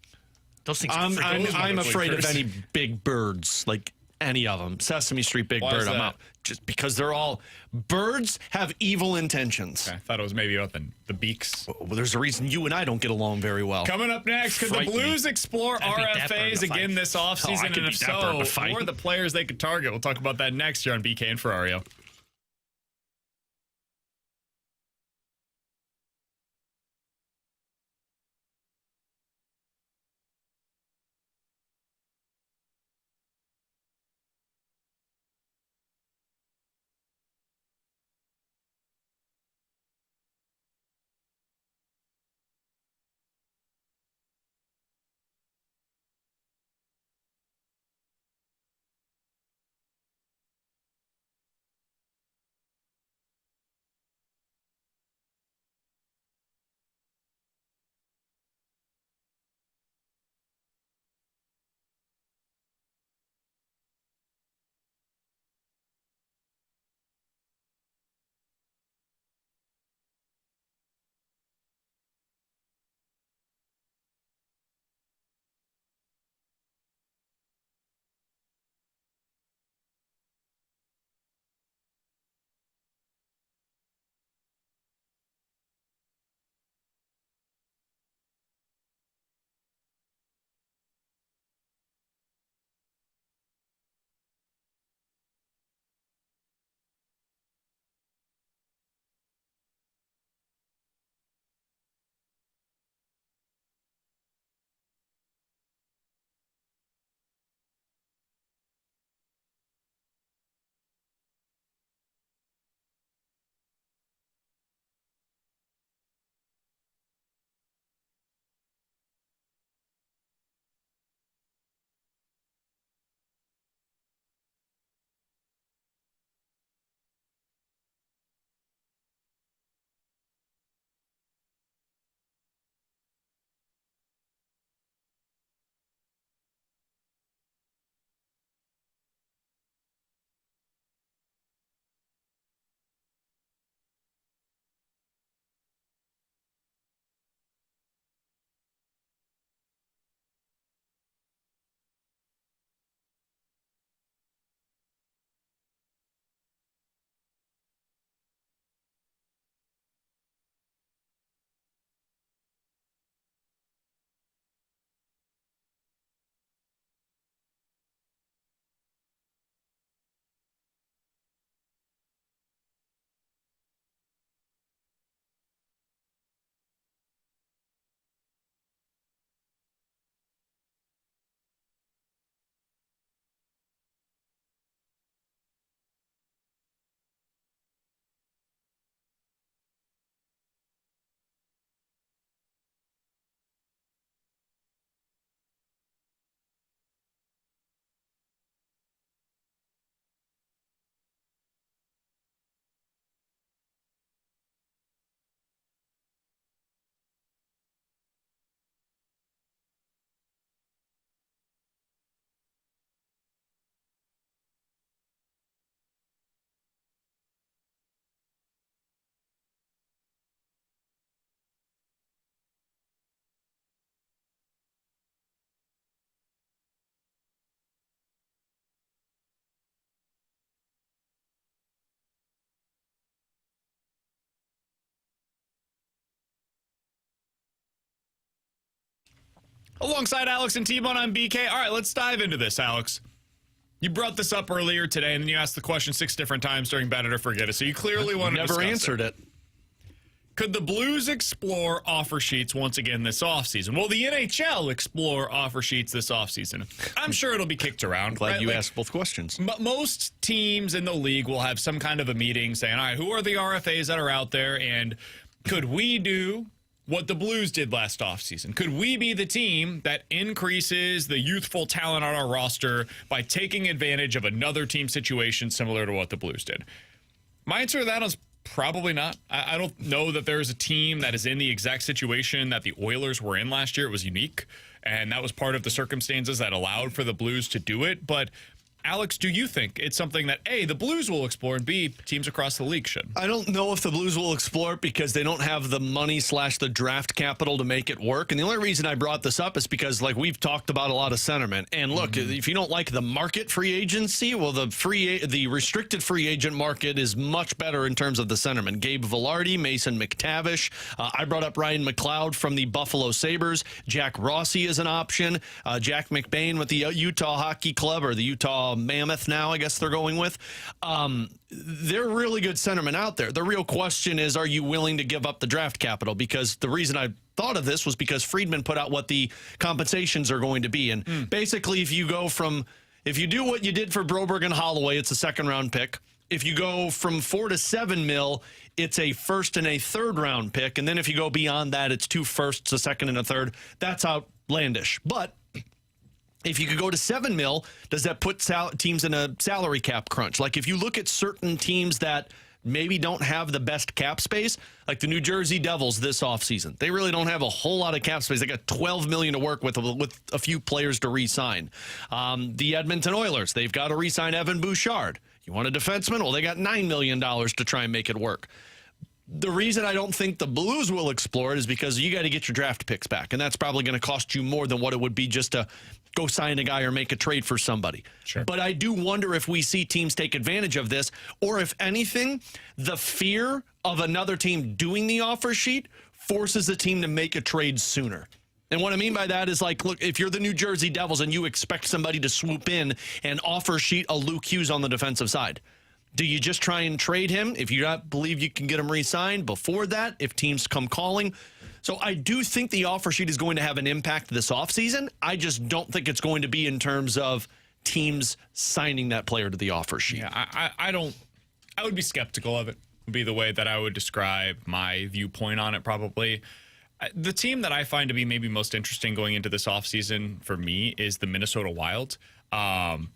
those things I'm motherfuckers. afraid of any big birds, like any of them. Sesame Street big Why bird, is I'm that? out. Just because they're all birds have evil intentions. I thought it was maybe about the beaks. Well, there's a reason you and I don't get along very well. Coming up next, could the Frighten me. Blues explore I'd beat that bird in RFAs a fight. again this Oh, I offseason? could And if beat that bird in so, a fight. who are the players they could target? We'll talk about that next here on BK and Ferrario. Alongside Alex and T-Bone, I'm BK. All right, let's dive into this, Alex. You brought this up earlier today, and then you asked the question 6 different times during Bet It or Forget It, so you clearly want to Never answered it. Could the Blues explore offer sheets once again this offseason? Will the NHL explore offer sheets this offseason? I'm sure it'll be kicked around. Glad you asked both questions. Most teams in the league will have some kind of a meeting saying, all right, who are the RFAs that are out there, and could we do what the Blues did last offseason? Could we be the team that increases the youthful talent on our roster by taking advantage of another team situation similar to what the Blues did? My answer to that is probably not. I don't know that there is a team that is in the exact situation that the Oilers were in last year. It was unique, and that was part of the circumstances that allowed for the Blues to do it. But Alex, do you think it's something that, A, the Blues will explore, and B, teams across the league should? I don't know if the Blues will explore it because they don't have the money / the draft capital to make it work. And the only reason I brought this up is because, like, we've talked about a lot of centermen. And look, if you don't like the market free agency, well, the restricted free agent market is much better in terms of the centermen. Gabe Vilardi, Mason McTavish. I brought up Ryan McLeod from the Buffalo Sabres. Jack Rossi is an option. Jack McBain with the Utah Hockey Club, or the Utah Mammoth now, I guess they're going with. They're really good centermen out there. The real question is, are you willing to give up the draft capital? Because the reason I thought of this was because Friedman put out what the compensations are going to be. And basically, if you do what you did for Broberg and Holloway, it's a second-round pick. If you go from $4 to $7 million, it's a first and a third-round pick. And then if you go beyond that, it's 2 firsts, a second and a third. That's outlandish. But if you could go to $7 million, does that put teams in a salary cap crunch? Like, if you look at certain teams that maybe don't have the best cap space, like the New Jersey Devils this offseason, they really don't have a whole lot of cap space. They got $12 million to work with a few players to re-sign. The Edmonton Oilers, they've got to re-sign Evan Bouchard. You want a defenseman? Well, they got $9 million to try and make it work. The reason I don't think the Blues will explore it is because you got to get your draft picks back, and that's probably going to cost you more than what it would be just to go sign a guy or make a trade for somebody. Sure. But I do wonder if we see teams take advantage of this, or if anything, the fear of another team doing the offer sheet forces a team to make a trade sooner. And what I mean by that is, like, look, if you're the New Jersey Devils and you expect somebody to swoop in and offer sheet a Luke Hughes on the defensive side, do you just try and trade him if you don't believe you can get him re-signed before that, if teams come calling? So I do think the offer sheet is going to have an impact this offseason. I just don't think it's going to be in terms of teams signing that player to the offer sheet. Yeah, I would be skeptical of it, would be the way that I would describe my viewpoint on it probably. The team that I find to be maybe most interesting going into this offseason for me is the Minnesota Wild,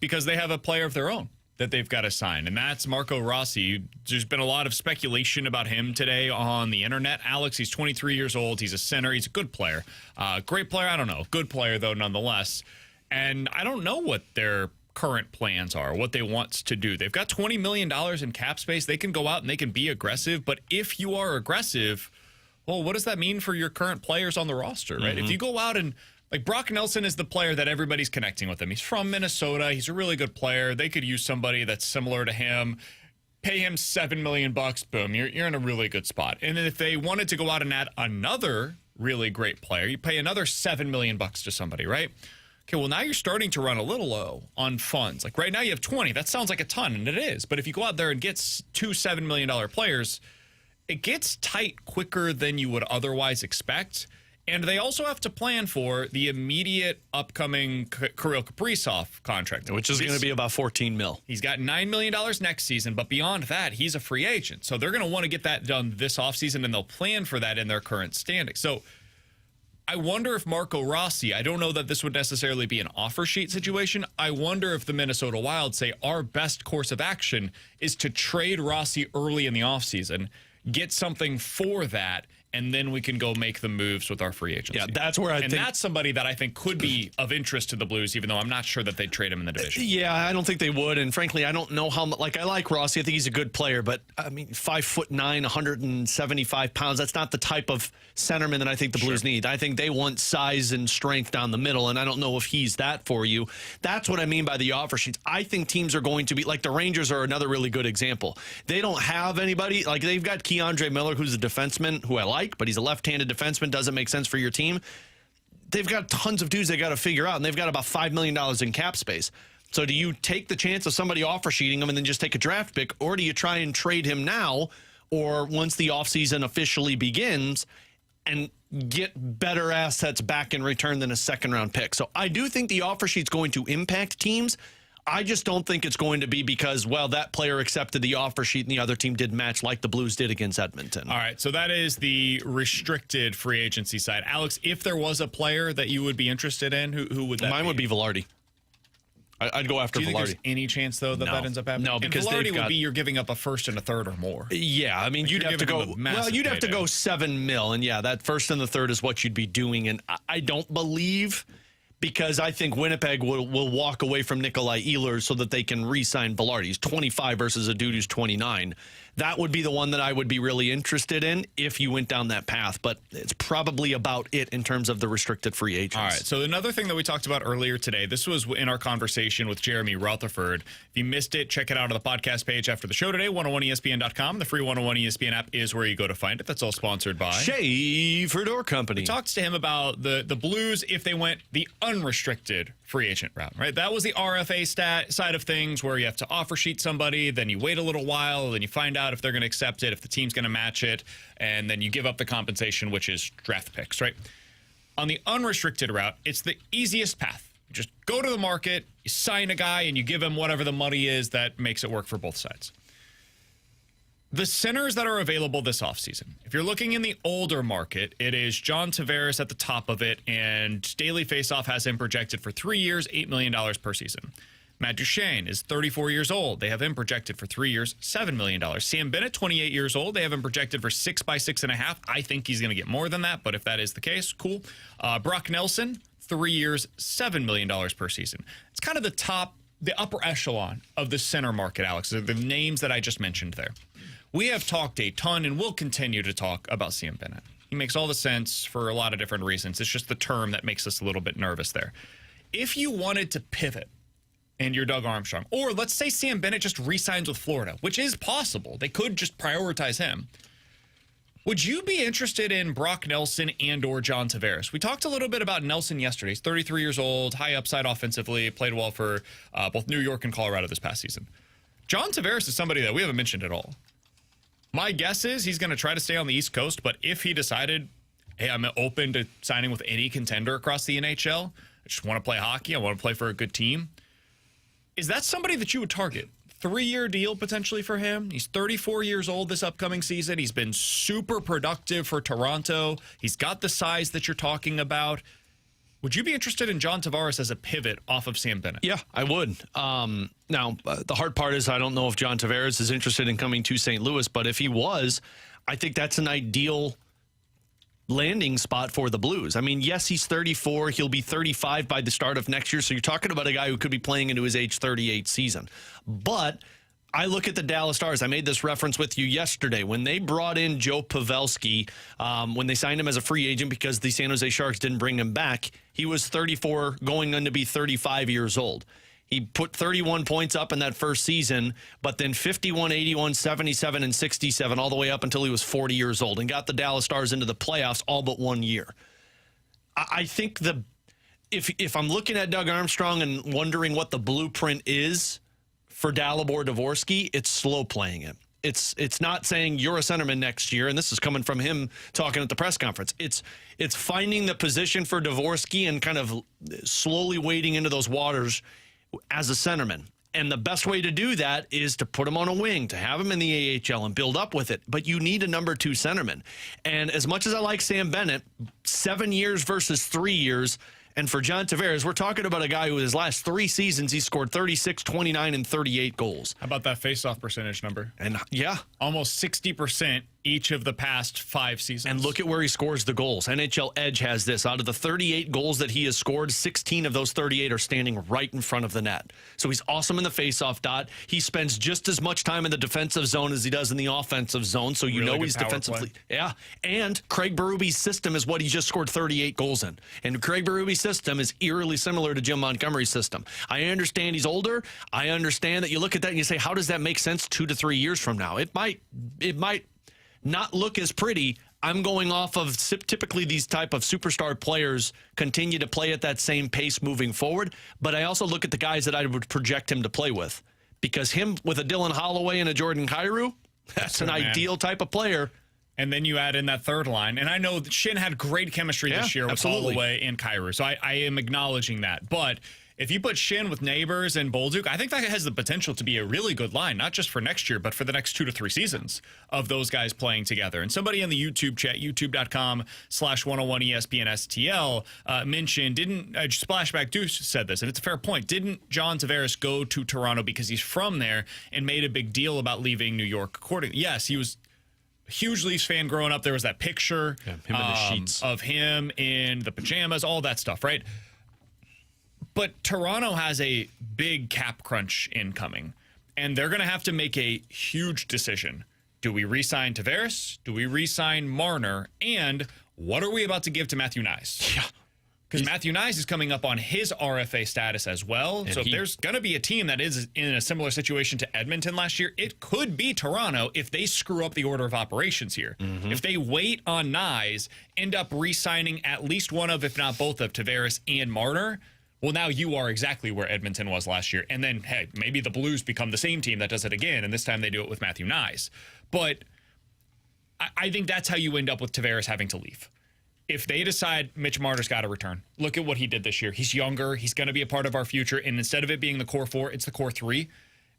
because they have a player of their own that they've got to sign, and that's Marco Rossi. There's been a lot of speculation about him today on the internet. Alex, he's 23 years old. He's a center. He's a good player. Great player, I don't know. Good player, though, nonetheless. And I don't know what their current plans are, what they want to do. They've got $20 million in cap space. They can go out and they can be aggressive, but if you are aggressive, well, what does that mean for your current players on the roster, right? If you go out and, like, Brock Nelson is the player that everybody's connecting with him. He's from Minnesota. He's a really good player. They could use somebody that's similar to him. Pay him $7 million. Boom, you're in a really good spot. And if they wanted to go out and add another really great player, you pay another $7 million to somebody, right? Okay, well, now you're starting to run a little low on funds. Like, right now you have 20. That sounds like a ton, and it is. But if you go out there and get 2 $7 million players, it gets tight quicker than you would otherwise expect. And they also have to plan for the immediate upcoming Kirill Kaprizov contract, which is going to be about $14 million. He's got $9 million next season, but beyond that, he's a free agent. So they're going to want to get that done this offseason, and they'll plan for that in their current standing. So I wonder if Marco Rossi, I don't know that this would necessarily be an offer sheet situation. I wonder if the Minnesota Wild say our best course of action is to trade Rossi early in the offseason, get something for that, and then we can go make the moves with our free agency. Yeah, that's where I think... And that's somebody that I think could be of interest to the Blues, even though I'm not sure that they'd trade him in the division. Yeah, I don't think they would, and frankly, I don't know how much... Like, I like Rossi. I think he's a good player, but, I mean, 5'9", 175 pounds, that's not the type of centerman that I think the Blues need. I think they want size and strength down the middle, and I don't know if he's that for you. That's what I mean by the offer sheets. I think teams are going to be... Like, the Rangers are another really good example. They don't have anybody... Like, they've got Keandre Miller, who's a defenseman, who I like, but he's a left-handed defenseman, doesn't make sense for your team. they've got tons of dudes they got to figure out, and they've got about $5 million in cap space. So do you take the chance of somebody offer sheeting him and then just take a draft pick, or do you try and trade him now or once the offseason officially begins and get better assets back in return than a second-round pick? So I do think the offer sheet's going to impact teams. I just don't think it's going to be because, well, that player accepted the offer sheet and the other team did match like the Blues did against Edmonton. All right, so that is the restricted free agency side. Alex, if there was a player that you would be interested in, who would that be? Mine would be Velarde. I'd go after Do you think Velarde. there's any chance, though, that ends up happening? No, because and Velarde they've got, would be you're giving up a first and a third or more. Yeah, I mean, you'd have to go. Well, you'd have to go $7 million, and yeah, that first and the third is what you'd be doing. And I don't believe, because I think Winnipeg will walk away from Nikolai Ehlers so that they can re-sign Velarde. He's 25 versus a dude who's 29. That would be the one that I would be really interested in if you went down that path. But it's probably about it in terms of the restricted free agents. All right. So another thing that we talked about earlier today, this was in our conversation with Jeremy Rutherford. If you missed it, check it out on the podcast page after the show today, 101ESPN.com. The free 101 ESPN app is where you go to find it. That's all sponsored by Schaefer Door Company. We talked to him about the Blues if they went the unrestricted free agent route, right? That was the RFA side of things where you have to offer sheet somebody, then you wait a little while, then you find out if they're going to accept it, if the team's going to match it, and then you give up the compensation, which is draft picks, right? On the unrestricted route, it's the easiest path. You just go to the market, you sign a guy, and you give him whatever the money is that makes it work for both sides. The centers that are available this offseason, if you're looking in the older market, it is John Tavares at the top of it, and Daily Faceoff has him projected for 3 years, $8 million per season. Matt Duchene is 34 years old. They have him projected for 3 years, $7 million. Sam Bennett, 28 years old. They have him projected for 6 by 6.5. I think he's going to get more than that, but if that is the case, cool. Brock Nelson, 3 years, $7 million per season. It's kind of the upper echelon of the center market, Alex, the names that I just mentioned there. We have talked a ton and will continue to talk about Sam Bennett. He makes all the sense for a lot of different reasons. It's just the term that makes us a little bit nervous there. If you wanted to pivot and you're Doug Armstrong, or let's say Sam Bennett just re-signs with Florida, which is possible. They could just prioritize him. Would you be interested in Brock Nelson and or John Tavares? We talked a little bit about Nelson yesterday. He's 33 years old, high upside offensively, played well for both New York and Colorado this past season. John Tavares is somebody that we haven't mentioned at all. My guess is he's going to try to stay on the East Coast, but if he decided, hey, I'm open to signing with any contender across the NHL, I just want to play hockey, I want to play for a good team, is that somebody that you would target? 3-year deal potentially for him. He's 34 years old this upcoming season. He's been super productive for Toronto. He's got the size that you're talking about. Would you be interested in John Tavares as a pivot off of Sam Bennett? Yeah, I would. Now, the hard part is I don't know if John Tavares is interested in coming to St. Louis, but if he was, I think that's an ideal landing spot for the Blues. I mean, yes, he's 34. He'll be 35 by the start of next year, so you're talking about a guy who could be playing into his age 38 season. But I look at the Dallas Stars. I made this reference with you yesterday. When they brought in Joe Pavelski, when they signed him as a free agent because the San Jose Sharks didn't bring him back, he was 34, going on to be 35 years old. He put 31 points up in that first season, but then 51, 81, 77, and 67 all the way up until he was 40 years old and got the Dallas Stars into the playoffs all but 1 year. I think if I'm looking at Doug Armstrong and wondering what the blueprint is for Dalibor Dvorsky, it's slow playing it. It's not saying you're a centerman next year, and this is coming from him talking at the press conference. It's finding the position for Dvorsky and kind of slowly wading into those waters as a centerman. And the best way to do that is to put him on a wing, to have him in the AHL and build up with it. But you need a number 2 centerman. And as much as I like Sam Bennett, 7 years versus 3 years, and for John Tavares, we're talking about a guy who his last 3 seasons, he scored 36, 29, and 38 goals. How about that face-off percentage number? And yeah. Almost 60% each of the past 5 seasons. And look at where he scores the goals. NHL Edge has this. Out of the 38 goals that he has scored, 16 of those 38 are standing right in front of the net. So he's awesome in the face-off dot. He spends just as much time in the defensive zone as he does in the offensive zone, so you know he's defensively. Yeah. And Craig Berube's system is what he just scored 38 goals in. And Craig Berube's system is eerily similar to Jim Montgomery's system. I understand he's older. I understand that you look at that and you say, how does that make sense 2 to 3 years from now? It might not look as pretty. I'm going off of typically these type of superstar players continue to play at that same pace moving forward. But I also look at the guys that I would project him to play with, because him with a Dylan Holloway and a Jordan Kyrou, that's an ideal type of player. And then you add in that third line. And I know that Shin had great chemistry this year with Holloway and Kyrou. So I am acknowledging that. But if you put Shin with Neighbors and Bolduc, I think that has the potential to be a really good line, not just for next year, but for the next 2 to 3 seasons of those guys playing together. And somebody in the YouTube chat, youtube.com/101ESPN STL, mentioned, Splashback Deuce said this, and it's a fair point. Didn't John Tavares go to Toronto because he's from there and made a big deal about leaving New York? Yes, he was a huge Leafs fan growing up. There was that picture him in the sheets of him in the pajamas, all that stuff, right? But Toronto has a big cap crunch incoming, and they're going to have to make a huge decision. Do we re-sign Tavares? Do we re-sign Marner? And what are we about to give to Matthew Nyes? Yeah. Because Matthew Nyes is coming up on his RFA status as well. So if there's going to be a team that is in a similar situation to Edmonton last year, it could be Toronto if they screw up the order of operations here. If they wait on Nyes, end up re-signing at least one of, if not both of, Tavares and Marner, well, now you are exactly where Edmonton was last year. And then, hey, maybe the Blues become the same team that does it again, and this time they do it with Matthew Nyes. But I think that's how you end up with Tavares having to leave. If they decide Mitch Marner's got to return, look at what he did this year. He's younger. He's going to be a part of our future. And instead of it being the core 4, it's the core 3.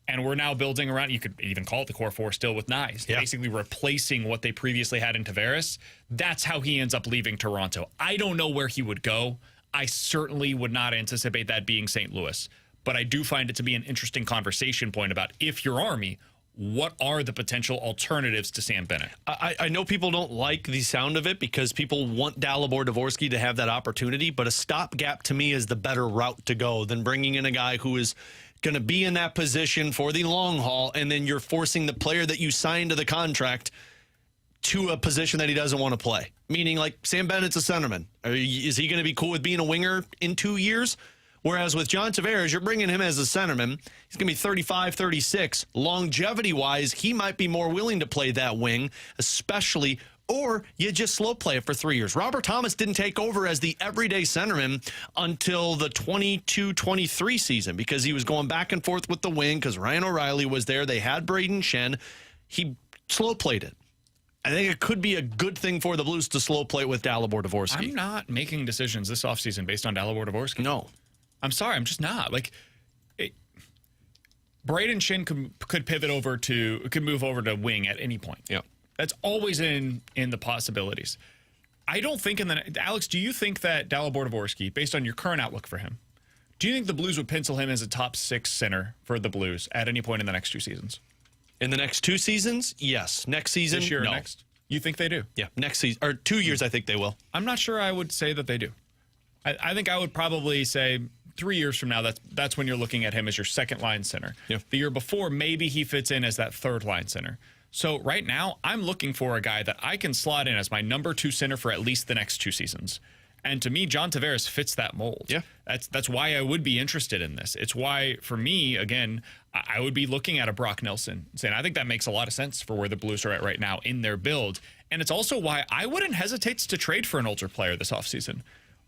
And we're now building around, you could even call it the core 4 still with Nyes, basically replacing what they previously had in Tavares. That's how he ends up leaving Toronto. I don't know where he would go. I certainly would not anticipate that being St. Louis. But I do find it to be an interesting conversation point about, if you're Army, what are the potential alternatives to Sam Bennett? I know people don't like the sound of it because people want Dalibor Dvorsky to have that opportunity, but a stopgap to me is the better route to go than bringing in a guy who is going to be in that position for the long haul, and then you're forcing the player that you signed to the contract to a position that he doesn't want to play. Meaning, like, Sam Bennett's a centerman. Is he going to be cool with being a winger in 2 years? Whereas with John Tavares, you're bringing him as a centerman. He's going to be 35, 36. Longevity-wise, he might be more willing to play that wing, especially, or you just slow play it for 3 years. Robert Thomas didn't take over as the everyday centerman until the 22-23 season because he was going back and forth with the wing because Ryan O'Reilly was there. They had Braden Shen. He slow played it. I think it could be a good thing for the Blues to slow play it with Dalibor Dvorsky. I'm not making decisions this offseason based on Dalibor Dvorsky. No. I'm sorry, I'm just not. Braden Shin could pivot over could move over to wing at any point. Yeah. That's always in the possibilities. I don't think Alex, do you think that Dalibor Dvorsky, based on your current outlook for him, do you think the Blues would pencil him as a top 6 center for the Blues at any point in the next 2 seasons? In the next 2 seasons, yes. Next season, this year no. Or next? You think they do? Yeah, next season, or 2 years, I think they will. I'm not sure I would say that they do. I think I would probably say 3 years from now, that's when you're looking at him as your second line center. Yeah. The year before, maybe he fits in as that third line center. So right now, I'm looking for a guy that I can slot in as my number 2 center for at least the next 2 seasons. And to me, John Tavares fits that mold. Yeah. That's why I would be interested in this. It's why, for me, again, I would be looking at a Brock Nelson, saying I think that makes a lot of sense for where the Blues are at right now in their build. And it's also why I wouldn't hesitate to trade for an older player this offseason.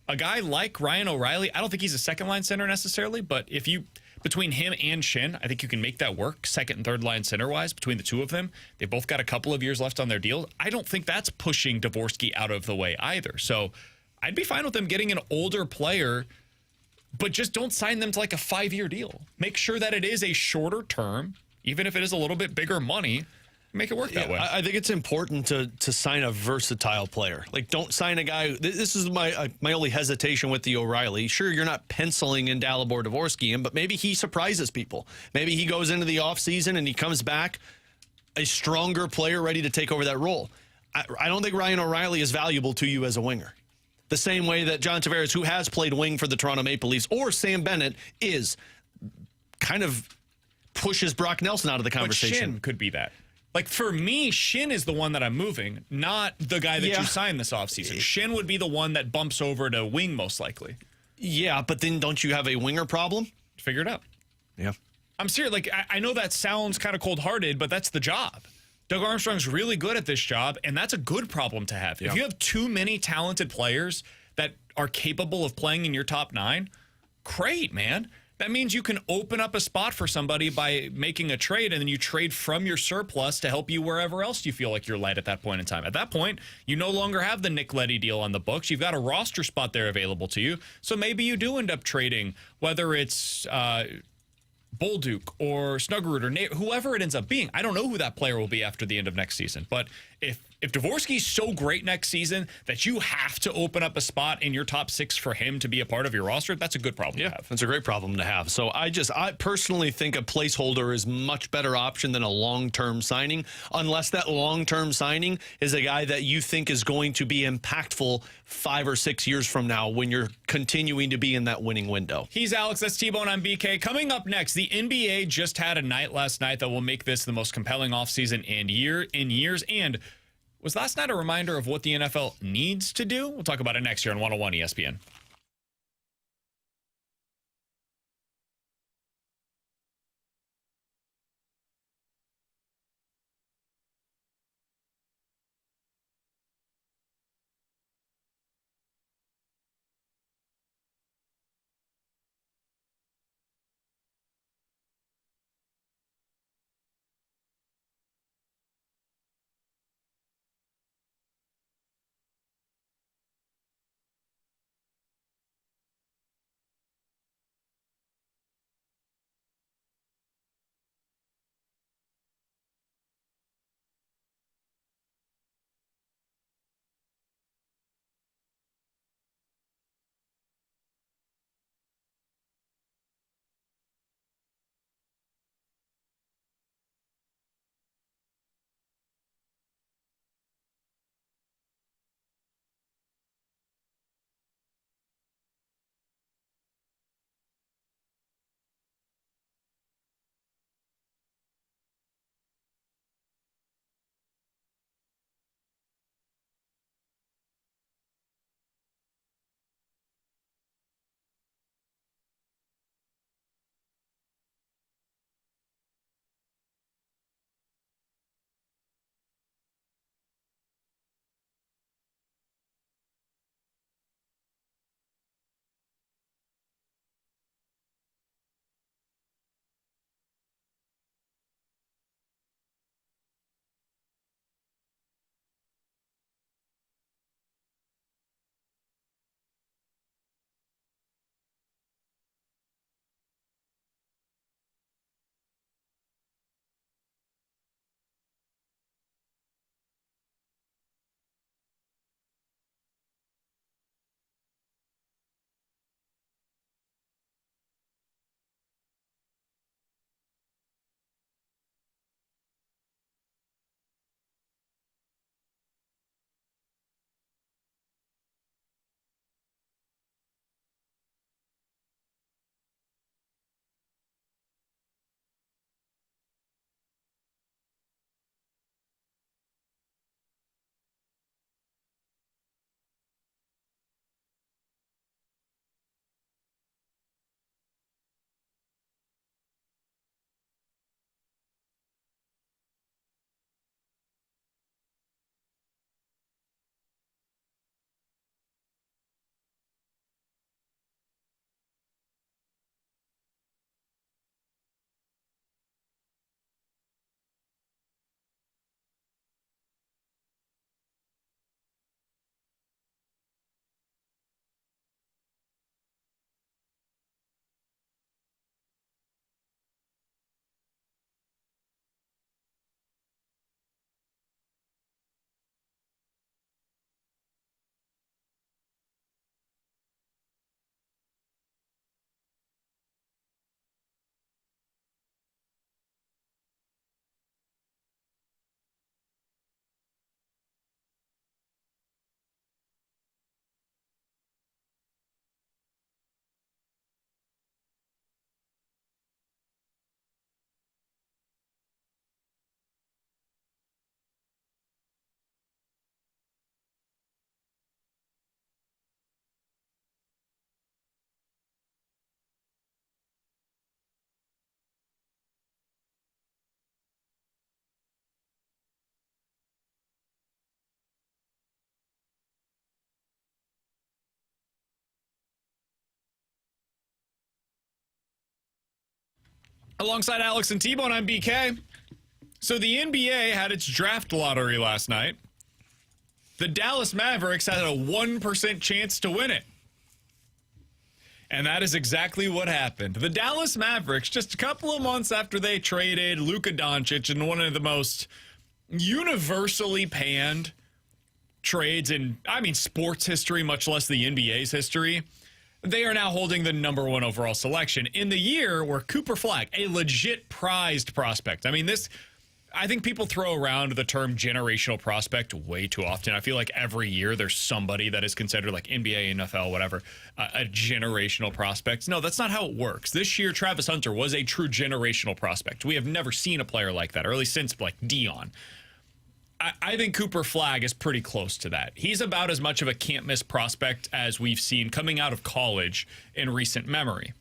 A guy like Ryan O'Reilly, I don't think he's a second-line center necessarily, but if you, between him and Shin, I think you can make that work, second and third-line center-wise, between the two of them. They've both got a couple of years left on their deal. I don't think that's pushing Dvorsky out of the way either. So I'd be fine with them getting an older player, but just don't sign them to like a 5-year deal. Make sure that it is a shorter term, even if it is a little bit bigger money. Make it work that way. I think it's important to sign a versatile player. Like, don't sign a guy. This is my only hesitation with the O'Reilly. Sure, you're not penciling in Dalibor Dvorsky in, but maybe he surprises people. Maybe he goes into the offseason and he comes back a stronger player ready to take over that role. I don't think Ryan O'Reilly is valuable to you as a winger. The same way that John Tavares, who has played wing for the Toronto Maple Leafs, or Sam Bennett, is kind of pushes Brock Nelson out of the conversation. But Shin could be that. Like, for me, Shin is the one that I'm moving, not the guy that you signed this offseason. Shin would be the one that bumps over to wing, most likely. Yeah, but then don't you have a winger problem? Figure it out. Yeah. I'm serious. Like, I know that sounds kind of cold-hearted, but that's the job. Doug Armstrong's really good at this job, and that's a good problem to have. If you have too many talented players that are capable of playing in your top 9, great, man. That means you can open up a spot for somebody by making a trade, and then you trade from your surplus to help you wherever else you feel like you're light at that point in time. At that point, you no longer have the Nick Leddy deal on the books. You've got a roster spot there available to you. So maybe you do end up trading, whether it's Bolduc or Snuggerud or whoever it ends up being. I don't know who that player will be after the end of next season. But if Dvorsky's so great next season that you have to open up a spot in your top 6 for him to be a part of your roster, that's a good problem to have. That's a great problem to have. So I personally think a placeholder is much better option than a long-term signing, unless that long-term signing is a guy that you think is going to be impactful 5 or 6 years from now when you're continuing to be in that winning window. He's Alex, that's T-Bone, I'm BK. Coming up next, the NBA just had a night last night that will make this the most compelling offseason in years. And was last night a reminder of what the NFL needs to do? We'll talk about it next year on 101 ESPN. Alongside Alex and T-Bone, I'm BK. So the NBA had its draft lottery last night. The Dallas Mavericks had a 1% chance to win it. And that is exactly what happened. The Dallas Mavericks, just a couple of months after they traded Luka Doncic in one of the most universally panned trades in, sports history, much less the NBA's history, they are now holding the number 1 overall selection in the year where Cooper Flagg, a legit prized prospect. I think people throw around the term generational prospect way too often. I feel like every year there's somebody that is considered, like NBA, NFL, whatever, a generational prospect. No, that's not how it works. This year, Travis Hunter was a true generational prospect. We have never seen a player like that, or at least since like Dion. I think Cooper Flagg is pretty close to that. He's about as much of a can't-miss prospect as we've seen coming out of college in recent memory.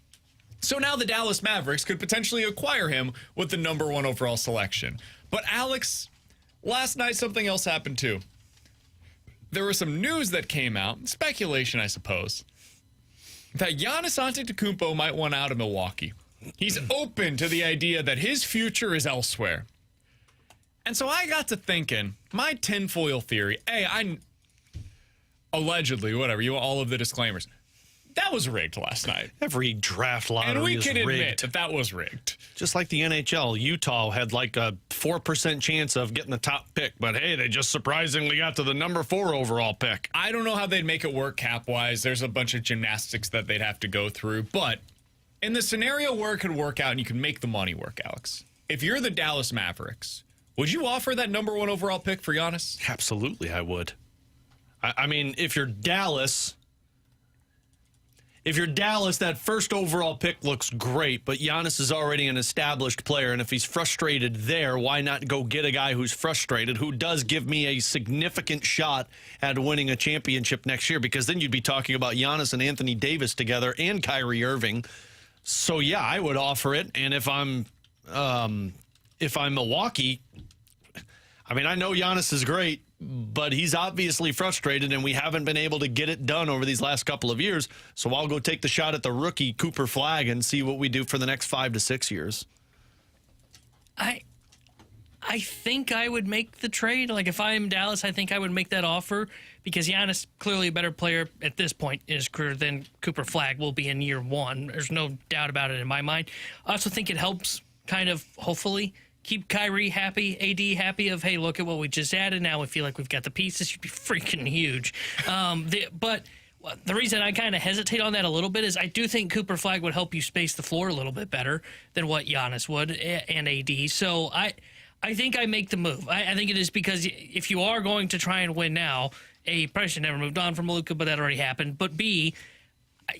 So now the Dallas Mavericks could potentially acquire him with the number 1 overall selection. But Alex, last night something else happened too. There was some news that came out, speculation I suppose, that Giannis Antetokounmpo might want out of Milwaukee. He's open to the idea that his future is elsewhere. And so I got to thinking, my tinfoil theory, allegedly, whatever, all of the disclaimers, that was rigged last night. Every draft lottery and we is can rigged. admit that was rigged. Just like the NHL, Utah had like a 4% chance of getting the top pick, but hey, they just surprisingly got to the number 4 overall pick. I don't know how they'd make it work cap-wise. There's a bunch of gymnastics that they'd have to go through, but in the scenario where it could work out and you can make the money work, Alex, if you're the Dallas Mavericks, would you offer that number 1 overall pick for Giannis? Absolutely, I would. I mean, if you're Dallas, that first overall pick looks great, but Giannis is already an established player, and if he's frustrated there, why not go get a guy who's frustrated, who does give me a significant shot at winning a championship next year? Because then you'd be talking about Giannis and Anthony Davis together and Kyrie Irving. So yeah, I would offer it. And if I'm Milwaukee, I know Giannis is great, but he's obviously frustrated, and we haven't been able to get it done over these last couple of years. So I'll go take the shot at the rookie Cooper Flagg and see what we do for the next 5 to 6 years. I think I would make the trade. Like, if I'm Dallas, I think I would make that offer because Giannis, clearly a better player at this point in his career than Cooper Flagg will be in year 1. There's no doubt about it in my mind. I also think it helps kind of, hopefully, keep Kyrie happy, AD happy of, hey, look at what we just added. Now we feel like we've got the pieces. Should be freaking huge. But the reason I kind of hesitate on that a little bit is I do think Cooper Flagg would help you space the floor a little bit better than what Giannis would and AD. So I think I make the move. I think it is because if you are going to try and win now, A, probably should never moved on from Luka, but that already happened. But B,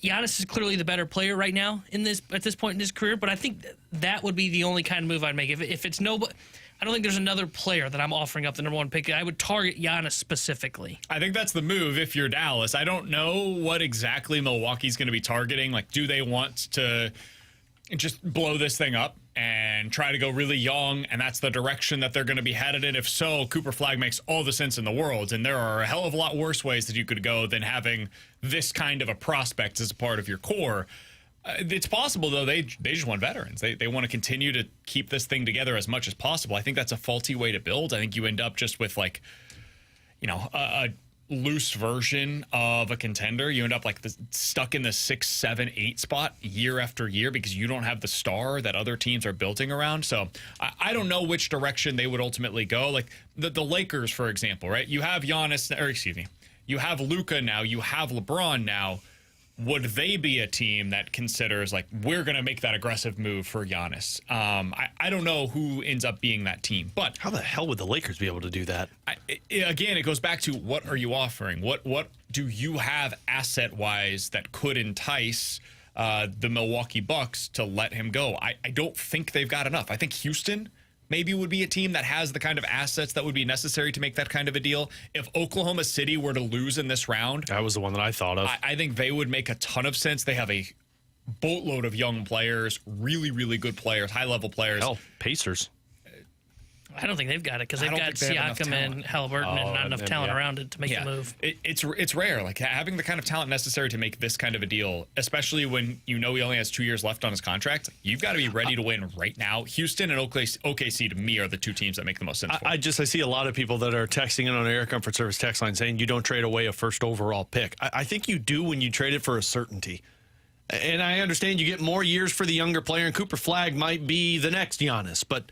Giannis is clearly the better player right now at this point in his career, but I think that would be the only kind of move I'd make. If it's nobody, I don't think there's another player that I'm offering up the number 1 pick. I would target Giannis specifically. I think that's the move if you're Dallas. I don't know what exactly Milwaukee's going to be targeting. Like, do they want to just blow this thing up and try to go really young, and that's the direction that they're going to be headed in? If so, Cooper Flagg makes all the sense in the world, and there are a hell of a lot worse ways that you could go than having this kind of a prospect as a part of your core. It's possible, though, they just want veterans. They want to continue to keep this thing together as much as possible. I think that's a faulty way to build. I think you end up just with, like, a loose version of a contender. You end up like stuck in the 6, 7, 8 spot year after year because you don't have the star that other teams are building around. So I don't know which direction they would ultimately go. Like the Lakers, for example, right? You have Giannis, or excuse me, you have Luka now, you have LeBron now. Would they be a team that considers, like, we're going to make that aggressive move for Giannis? I don't know who ends up being that team. But how the hell would the Lakers be able to do that? Again, it goes back to what are you offering? What do you have asset-wise that could entice the Milwaukee Bucks to let him go? I don't think they've got enough. I think Houston maybe would be a team that has the kind of assets that would be necessary to make that kind of a deal. If Oklahoma City were to lose in this round, that was the one that I thought of. I think they would make a ton of sense. They have a boatload of young players, really, really good players, high-level players. Hell, Pacers. I don't think they've got it because they've I don't got think they have enough Siakam and talent. Halliburton and not enough and talent yeah. around it to make the move. It's rare. Like having the kind of talent necessary to make this kind of a deal, especially when you know he only has 2 years left on his contract. You've got to be ready to win right now. Houston and OKC to me are the two teams that make the most sense. I see a lot of people that are texting in on the Air Comfort Service text line saying you don't trade away a first overall pick. I think you do when you trade it for a certainty. And I understand you get more years for the younger player, and Cooper Flagg might be the next Giannis, but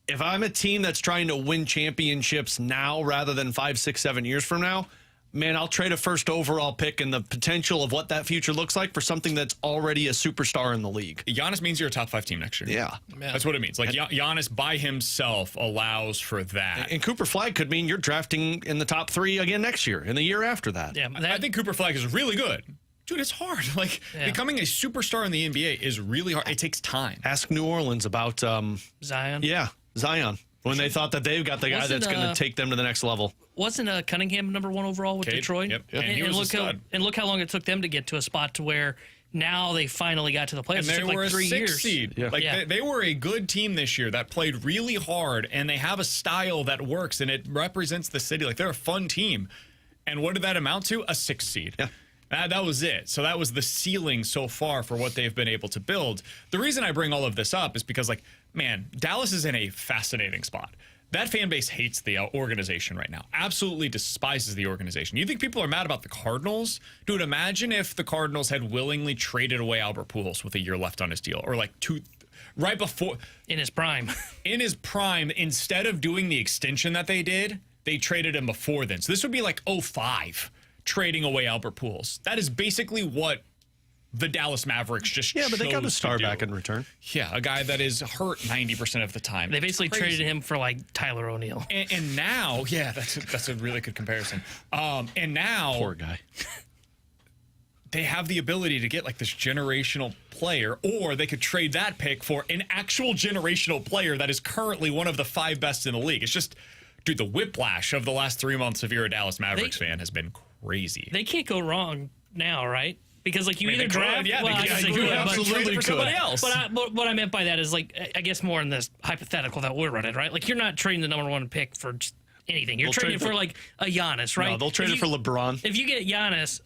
if I'm a team that's trying to win championships now rather than 5, 6, 7 years from now, man, I'll trade a first overall pick and the potential of what that future looks like for something that's already a superstar in the league. Giannis means you're a top 5 team next year. Yeah. That's what it means. Like Giannis by himself allows for that. And Cooper Flagg could mean you're drafting in the top 3 again next year and the year after that. Yeah, I think Cooper Flagg is really good. Dude, it's hard. Like becoming a superstar in the NBA is really hard. It takes time. Ask New Orleans about Zion. Yeah, Zion. When they thought that they've got the guy that's going to take them to the next level. Wasn't Cunningham number 1 overall with Cade, Detroit? yep. And he was a stud. Look how long it took them to get to a spot to where now they finally got to the playoffs. And they it took were like 3 a 6 years. seed. Yeah. Like they were a good team this year that played really hard, and they have a style that works, and it represents the city. Like they're a fun team. And what did that amount to? A 6 seed. Yeah. That was it. So that was the ceiling so far for what they've been able to build. The reason I bring all of this up is because, like, man, Dallas is in a fascinating spot. That fan base hates the organization right now. Absolutely despises the organization. You think people are mad about the Cardinals? Dude, imagine if the Cardinals had willingly traded away Albert Pujols with a year left on his deal, or like right before. In his prime. In his prime, instead of doing the extension that they did, they traded him before then. So this would be like 2005. Trading away Albert Pujols. That is basically what the Dallas Mavericks just Yeah, but they got a chose star to do. back in return. Yeah, a guy that is hurt 90% of the time. They It's basically crazy. traded him for like Tyler O'Neill. And now, yeah, that's a really good comparison. And now, Poor guy. they have the ability to get like this generational player, or they could trade that pick for an actual generational player that is currently one of the 5 best in the league. It's just, dude, the whiplash of the last 3 months if you're a Dallas Mavericks fan has been crazy. They can't go wrong now, right? Because like you either they could, draft, yeah, well, they I could guess they absolutely could, but- trade it absolutely for somebody could. else. But what I meant by that is like I guess more in this hypothetical that we're running, right? Like you're not trading the number 1 pick for just anything. You're They'll trading trade for like a Giannis, right? No, they'll trade it for LeBron. If you get Giannis,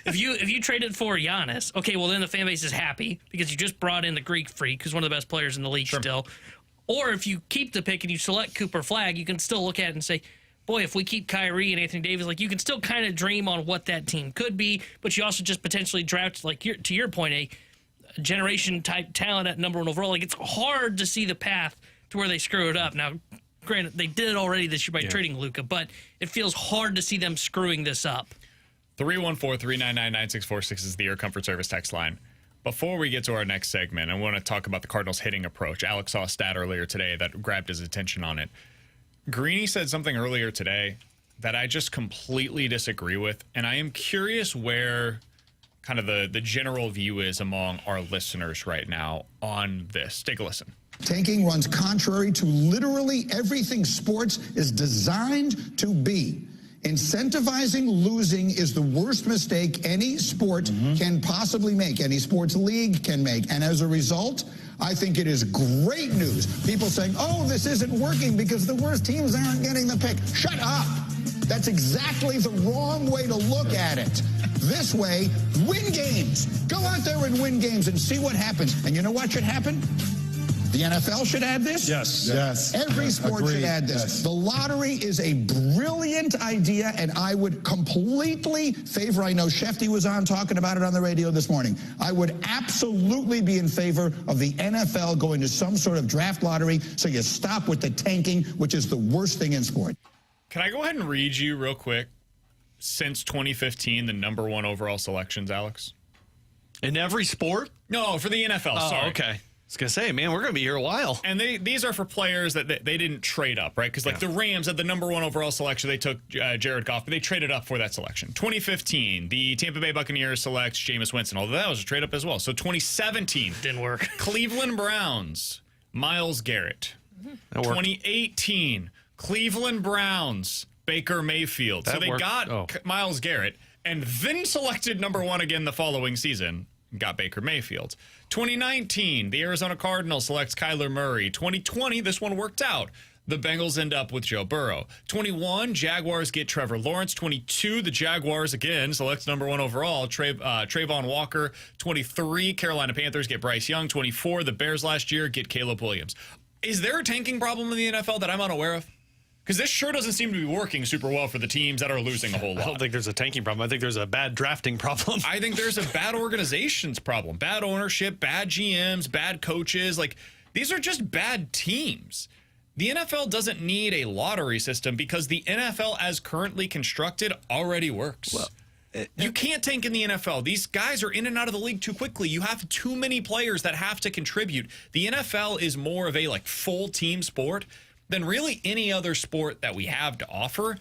if you trade it for Giannis, okay, well then the fan base is happy because you just brought in the Greek freak, who's one of the best players in the league still. Or if you keep the pick and you select Cooper Flagg, you can still look at it and say, boy, if we keep Kyrie and Anthony Davis, like you can still kind of dream on what that team could be, but you also just potentially draft, like to your point, a generation type talent at number 1 overall. Like it's hard to see the path to where they screw it up. Now, granted, they did it already this year by trading Luka, but it feels hard to see them screwing this up. 314-399-9646 is the Air Comfort Service text line. Before we get to our next segment, I want to talk about the Cardinals' hitting approach. Alex saw a stat earlier today that grabbed his attention on it. Greeny said something earlier today that I just completely disagree with, and I am curious where kind of the general view is among our listeners right now on this. Take a listen. Tanking runs contrary to literally everything sports is designed to be. Incentivizing losing is the worst mistake any sport can possibly make, any sports league can make. And as a result, I think it is great news. People saying, oh, this isn't working because the worst teams aren't getting the pick. Shut up. That's exactly the wrong way to look at it. This way, win games. Go out there and win games and see what happens. And you know what should happen? The NFL should add this? Yes. Every sport Agreed. should add this. Yes. The lottery is a brilliant idea, and I would completely favor, I know Shefty was on talking about it on the radio this morning. I would absolutely be in favor of the NFL going to some sort of draft lottery so you stop with the tanking, which is the worst thing in sport. Can I go ahead and read you real quick, since 2015, the number 1 overall selections, Alex? In every sport? No, for the NFL, sorry. Okay. I was going to say, man, we're going to be here a while. And these are for players that they didn't trade up, right? Because like the Rams had the number 1 overall selection. They took Jared Goff, but they traded up for that selection. 2015, the Tampa Bay Buccaneers selects Jameis Winston, although that was a trade up as well. So 2017, Didn't work. Cleveland Browns, Myles Garrett. 2018, Cleveland Browns, Baker Mayfield. So That they worked. got Myles Garrett and then selected number 1 again the following season. Got Baker Mayfield. 2019, the Arizona Cardinals selects Kyler Murray. 2020, this one worked out. the Bengals end up with Joe Burrow. 21, Jaguars get Trevor Lawrence. 22, the Jaguars again select number 1 overall, Trayvon Walker. 23, Carolina Panthers get Bryce Young. 24, the Bears last year get Caleb Williams. Is there a tanking problem in the NFL that I'm unaware of? Because this sure doesn't seem to be working super well for the teams that are losing a whole lot. I don't think there's a tanking problem. I think there's a bad drafting problem. I think there's a bad organizations problem. Bad ownership, bad GMs, bad coaches. Like, these are just bad teams. The NFL doesn't need a lottery system because the NFL as currently constructed already works. Well, you can't tank in the NFL. These guys are in and out of the league too quickly. You have too many players that have to contribute. The NFL is more of a full team sport than really any other sport that we have to offer.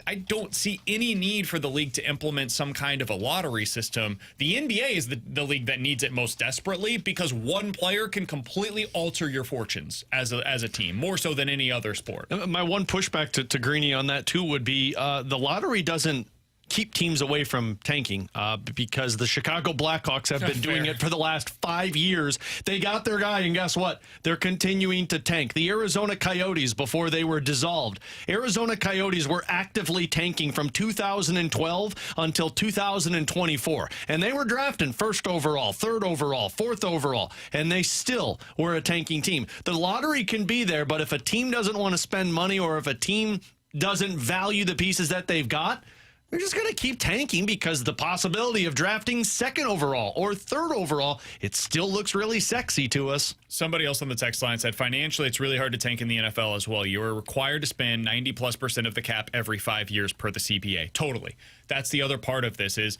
I don't see any need for the league to implement some kind of a lottery system. The NBA is the league that needs it most desperately because one player can completely alter your fortunes as a team, more so than any other sport. My one pushback to Greeny on that, too, would be the lottery doesn't keep teams away from tanking because the Chicago Blackhawks have been doing it for the last 5 years. They got their guy, and guess what? They're continuing to tank. The Arizona Coyotes, before they were dissolved, Arizona Coyotes were actively tanking from 2012 until 2024. And they were drafting 1st overall, 3rd overall, 4th overall, and they still were a tanking team. The lottery can be there, but if a team doesn't want to spend money or if a team doesn't value the pieces that they've got, they're just going to keep tanking because the possibility of drafting 2nd overall or 3rd overall, it still looks really sexy to us. Somebody else on the text line said, financially, it's really hard to tank in the NFL as well. You are required to spend 90+% of the cap every 5 years per the CPA. Totally. That's the other part of this is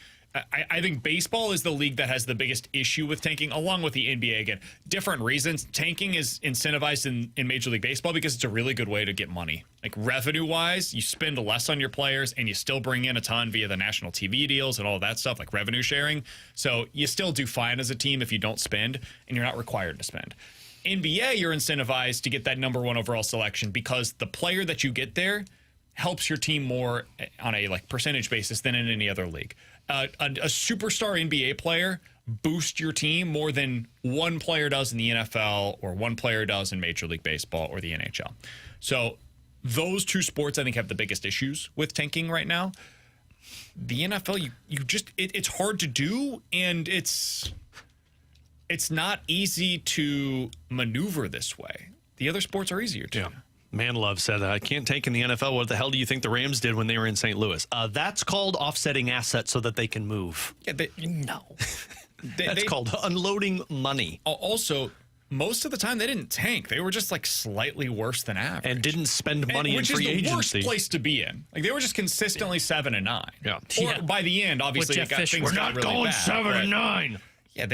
I think baseball is the league that has the biggest issue with tanking, along with the NBA. Again, different reasons. Tanking is incentivized in Major League Baseball because it's a really good way to get money. Like revenue-wise, you spend less on your players and you still bring in a ton via the national TV deals and all that stuff, like revenue sharing. So you still do fine as a team if you don't spend, and you're not required to spend. NBA, you're incentivized to get that number 1 overall selection because the player that you get there helps your team more on a percentage basis than in any other league. A superstar NBA player boosts your team more than one player does in the NFL or one player does in Major League Baseball or the NHL. So those two sports, I think, have the biggest issues with tanking right now. The NFL, it's hard to do, and it's not easy to maneuver this way. The other sports are easier to. Yeah. Manlove said, I can't tank in the NFL. What the hell do you think the Rams did when they were in St. Louis? That's called offsetting assets so that they can move. Yeah, No. That's called unloading money. Also, most of the time they didn't tank. They were just slightly worse than average. And didn't spend money in free agency. Which is the worst place to be in. They were just consistently 7-9. Yeah. Or by the end, obviously, things got really bad. We're not going 7-9. Yeah,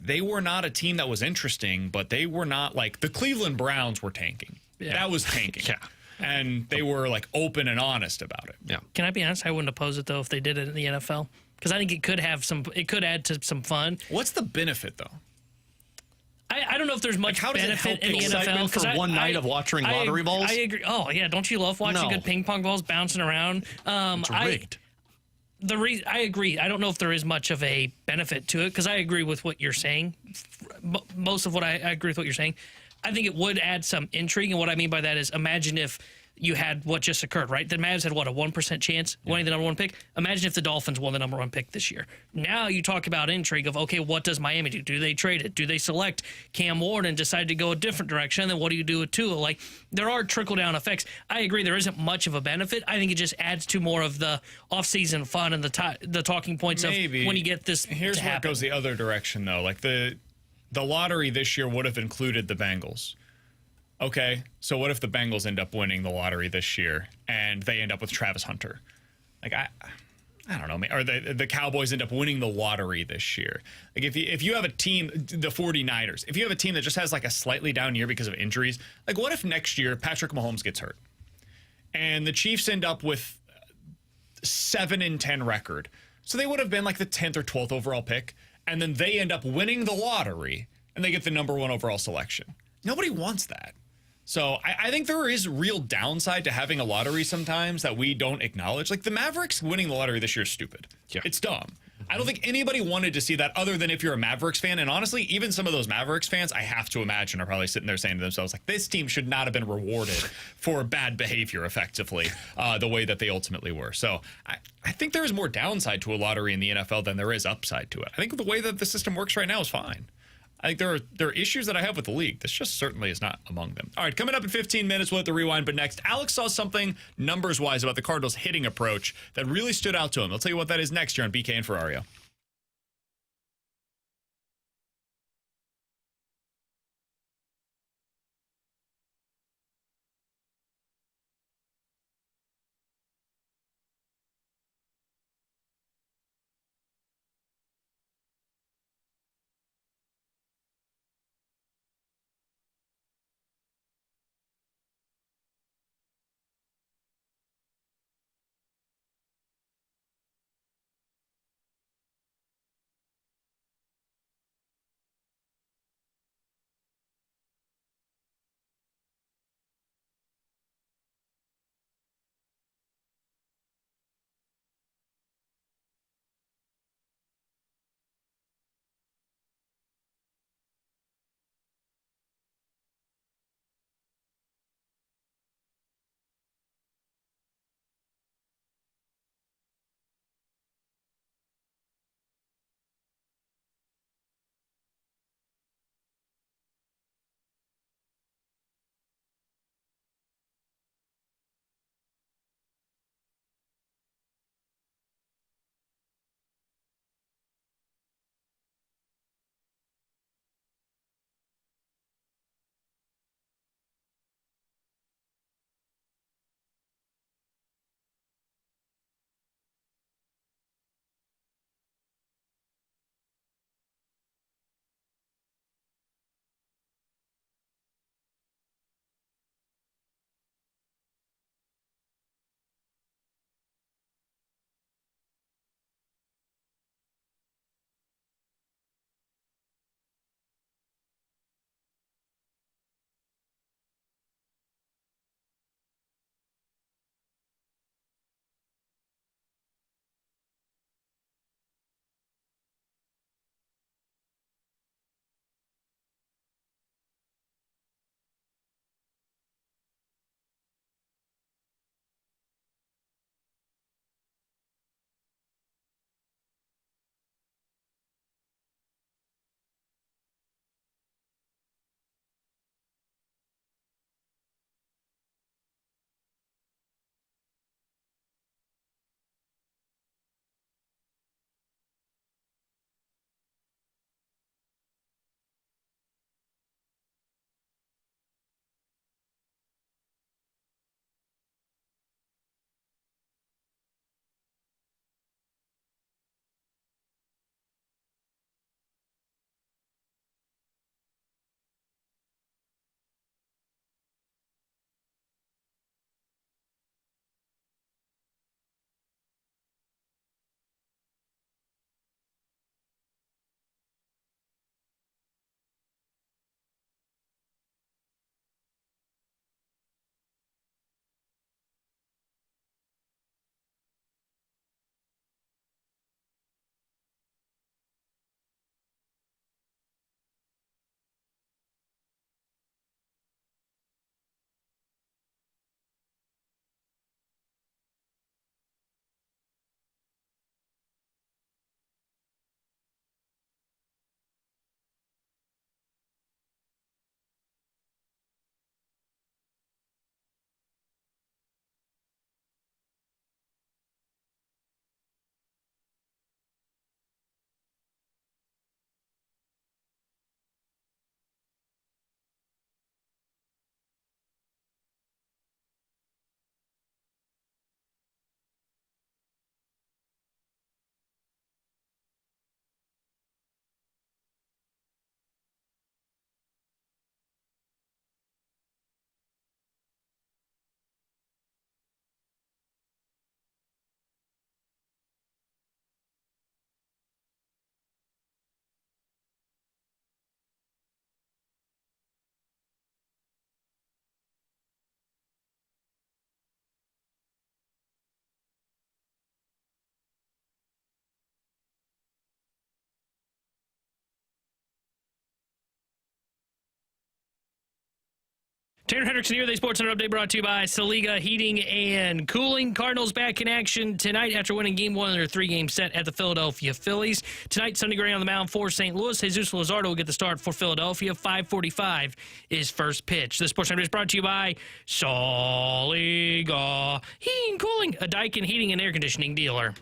they were not a team that was interesting, but they were not the Cleveland Browns were tanking. Yeah. That was tanking. Yeah. And they were open and honest about it. Yeah. Can I be honest? I wouldn't oppose it though if they did it in the NFL because I think it could add to some fun. What's the benefit though? I don't know if there's much benefit in the NFL for one night of watching lottery balls. I agree. Oh yeah, don't you love watching good ping pong balls bouncing around? It's rigged. I agree. I don't know if there is much of a benefit to it because I agree with what you're saying. Most of what I agree with what you're saying. I think it would add some intrigue, and what I mean by that is imagine if you had what just occurred, right? The Mavs had, a 1% chance winning the number 1 pick? Imagine if the Dolphins won the number 1 pick this year. Now you talk about intrigue of, okay, what does Miami do? Do they trade it? Do they select Cam Ward and decide to go a different direction? Then what do you do with Tua? There are trickle-down effects. I agree there isn't much of a benefit. I think it just adds to more of the off-season fun and the talking points of when you get this Here's where it goes the other direction, though. The lottery this year would have included the Bengals. Okay, so what if the Bengals end up winning the lottery this year and they end up with Travis Hunter? I don't know, or the Cowboys end up winning the lottery this year. If you have a team, the 49ers, if you have a team that just has a slightly down year because of injuries, what if next year Patrick Mahomes gets hurt and the Chiefs end up with 7-10 record? So they would have been the 10th or 12th overall pick. And then they end up winning the lottery, and they get the number 1 overall selection. Nobody wants that. So I think there is real downside to having a lottery sometimes that we don't acknowledge. The Mavericks winning the lottery this year is stupid. Yeah. It's dumb. I don't think anybody wanted to see that other than if you're a Mavericks fan. And honestly, even some of those Mavericks fans, I have to imagine, are probably sitting there saying to themselves, like, this team should not have been rewarded for bad behavior, effectively, the way that they ultimately were. So I think there is more downside to a lottery in the NFL than there is upside to it. I think the way that the system works right now is fine. I think there are issues that I have with the league. This just certainly is not among them. All right, coming up in 15 minutes, we'll hit the rewind. But next, Alex saw something numbers-wise about the Cardinals' hitting approach that really stood out to him. I'll tell you what that is next here on BK and Ferrario. Tanner Hendrickson here. The Sports Center update brought to you by Saliga Heating and Cooling. Cardinals back in action tonight after winning Game 1 of their 3-game set at the Philadelphia Phillies. Tonight, Sonny Gray on the mound for St. Louis. Jesus Luzardo will get the start for Philadelphia. 5:45 is first pitch. The Sports Center is brought to you by Saliga Heating and Cooling, a Daikin heating and air conditioning dealer.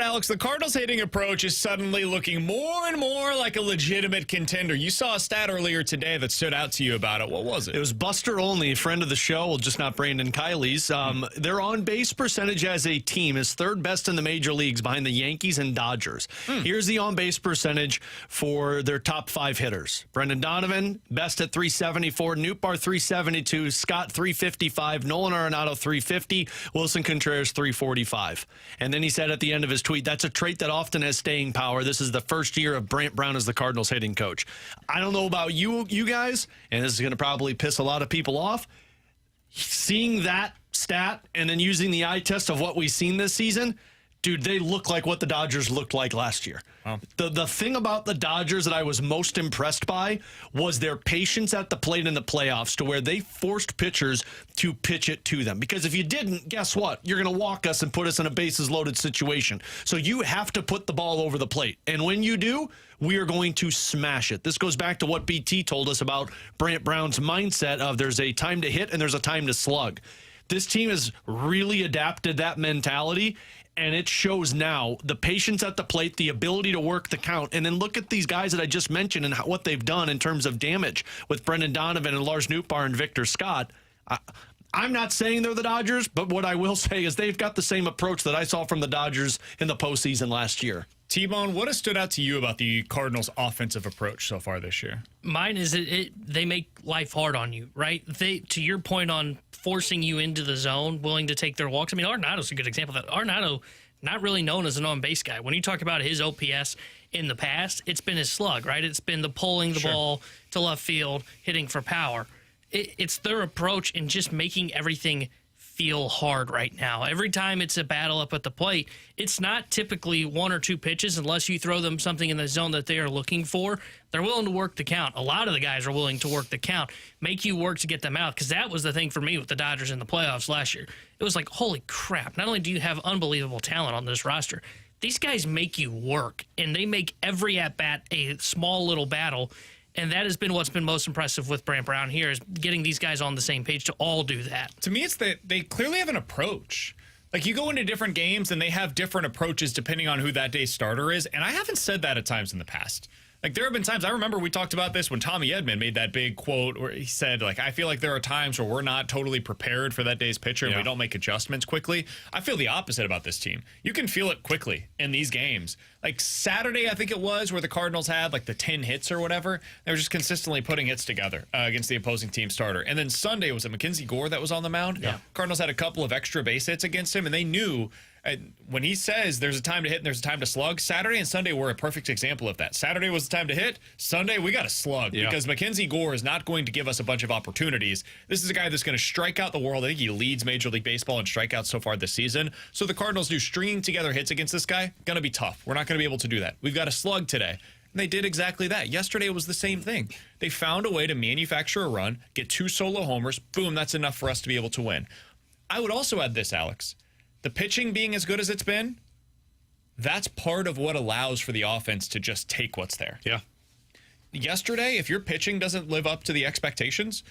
Alex, the Cardinals' hitting approach is suddenly looking more and more like a legitimate contender. You saw a stat earlier today that stood out to you about it. What was it? It was Buster Olney, friend of the show, well, just not Brandon Kiley's. Their on-base percentage as a team is third best in the major leagues behind the Yankees and Dodgers. Here's the on-base percentage for their top 5 hitters. Brendan Donovan, best at 374. Nootbaar, 372. Scott, 355. Nolan Arenado, 350. Wilson Contreras, 345. And then he said at the end of his tweet, that's a trait that often has staying power. This is the first year of Brant Brown as the Cardinals hitting coach. I don't know about you guys, and this is going to probably piss a lot of people off. Seeing that stat and then using the eye test of what we've seen this season, dude, they look like what the Dodgers looked like last year. Wow. The thing about the Dodgers that I was most impressed by was their patience at the plate in the playoffs, to where they forced pitchers to pitch it to them. Because if you didn't, guess what? You're going to walk us and put us in a bases-loaded situation. So you have to put the ball over the plate. And when you do, we are going to smash it. This goes back to what BT told us about Brant Brown's mindset of there's a time to hit and there's a time to slug. This team has really adapted that mentality, and it shows now. The patience at the plate, the ability to work the count, and then look at these guys that I just mentioned and what they've done in terms of damage with Brendan Donovan and Lars Nootbaar and Victor Scott. I'm not saying they're the Dodgers, but what I will say is they've got the same approach that I saw from the Dodgers in the postseason last year. T-Bone, what has stood out to you about the Cardinals' offensive approach so far this year? Mine is they make life hard on you, right? To your point on forcing you into the zone, willing to take their walks. I mean, Arenado's a good example of that. Arenado, not really known as an on-base guy. When you talk about his OPS in the past, it's been his slug, right? It's been the pulling the ball to left field, hitting for power. It's their approach in just making everything feel hard right now. Every time it's a battle up at the plate, it's not typically 1 or 2 pitches unless you throw them something in the zone that they are looking for. They're willing to work the count. A lot of the guys are willing to work the count, make you work to get them out, because that was the thing for me with the Dodgers in the playoffs last year. It was like, holy crap, not only do you have unbelievable talent on this roster, these guys make you work, and they make every at-bat a small little battle. And that has been what's been most impressive with Brant Brown here, is getting these guys on the same page to all do that. To me, it's that they clearly have an approach. Like, you go into different games and they have different approaches depending on who that day's starter is. And I haven't said that at times in the past. Like, there have been times, I remember we talked about this when Tommy Edman made that big quote where he said, like, I feel like there are times where we're not totally prepared for that day's pitcher and we don't make adjustments quickly. I feel the opposite about this team. You can feel it quickly in these games. Like Saturday, I think it was, where the Cardinals had like the 10 hits or whatever. They were just consistently putting hits together against the opposing team starter. And then Sunday, was it Mackenzie Gore that was on the mound? Yeah. Cardinals had a couple of extra base hits against him, and they knew when he says there's a time to hit and there's a time to slug, Saturday and Sunday were a perfect example of that. Saturday was the time to hit. Sunday, we got to slug because Mackenzie Gore is not going to give us a bunch of opportunities. This is a guy that's going to strike out the world. I think he leads Major League Baseball in strikeouts so far this season. So the Cardinals do stringing together hits against this guy. Going to be tough. We're not going to be able to do that. We've got to slug today. And they did exactly that. Yesterday was the same thing. They found a way to manufacture a run, get 2 solo homers. Boom, that's enough for us to be able to win. I would also add this, Alex. The pitching being as good as it's been, that's part of what allows for the offense to just take what's there. Yeah. Yesterday, if your pitching doesn't live up to the expectations,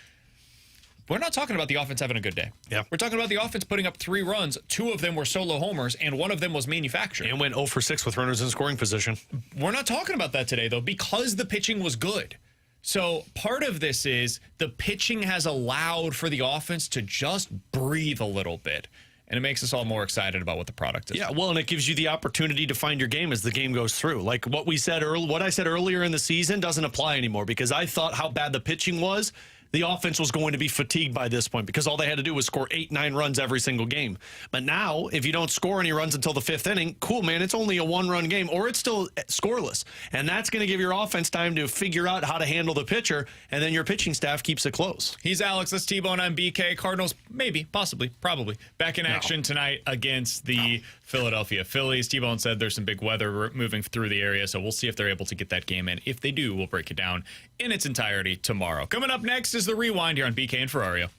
we're not talking about the offense having a good day. Yeah. We're talking about the offense putting up 3 runs. 2 of them were solo homers, and 1 of them was manufactured. And went 0 for 6 with runners in scoring position. We're not talking about that today, though, because the pitching was good. So part of this is the pitching has allowed for the offense to just breathe a little bit. And it makes us all more excited about what the product is. Yeah, well, and it gives you the opportunity to find your game as the game goes through. Like what I said earlier in the season doesn't apply anymore, because I thought how bad the pitching was. the offense was going to be fatigued by this point because all they had to do was score 8-9 runs every single game. But now, if you don't score any runs until the 5th inning, cool, man, it's only a 1-run game, or it's still scoreless. And that's going to give your offense time to figure out how to handle the pitcher, and then your pitching staff keeps it close. He's Alex. That's T-Bone on BK. Cardinals, maybe, possibly, probably, back in action tonight against the Philadelphia Phillies. T-Bone said there's some big weather moving through the area, so we'll see if they're able to get that game in. If they do, we'll break it down in its entirety tomorrow. Coming up next is the Rewind here on BK and Ferrario.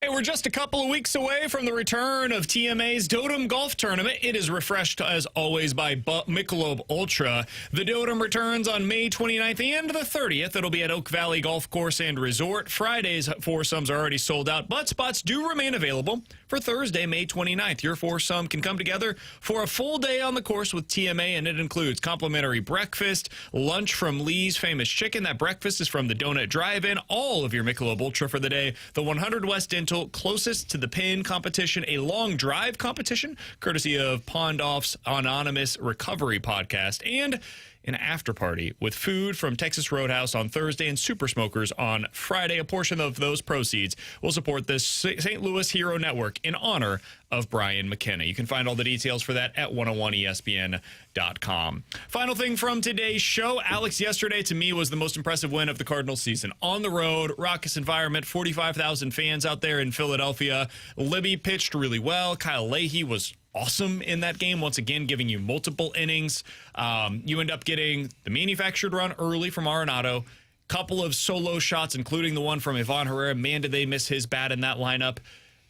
Hey, we're just a couple of weeks away from the return of TMA's Dotem Golf Tournament. It is refreshed, as always, by Michelob Ultra. The Dotem returns on May 29th and the 30th. It'll be at Oak Valley Golf Course and Resort. Friday's foursomes are already sold out, but spots do remain available for Thursday, May 29th. Your foursome can come together for a full day on the course with TMA, and it includes complimentary breakfast, lunch from Lee's Famous Chicken. That breakfast is from the Donut Drive-In. All of your Michelob Ultra for the day. The 100 West Dental closest to the pin competition, a long drive competition, courtesy of Pondoff's Anonymous Recovery Podcast, and an after party with food from Texas Roadhouse on Thursday and Super Smokers on Friday. A portion of those proceeds will support the St. Louis Hero Network in honor of Brian McKenna. You can find all the details for that at 101ESPN.com. Final thing from today's show. Alex, yesterday to me was the most impressive win of the Cardinals season. On the road, raucous environment, 45,000 fans out there in Philadelphia. Libby pitched really well. Kyle Leahy was awesome in that game, once again giving you multiple innings. You end up getting the manufactured run early from Arenado, couple of solo shots, including the one from Ivan Herrera. Man, did they miss his bat in that lineup,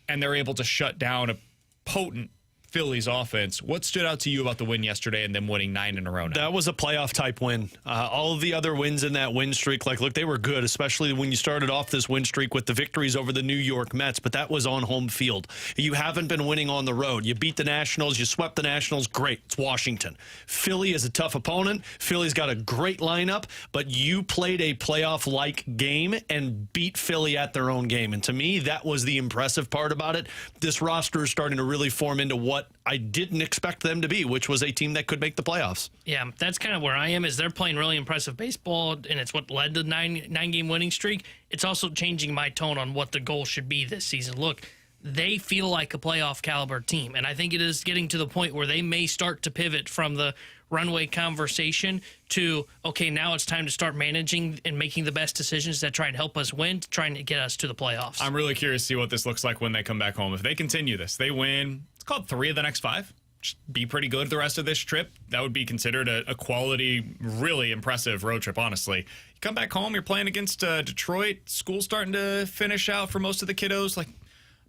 and they're able to shut down a potent Phillies offense. What stood out to you about the win yesterday and them winning 9 in a row now? That was a playoff type win. All of the other wins in that win streak, look, they were good, especially when you started off this win streak with the victories over the New York Mets, but that was on home field. You haven't been winning on the road. You beat the Nationals, you swept the Nationals, great. It's Washington. Philly is a tough opponent. Philly's got a great lineup, but you played a playoff-like game and beat Philly at their own game. And to me, that was the impressive part about it. This roster is starting to really form into what I didn't expect them to be, which was a team that could make the playoffs. Yeah, that's kind of where I am, is they're playing really impressive baseball, and it's what led to the nine-game winning streak. It's also changing my tone on what the goal should be this season. Look, they feel like a playoff caliber team, and I think it is getting to the point where they may start to pivot from the runway conversation to, okay, now it's time to start managing and making the best decisions that try and help us win, trying to get us to the playoffs. I'm really curious to see what this looks like when they come back home. If they continue this, they win, it's called 3 of the next 5. Just be pretty good the rest of this trip. That would be considered a quality, really impressive road trip, honestly. You come back home, you're playing against Detroit. School's starting to finish out for most of the kiddos. Like,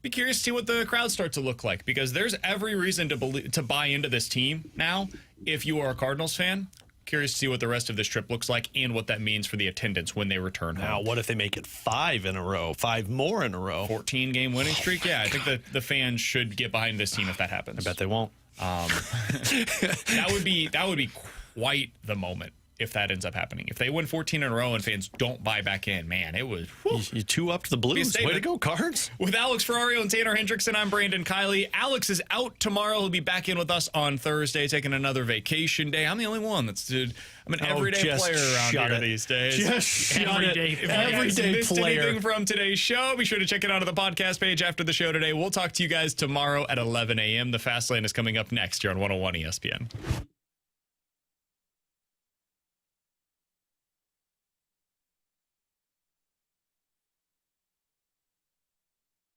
be curious to see what the crowd starts to look like, because there's every reason to buy into this team now. If you are a Cardinals fan, curious to see what the rest of this trip looks like and what that means for the attendance when they return home. Now, what if they make it 5 in a row, 5 more in a row? 14-game winning streak? Yeah, I think the fans should get behind this team if that happens. I bet they won't. That would be quite the moment if that ends up happening. If they win 14 in a row and fans don't buy back in, man, it was... You 2-upped the Blues. Way to go, Cards. With Alex Ferrario and Tanner Hendrickson, I'm Brandon Kiley. Alex is out tomorrow. He'll be back in with us on Thursday, taking another vacation day. I'm the only one that's... I'm an everyday player around here these days. Just shut it. If you Everyday missed player. anything from today's show, be sure to check it out on the podcast page after the show today. We'll talk to you guys tomorrow at 11 a.m. The Fast Lane is coming up next here on 101 ESPN.